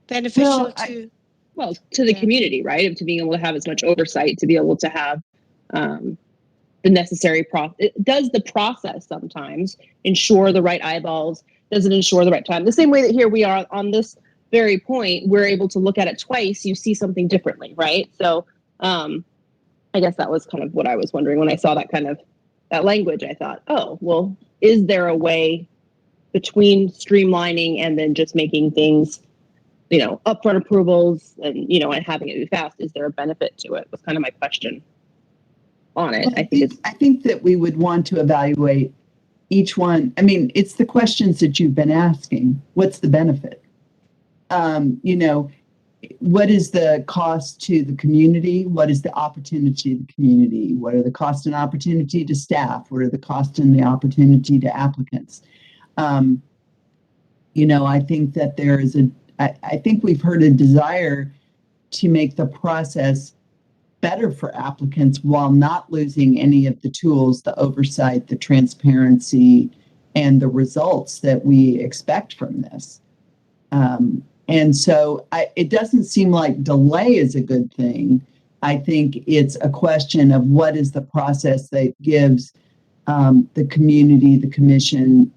[SPEAKER 8] Beneficial to.
[SPEAKER 5] Well, to the
[SPEAKER 8] Yeah.
[SPEAKER 5] community, right? To being able to have as much oversight, to be able to have the necessary process. Does the process sometimes ensure the right eyeballs? Does it ensure the right time? The same way that here we are on this very point, we're able to look at it twice. You see something differently, right? So I guess that was kind of what I was wondering when I saw that language. I thought, oh, well, is there a way between streamlining and then just making things, upfront approvals and, and having it be fast? Is there a benefit to it? Was kind of my question on it.
[SPEAKER 9] I think that we would want to evaluate each one. I mean, it's the questions that you've been asking. What's the benefit? What is the cost to the community? What is the opportunity to the community? What are the cost and opportunity to staff? What are the cost and the opportunity to applicants? I think that there is I think we've heard a desire to make the process better for applicants while not losing any of the tools, the oversight, the transparency, and the results that we expect from this. And so it doesn't seem like delay is a good thing. I think it's a question of what is the process that gives the community, the commission,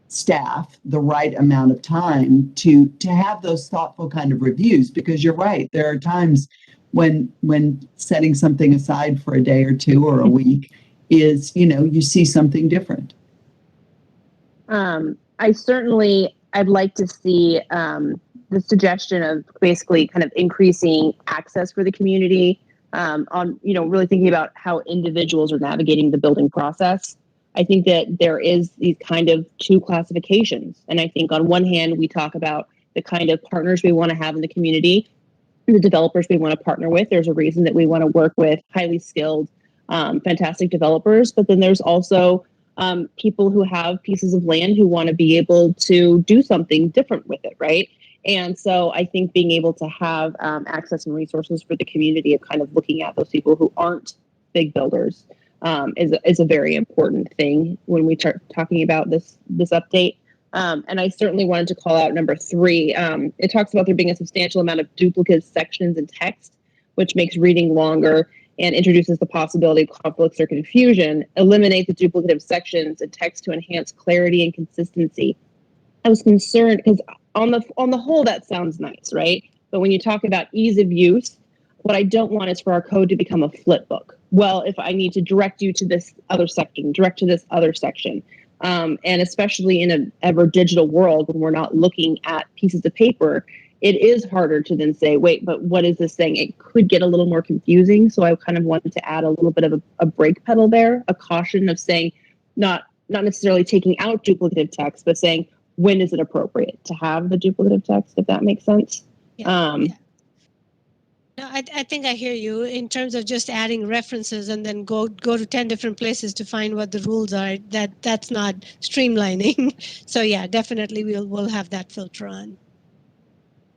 [SPEAKER 9] staff the right amount of time to have those thoughtful kind of reviews, because you're right, there are times when setting something aside for a day or two or a week is, you see something different.
[SPEAKER 5] I'd like to see the suggestion of basically kind of increasing access for the community on, really thinking about how individuals are navigating the building process. I think that there is these kind of two classifications. And I think on one hand, we talk about the kind of partners we want to have in the community, the developers we want to partner with. There's a reason that we want to work with highly skilled, fantastic developers. But then there's also people who have pieces of land who want to be able to do something different with it, right? And so I think being able to have access and resources for the community of kind of looking at those people who aren't big builders is a very important thing when we start talking about this update. And I certainly wanted to call out number 3. It talks about there being a substantial amount of duplicate sections and text, which makes reading longer and introduces the possibility of conflicts or confusion. Eliminate the duplicative sections and text to enhance clarity and consistency. I was concerned because on the whole, that sounds nice, right? But when you talk about ease of use, what I don't want is for our code to become a flip book. Well, if I need to direct you to this other section, direct to this other section. And especially in an ever digital world, when we're not looking at pieces of paper, it is harder to then say, wait, but what is this thing? It could get a little more confusing. So I kind of wanted to add a little bit of a brake pedal there, a caution of saying, not necessarily taking out duplicative text, but saying, when is it appropriate to have the duplicative text, if that makes sense?
[SPEAKER 8] Yeah. No, I think I hear you in terms of just adding references and then go to 10 different places to find what the rules are. That's not streamlining. So yeah, definitely we'll have that filter on.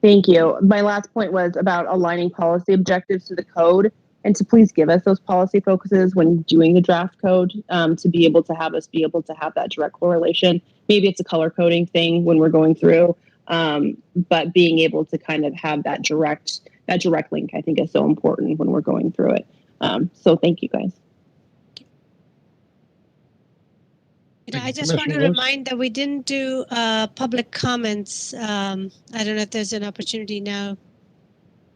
[SPEAKER 5] Thank you. My last point was about aligning policy objectives to the code, and to please give us those policy focuses when doing the draft code to be able to have that direct correlation. Maybe it's a color coding thing when we're going through, but being able to kind of have that direct link, I think, is so important when we're going through it. So thank you, guys.
[SPEAKER 8] I just want to remind that we didn't do public comments. I don't know if there's an opportunity now.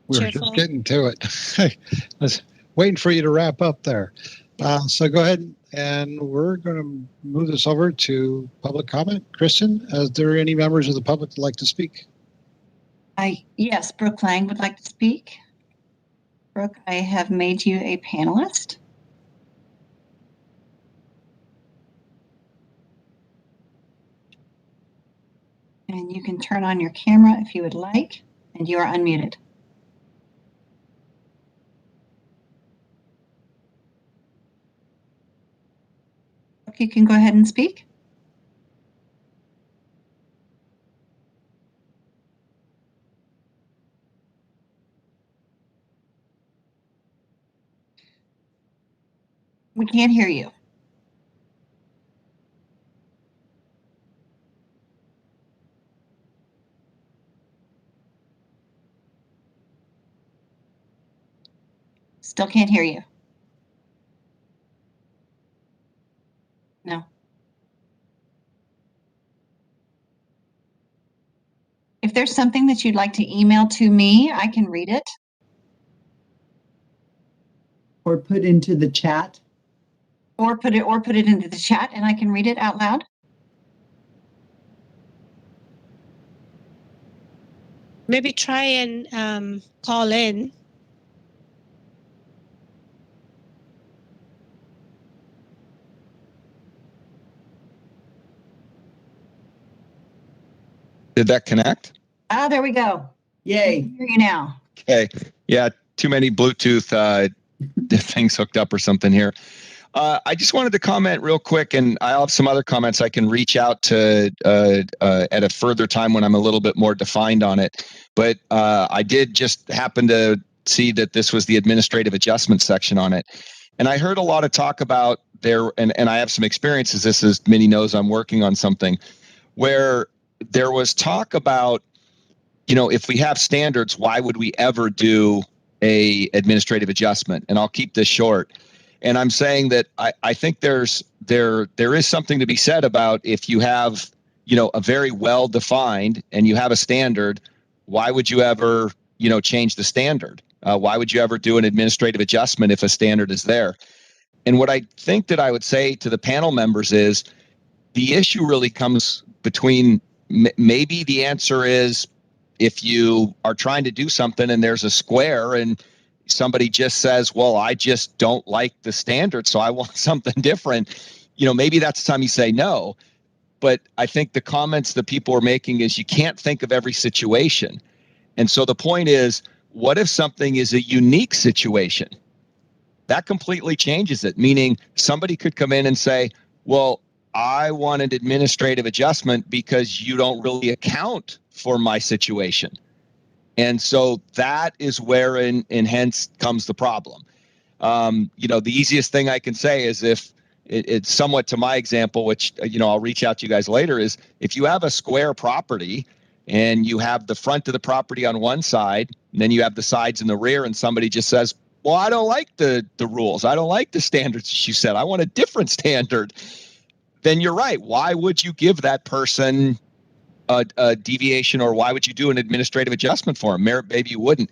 [SPEAKER 1] We're just getting to it. I was waiting for you to wrap up there. So go ahead, and we're going to move this over to public comment. Kristen, are there any members of the public that like to speak?
[SPEAKER 2] Yes, Brooke Lang would like to speak. Brooke, I have made you a panelist. And you can turn on your camera if you would like, and you are unmuted. Brooke, you can go ahead and speak. We can't hear you. Still can't hear you. No. If there's something that you'd like to email to me, I can read it.
[SPEAKER 9] Or put into the chat.
[SPEAKER 2] Or put it into the chat and I can read it out loud.
[SPEAKER 8] Maybe try and call in.
[SPEAKER 11] Did that connect?
[SPEAKER 2] Ah, there we go.
[SPEAKER 9] Yay.
[SPEAKER 2] I can hear you now.
[SPEAKER 11] Okay. Yeah, too many Bluetooth things hooked up or something here. I just wanted to comment real quick, and I have some other comments I can reach out to at a further time when I'm a little bit more defined on it. But I did just happen to see that this was the administrative adjustment section on it. And I heard a lot of talk about there, and I have some experiences. This is, Minnie knows I'm working on something where there was talk about, if we have standards, why would we ever do a administrative adjustment? And I'll keep this short. And I'm saying that I think there is something to be said about if you have, a very well defined and you have a standard, why would you ever, change the standard? Why would you ever do an administrative adjustment if a standard is there? And what I think that I would say to the panel members is the issue really comes between maybe the answer is if you are trying to do something and there's a square and somebody just says, well, I just don't like the standard, so I want something different, maybe that's the time you say no. But I think the comments that people are making is you can't think of every situation. And so the point is, what if something is a unique situation? That completely changes it, meaning somebody could come in and say, well, I want an administrative adjustment because you don't really account for my situation. And so that is where and hence comes the problem. The easiest thing I can say is if it's somewhat to my example, which, I'll reach out to you guys later, is if you have a square property and you have the front of the property on one side, and then you have the sides and the rear, and somebody just says, well, I don't like the rules. I don't like the standards that you said. I want a different standard. Then you're right. Why would you give that person a deviation, or why would you do an administrative adjustment for them? Maybe you wouldn't.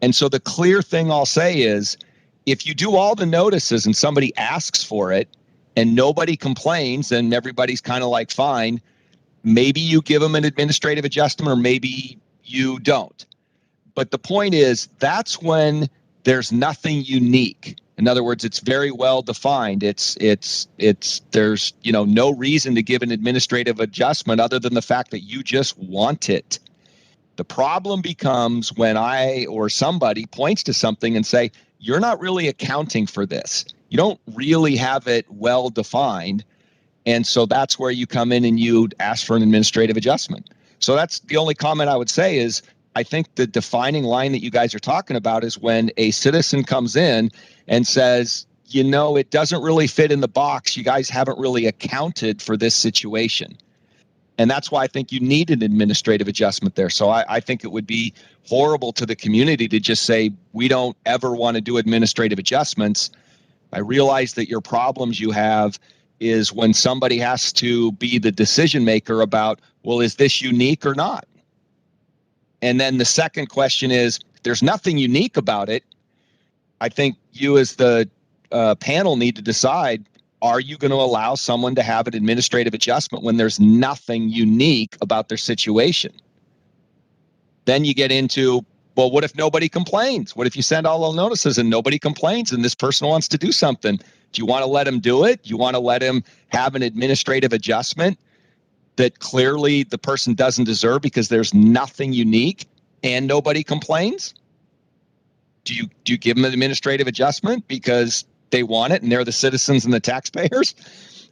[SPEAKER 11] And so the clear thing I'll say is if you do all the notices and somebody asks for it and nobody complains and everybody's kind of like fine, maybe you give them an administrative adjustment or maybe you don't. But the point is that's when there's nothing unique. In other words, it's very well defined. There's no reason to give an administrative adjustment other than the fact that you just want it. The problem becomes when I or somebody points to something and say, you're not really accounting for this. You don't really have it well defined. And so that's where you come in and you ask for an administrative adjustment. So that's the only comment I would say is I think the defining line that you guys are talking about is when a citizen comes in and says, it doesn't really fit in the box. You guys haven't really accounted for this situation. And that's why I think you need an administrative adjustment there. So I think it would be horrible to the community to just say, we don't ever want to do administrative adjustments. I realize that your problems you have is when somebody has to be the decision maker about, well, is this unique or not? And then the second question is, there's nothing unique about it. I think you as the panel need to decide, are you going to allow someone to have an administrative adjustment when there's nothing unique about their situation? Then you get into, well, what if nobody complains? What if you send all the notices and nobody complains and this person wants to do something? Do you want to let him do it? Do you want to let him have an administrative adjustment that clearly the person doesn't deserve because there's nothing unique and nobody complains? Do you give them an administrative adjustment because they want it and they're the citizens and the taxpayers?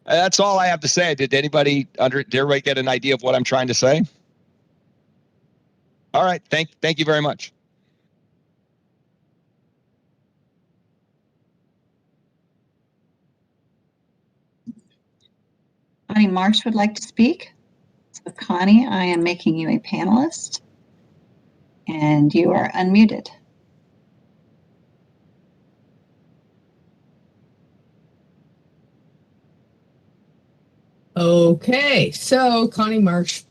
[SPEAKER 11] That's all I have to say. Did everybody get an idea of what I'm trying to say? All right. Thank you very much.
[SPEAKER 2] Connie Marsh would like to speak. So Connie, I am making you a panelist and you are unmuted.
[SPEAKER 12] Okay, so Connie Marsh.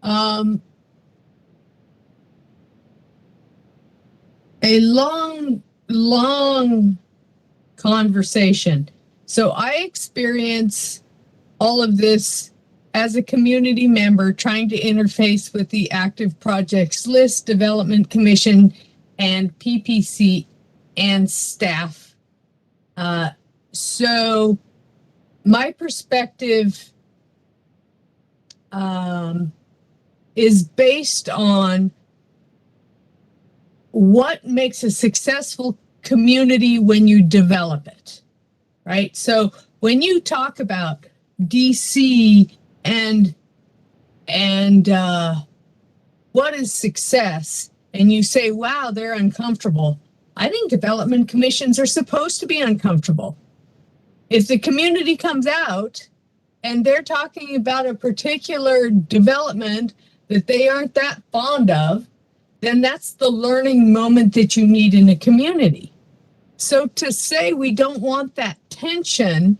[SPEAKER 12] A long conversation. So I experience all of this as a community member trying to interface with the active projects list, development commission, and PPC and staff. So my perspective is based on what makes a successful community when you develop it, right? So when you talk about DC and what is success, and you say, wow, they're uncomfortable, I think development commissions are supposed to be uncomfortable. If the community comes out and they're talking about a particular development that they aren't that fond of, then that's the learning moment that you need in a community. So to say we don't want that tension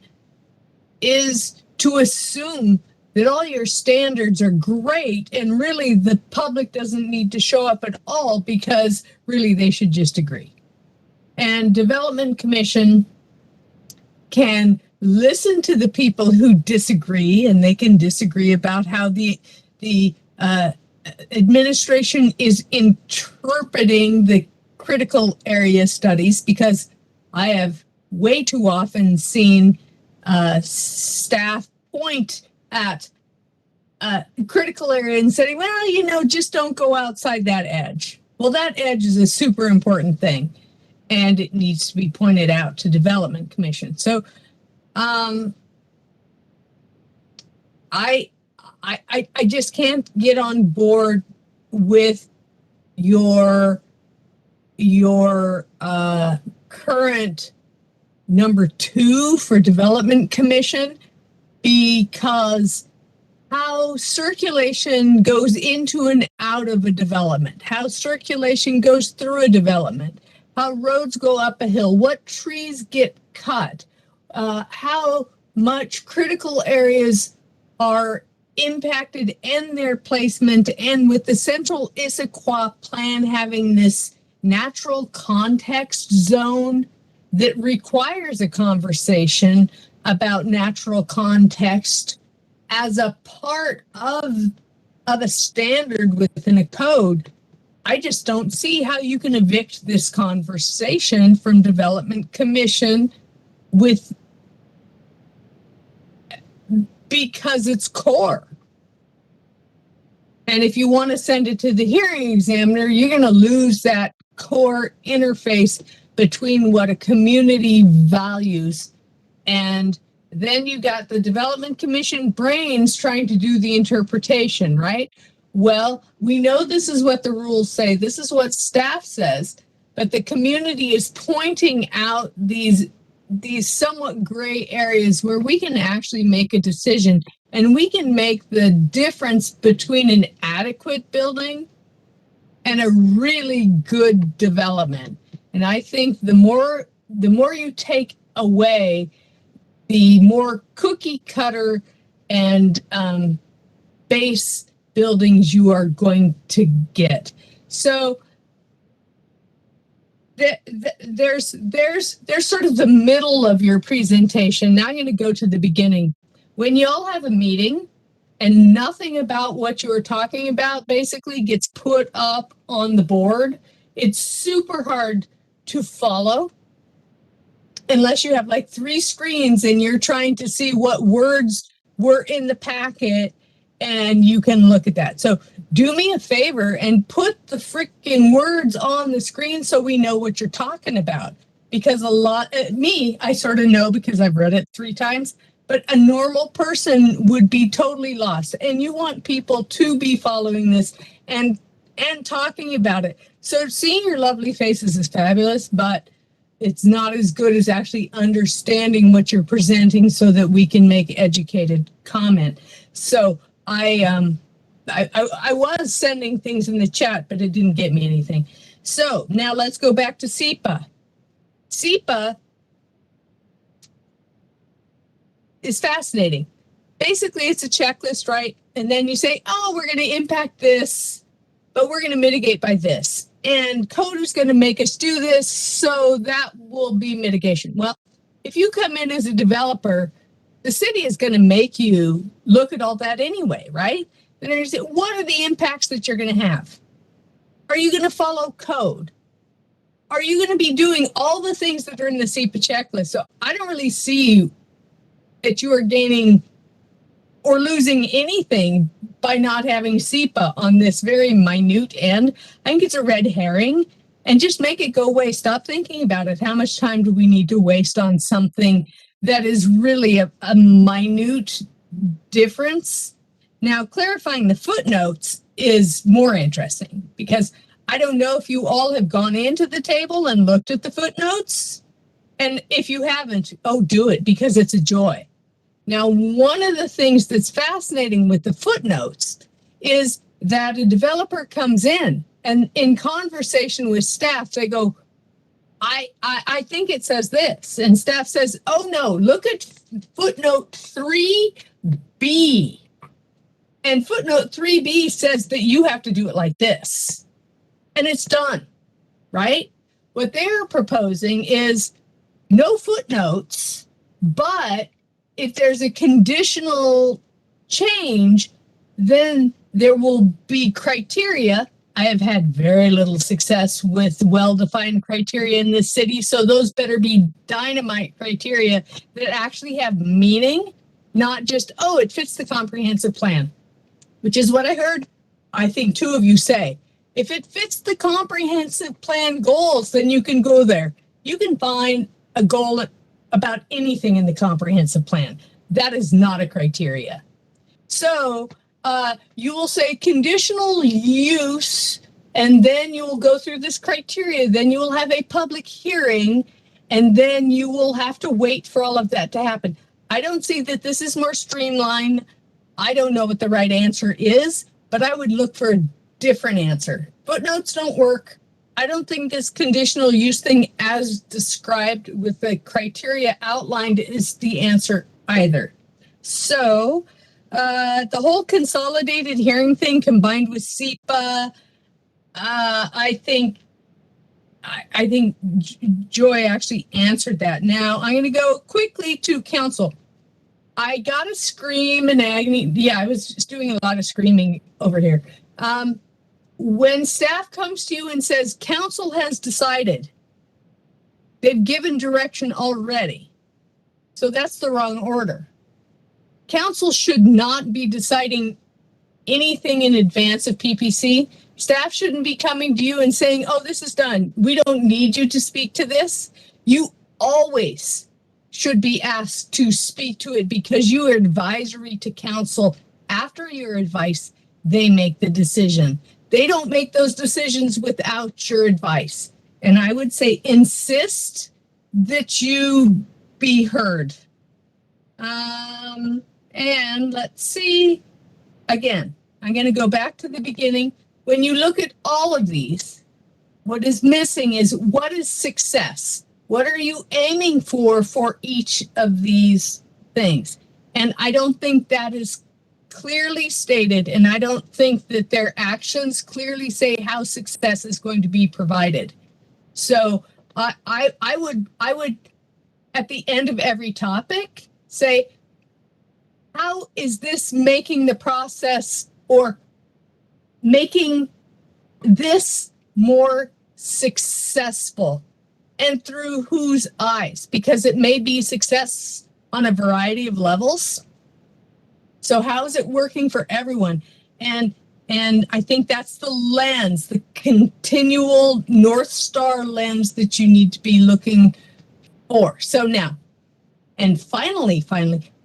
[SPEAKER 12] is to assume that all your standards are great and really the public doesn't need to show up at all because really they should just agree. And Development Commission can listen to the people who disagree, and they can disagree about how the administration is interpreting the critical area studies, because I have way too often seen staff point at critical area and saying, well, you know, just don't go outside that edge. Well, that edge is a super important thing, and it needs to be pointed out to Development Commission. So I just can't get on board with your current number 2 for Development Commission, because how circulation goes into and out of a development, how circulation goes through a development, how roads go up a hill, what trees get cut, how much critical areas are impacted and their placement, and with the central Issaquah plan having this natural context zone that requires a conversation about natural context as a part of a standard within a code. I just don't see how you can evict this conversation from Development Commission because it's core. And if you want to send it to the hearing examiner, you're going to lose that core interface between what a community values. And then you got the Development Commission brains trying to do the interpretation, right? Well, we know this is what the rules say. This is what staff says, but the community is pointing out these somewhat gray areas where we can actually make a decision, and we can make the difference between an adequate building and a really good development. And I think the more you take away, the more cookie cutter and base buildings you are going to get. So there's sort of the middle of your presentation. Now I'm going to go to the beginning. When you all have a meeting and nothing about what you were talking about basically gets put up on the board, it's super hard to follow unless you have like 3 screens and you're trying to see what words were in the packet and you can look at that. So do me a favor and put the freaking words on the screen so we know what you're talking about. Because I sort of know because I've read it 3 times, but a normal person would be totally lost. And you want people to be following this and talking about it. So seeing your lovely faces is fabulous, but it's not as good as actually understanding what you're presenting so that we can make educated comment. So I was sending things in the chat, but it didn't get me anything. So now let's go back to SEPA. SEPA is fascinating. basically it's a checklist, right? And then you say, oh, we're going to impact this, but we're going to mitigate by this. And code is going to make us do this, so that will be mitigation. Well, if you come in as a developer, the city is going to make you look at all that anyway, right? And then you say, what are the impacts that you're going to have? Are you going to follow code? Are you going to be doing all the things that are in the SEPA checklist? So I don't really see that you are gaining or losing anything by not having SEPA on this very minute end. I think it's a red herring, and just make it go away. Stop thinking about it. How much time do we need to waste on something that is really a minute difference? Now, clarifying the footnotes is more interesting, because I don't know if you all have gone into the table and looked at the footnotes. And if you haven't, oh, do it, because it's a joy. Now, one of the things that's fascinating with the footnotes is that a developer comes in and in conversation with staff, they go, I think it says this. And staff says, oh, no, look at footnote 3B. And footnote 3B says that you have to do it like this. And it's done, right? What they're proposing is no footnotes, but if there's a conditional change, then there will be criteria. I have had very little success with well-defined criteria in this city, so those better be dynamite criteria that actually have meaning, not just, oh, it fits the comprehensive plan, which is what I heard, I think, two of you say. If it fits the comprehensive plan goals, then you can go there. You can find a goal about anything in the comprehensive plan. That is not a criteria. So you will say conditional use, and then you will go through this criteria. Then you will have a public hearing, and then you will have to wait for all of that to happen. I don't see that this is more streamlined. I don't know what the right answer is, but I would look for a different answer. Footnotes don't work. I don't think this conditional use thing as described with the criteria outlined is the answer either. So the whole consolidated hearing thing combined with SEPA, I think Joy actually answered that. Now I'm going to go quickly to council. I got to scream in agony. Yeah, I was just doing a lot of screaming over here. When staff comes to you and says, council has decided, they've given direction already. So that's the wrong order. Council should not be deciding anything in advance of PPC. Staff shouldn't be coming to you and saying, oh, this is done. We don't need you to speak to this. You always should be asked to speak to it, because you are advisory to council. After your advice, they make the decision. They don't make those decisions without your advice. And I would say insist that you be heard. And let's see. Again, I'm going to go back to the beginning. When you look at all of these, what is missing is, what is success? What are you aiming for each of these things? And I don't think that is clearly stated, and I don't think that their actions clearly say how success is going to be provided. So I would at the end of every topic say, how is this making the process or making this more successful, and through whose eyes? Because it may be success on a variety of levels. So how is it working for everyone? And I think that's the lens, the continual North Star lens that you need to be looking for. So now, and finally,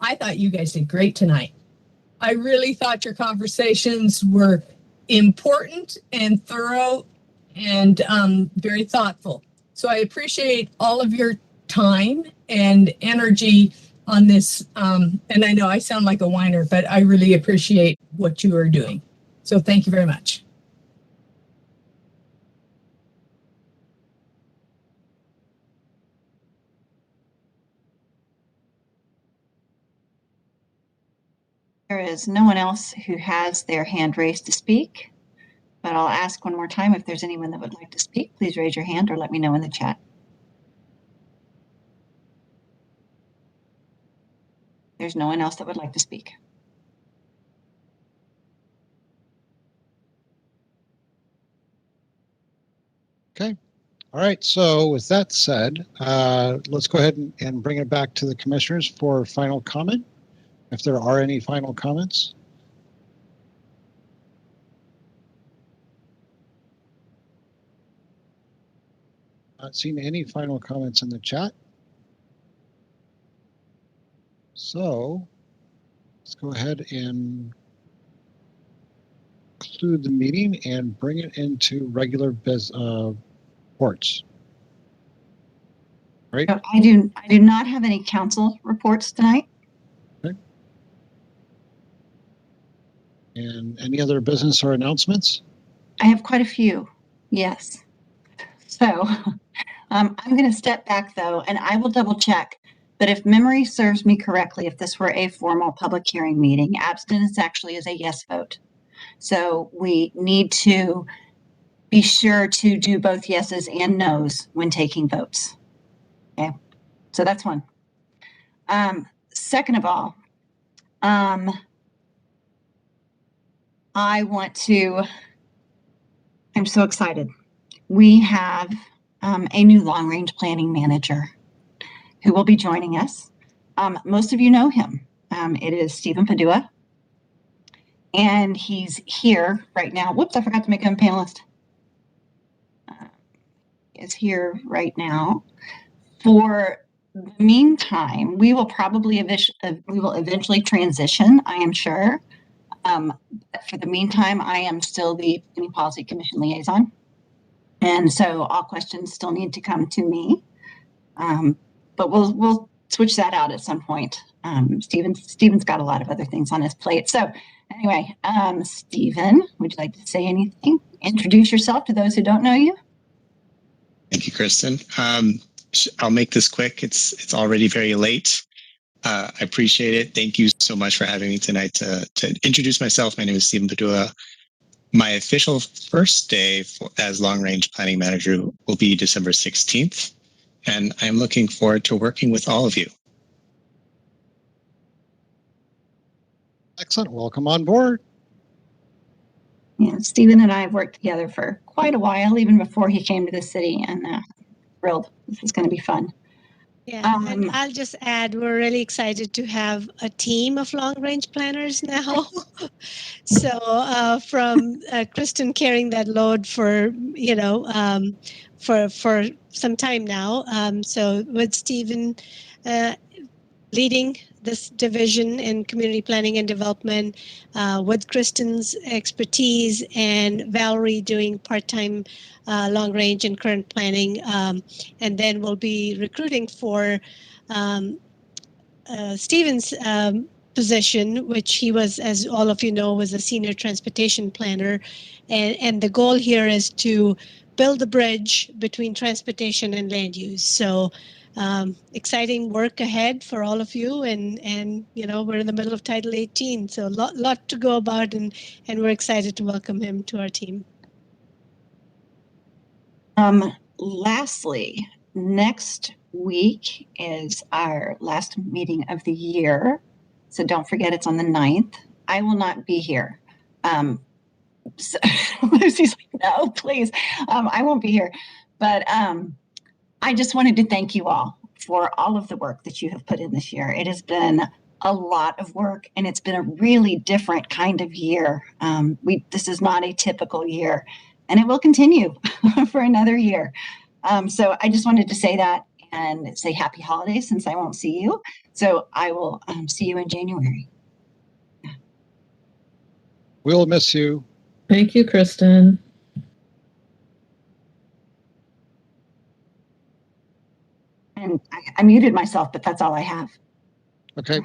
[SPEAKER 12] I thought you guys did great tonight. I really thought your conversations were important and thorough and very thoughtful. So I appreciate all of your time and energy on this. And I know I sound like a whiner, but I really appreciate what you are doing. So thank you very much.
[SPEAKER 2] There is no one else who has their hand raised to speak, but I'll ask one more time if there's anyone that would like to speak. Please raise your hand or let me know in the chat. There's no one else that would like to speak.
[SPEAKER 1] Okay. All right. So with that said, let's go ahead and bring it back to the commissioners for final comment, if there are any final comments. Not seeing any final comments in the chat. So let's go ahead and conclude the meeting and bring it into regular reports. Right?
[SPEAKER 2] I do not have any council reports tonight.
[SPEAKER 1] Okay. And any other business or announcements?
[SPEAKER 2] I have quite a few. Yes. So I'm going to step back though, and I will double check. But if memory serves me correctly, if this were a formal public hearing meeting, abstinence actually is a yes vote. So we need to be sure to do both yeses and nos when taking votes. Okay, so that's one. Second of all, I'm so excited. We have a new long-range planning manager who will be joining us. Most of you know him. It is Stephen Padua. And he's here right now. Whoops, I forgot to make him a panelist. Is here right now. For the meantime, we will probably eventually transition, I am sure. But for the meantime, I am still the Planning Policy Commission liaison. And so all questions still need to come to me. But we'll switch that out at some point. Stephen's got a lot of other things on his plate. So anyway, Stephen, would you like to say anything? Introduce yourself to those who don't know you.
[SPEAKER 13] Thank you, Kristen. I'll make this quick. It's already very late. I appreciate it. Thank you so much for having me tonight to introduce myself. My name is Stephen Padua. My official first day as Long Range Planning Manager will be December 16th, and I'm looking forward to working with all of you.
[SPEAKER 1] Excellent. Welcome on board.
[SPEAKER 2] Yeah, Stephen and I have worked together for quite a while, even before he came to the city, and thrilled. This is going to be fun.
[SPEAKER 8] Yeah, and I'll just add, we're really excited to have a team of long-range planners now. So from Kristen carrying that load for, for some time now. So with Stephen leading this division in community planning and development, with Kristen's expertise and Valerie doing part-time long range and current planning. And then we'll be recruiting for Stephen's position, which he was, as all of you know, was a senior transportation planner. And the goal here is to build the bridge between transportation and land use. So exciting work ahead for all of you, and we're in the middle of Title 18, so a lot to go about, and we're excited to welcome him to our team.
[SPEAKER 2] Lastly, next week is our last meeting of the year, so don't forget it's on the 9th. I will not be here. So Lucy's like, no, please, I won't be here, but I just wanted to thank you all for all of the work that you have put in this year. It has been a lot of work, and it's been a really different kind of year. This is not a typical year, and it will continue for another year. So I just wanted to say that and say happy holidays, since I won't see you. So I will see you in January.
[SPEAKER 1] We'll miss you.
[SPEAKER 6] Thank you, Kristen.
[SPEAKER 2] And I muted myself, but that's all I have.
[SPEAKER 1] Okay.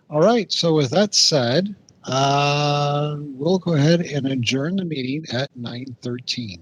[SPEAKER 1] All right. So with that said, we'll go ahead and adjourn the meeting at 9:13.